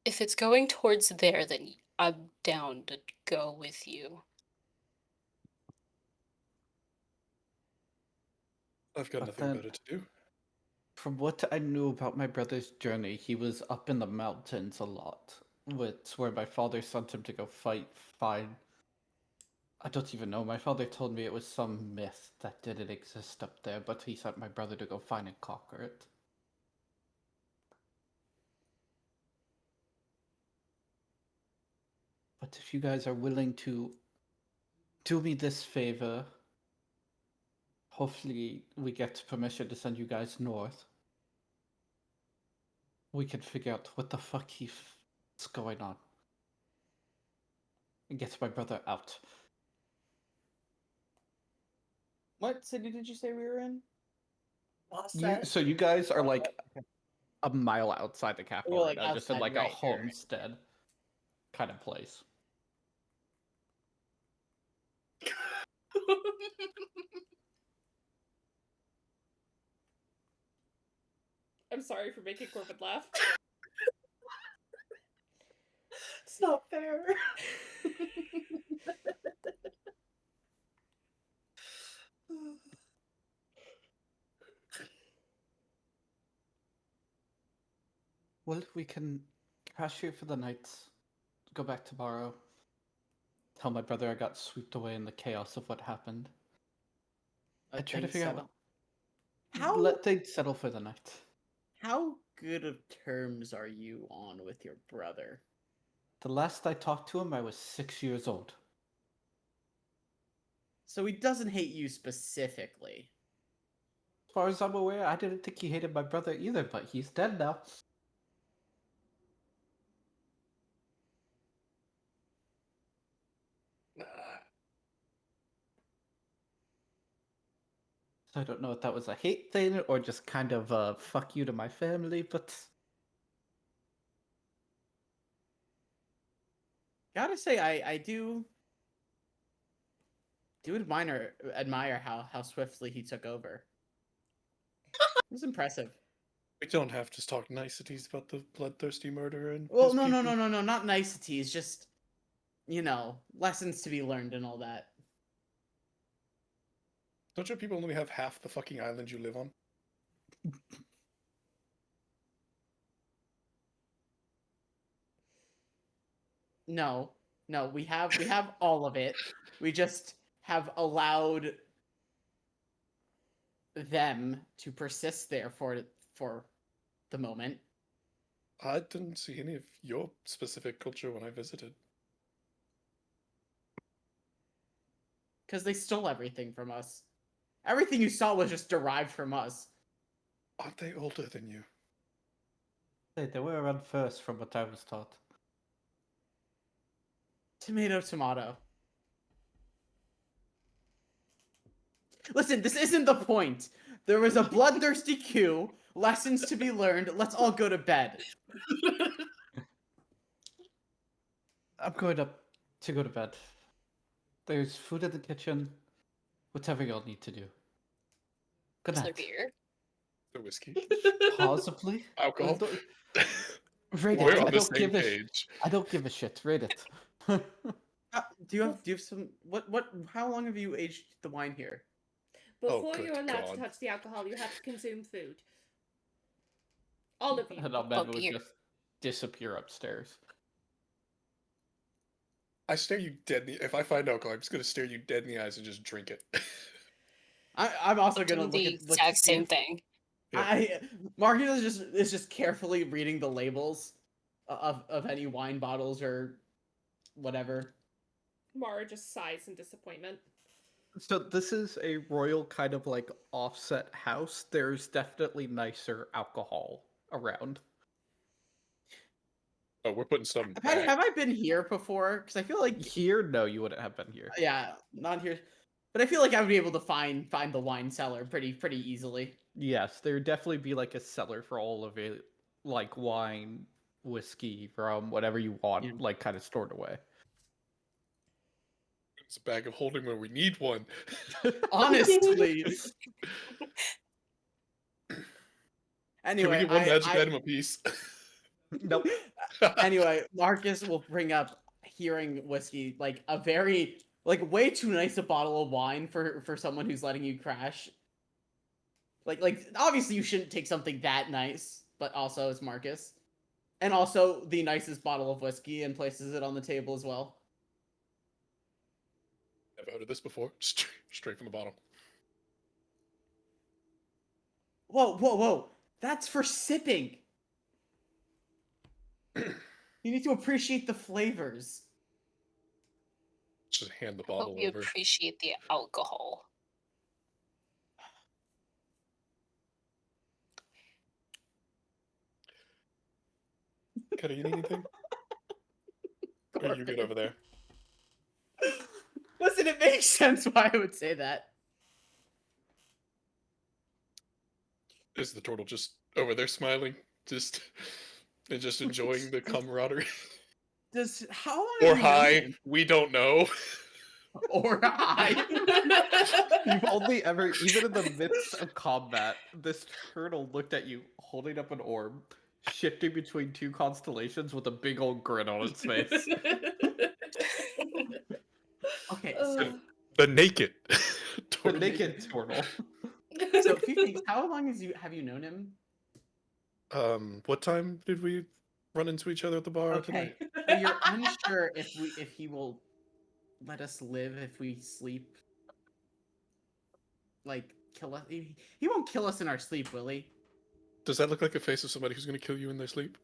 If it's going towards there, then I'm down to go with you. I've got But nothing then- better to do. From what I knew about my brother's journey, he was up in the mountains a lot. It's where my father sent him to go fight. I don't even know. My father told me it was some myth that didn't exist up there, but he sent my brother to go find and conquer it. But if you guys are willing to do me this favor, hopefully we get permission to send you guys north. We can figure out what the fuck is going on. And get my brother out. What city did you say we were in? So you guys are like a mile outside the capital You're, right like, now, just in outside, like right, a right. homestead kind of place. I'm sorry for making Corbin laugh. It's not fair. Well, we can crash here for the night, go back tomorrow, tell my brother I got swept away in the chaos of what happened. I try to Things figure out settle. what... Let things settle for the night. How good of terms are you on with your brother? The last I talked to him, I was 6 years old. So he doesn't hate you specifically. As far as I'm aware, I didn't think he hated my brother either, but he's dead now. So I don't know if that was a hate thing or just kind of a fuck you to my family, but Gotta say, I do admire how swiftly he took over. It was impressive. We don't have to talk niceties about the bloodthirsty murderer and Well, his no, people. not niceties, just, lessons to be learned and all that. Don't your people only have half the fucking island you live on? No, we have all of it. We just have allowed them to persist there for the moment. I didn't see any of your specific culture when I visited. Because they stole everything from us. Everything you saw was just derived from us. Aren't they older than you? they were around first from what I was taught. Tomato, tomato. Listen, this isn't the point. There was a bloodthirsty queue. Lessons to be learned. Let's all go to bed. I'm going up to go to bed. There's food in the kitchen. Whatever y'all need to do. Good Is there night. beer? The whiskey? Possibly. Alcohol? Rate We're it. on I the don't same give a page. I don't give a shit. Rate it. Do you have some what how long have you aged the wine here? Before good you're allowed God. to touch the alcohol, you have to consume food. All of you. And Ahmed would beer. just disappear upstairs. I stare you dead in the... If I find alcohol, I'm just gonna stare you dead in the eyes and just drink it. I'm also gonna Doing look the at exact same thing. Marcus is just carefully reading the labels of any wine bottles or whatever. Mara just sighs in disappointment. So this is a royal kind of like offset house. There's definitely nicer alcohol around. Oh, we're putting some Patty, back. have I been here before? Because I feel like Here, no, you wouldn't have been here. yeah, not here. But I feel like I would be able to find the wine cellar pretty easily. Yes, there would definitely be like a cellar for all of it, like wine, whiskey, rum, whatever you want, Yeah. like kind of stored away. It's a bag of holding where we need one. Honestly. Anyway, Can we get one magic item apiece? Nope. Anyway, Marcus will bring up hearing whiskey, like a very way too nice a bottle of wine for someone who's letting you crash. Like obviously you shouldn't take something that nice, but also it's Marcus. And also the nicest bottle of whiskey and places it on the table as well. Never heard of this before. Straight from the bottle. Whoa. That's for sipping. You need to appreciate the flavors. Just hand the I hope bottle you over. appreciate the alcohol. Kata, you need anything? Or you good over there? Listen, it makes sense why I would say that. Is the turtle just over there smiling? Just and just enjoying the camaraderie? How long Or have you known hi, him? we don't know. Or hi. You've only ever, even in the midst of combat, this turtle looked at you holding up an orb, shifting between two constellations with a big old grin on its face. Okay, so The naked The turtle. naked turtle. a few things. How long have you known him? What time did we run into each other at the bar Okay, tonight? so you're unsure if he will let us live if we sleep. Like kill us. He won't kill us in our sleep, will he? Does that look like a face of somebody who's going to kill you in their sleep?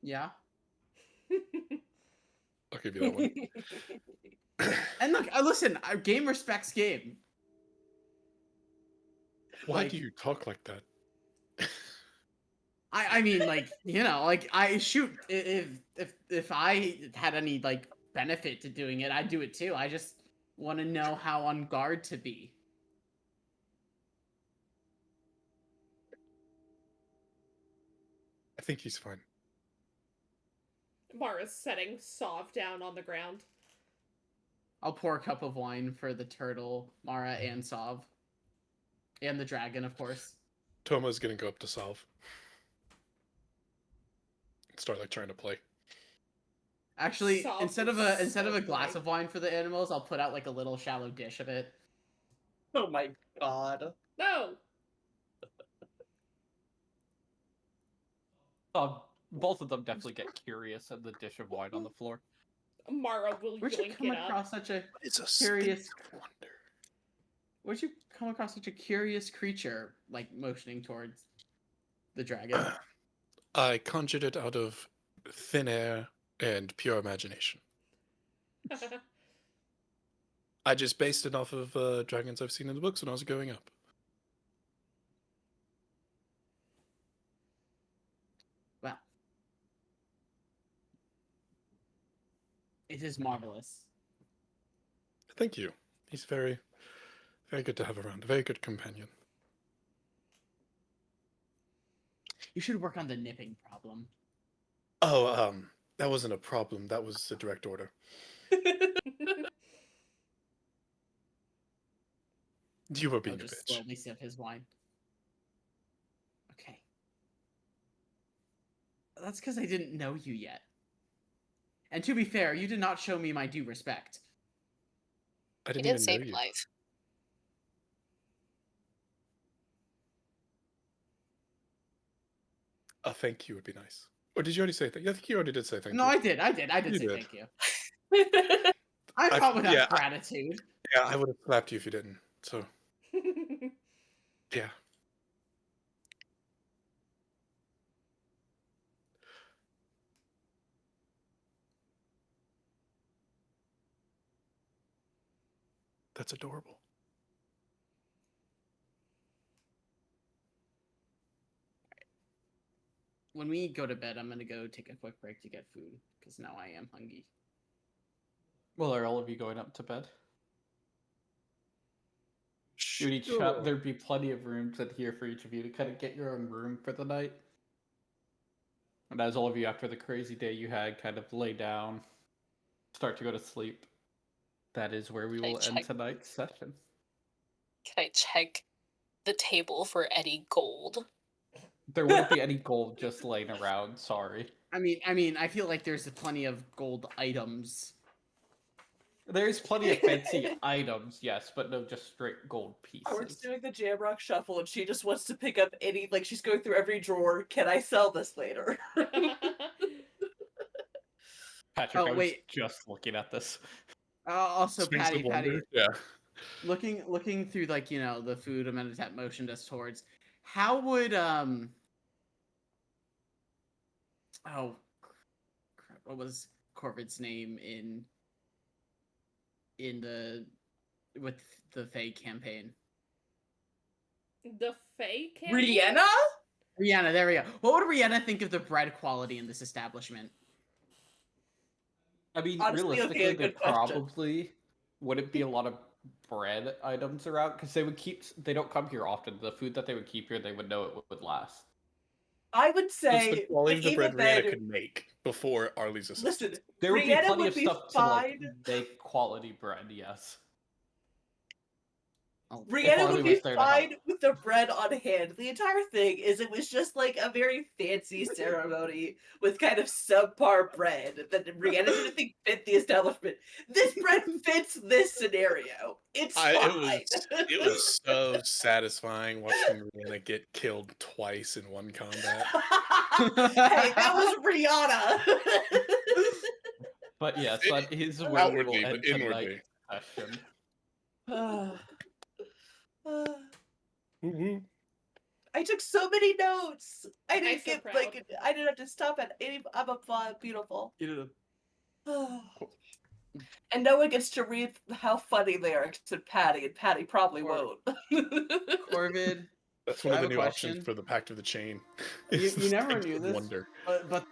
Yeah. I'll give you that one. And look, listen, game respects game. Why Like- do you talk like that? I mean, like, you know, like I shoot if I had any like benefit to doing it, I'd do it too. I just want to know how on guard to be. I think he's fine. Mara's setting Sov down on the ground. I'll pour a cup of wine for the turtle, Mara, and Sov. And the dragon, of course. Toma's going to go up to Salve. Start like trying to play. Actually, Sov instead of is a so glass funny. of wine for the animals, I'll put out like a little shallow dish of it. Oh my god. No! Both of them definitely get curious at the dish of wine on the floor. Mara will Where'd you yoink come it up. across such a It's a curious? spin of wonder. Where'd you come across such a curious creature, like motioning towards the dragon? I conjured it out of thin air and pure imagination. I just based it off of dragons I've seen in the books when I was growing up. Well, it is marvelous. Thank you. He's very, very good to have around. A very good companion. You should work on the nipping problem. Oh, that wasn't a problem. That was a direct order. You were I'll being a just bitch. slowly sip his wine. Okay. That's because I didn't know you yet. And to be fair, you did not show me my due respect. I He didn't did even save know your you. life. A thank you would be nice. Or did you already say thank you? I think you already did say thank No, you. I did. I did You say did. thank you. I I- thought without yeah, I- gratitude. Yeah, I would have slapped you if you didn't. So, yeah. That's adorable. When we go to bed, I'm gonna go take a quick break to get food because now I am hungry. Well, are all of you going up to bed? You would each Sure. have, there'd be plenty of rooms in here for each of you to kind of get your own room for the night. And as all of you, after the crazy day you had, kind of lay down, start to go to sleep, that is where we Can I will end check- tonight's session. Can I check the table for any gold? There wouldn't be any gold just laying around, sorry. I mean, I feel like there's plenty of gold items. There's plenty of fancy items, yes, but no just straight gold Howard's pieces. doing the Jamrock shuffle and she just wants to pick up any, like, she's going through every drawer. Can I sell this later? Patrick, Oh, I was wait. just looking at this. Also, Springs of Patty, wonder? Yeah. looking through like the food Amenhotep motioned us towards. How would oh crap, what was Corvid's name in with the Fae campaign? The Fae campaign? Brianna? Rihanna, there we go. What would Rihanna think of the bread quality in this establishment? I mean, Honestly, okay, realistically, a there good question. probably wouldn't be a lot of bread items around because they don't come here often. The food that they would keep here, they would know it would last. I would What's the say, quality like, of the even bread Rihanna then, could make before Arlie's assistance? listen, There would be Brianna plenty would of be stuff to like fine. make quality bread. Yes. Oh, If Brianna Arlie would be was there to help. fine with the bread on hand. The entire thing is it was just like a very fancy ceremony with kind of subpar bread that Brianna didn't think fit the establishment. This bread fits this scenario. It's fine. It was so satisfying watching Rihanna get killed twice in one combat. Hey, that was Rihanna. But yes, that is where we Outwardly, will but end tonight's inwardly. session. Woo-woo. I took so many notes. I didn't so get proud. like I didn't have to stop at any. I'm a beautiful. And no one gets to read how funny they are except Patty, and Patty probably won't. Corvid, That's one I of the have a new options question. for the Pact of the Chain. You It's the never Sticks knew of this, Wonder. but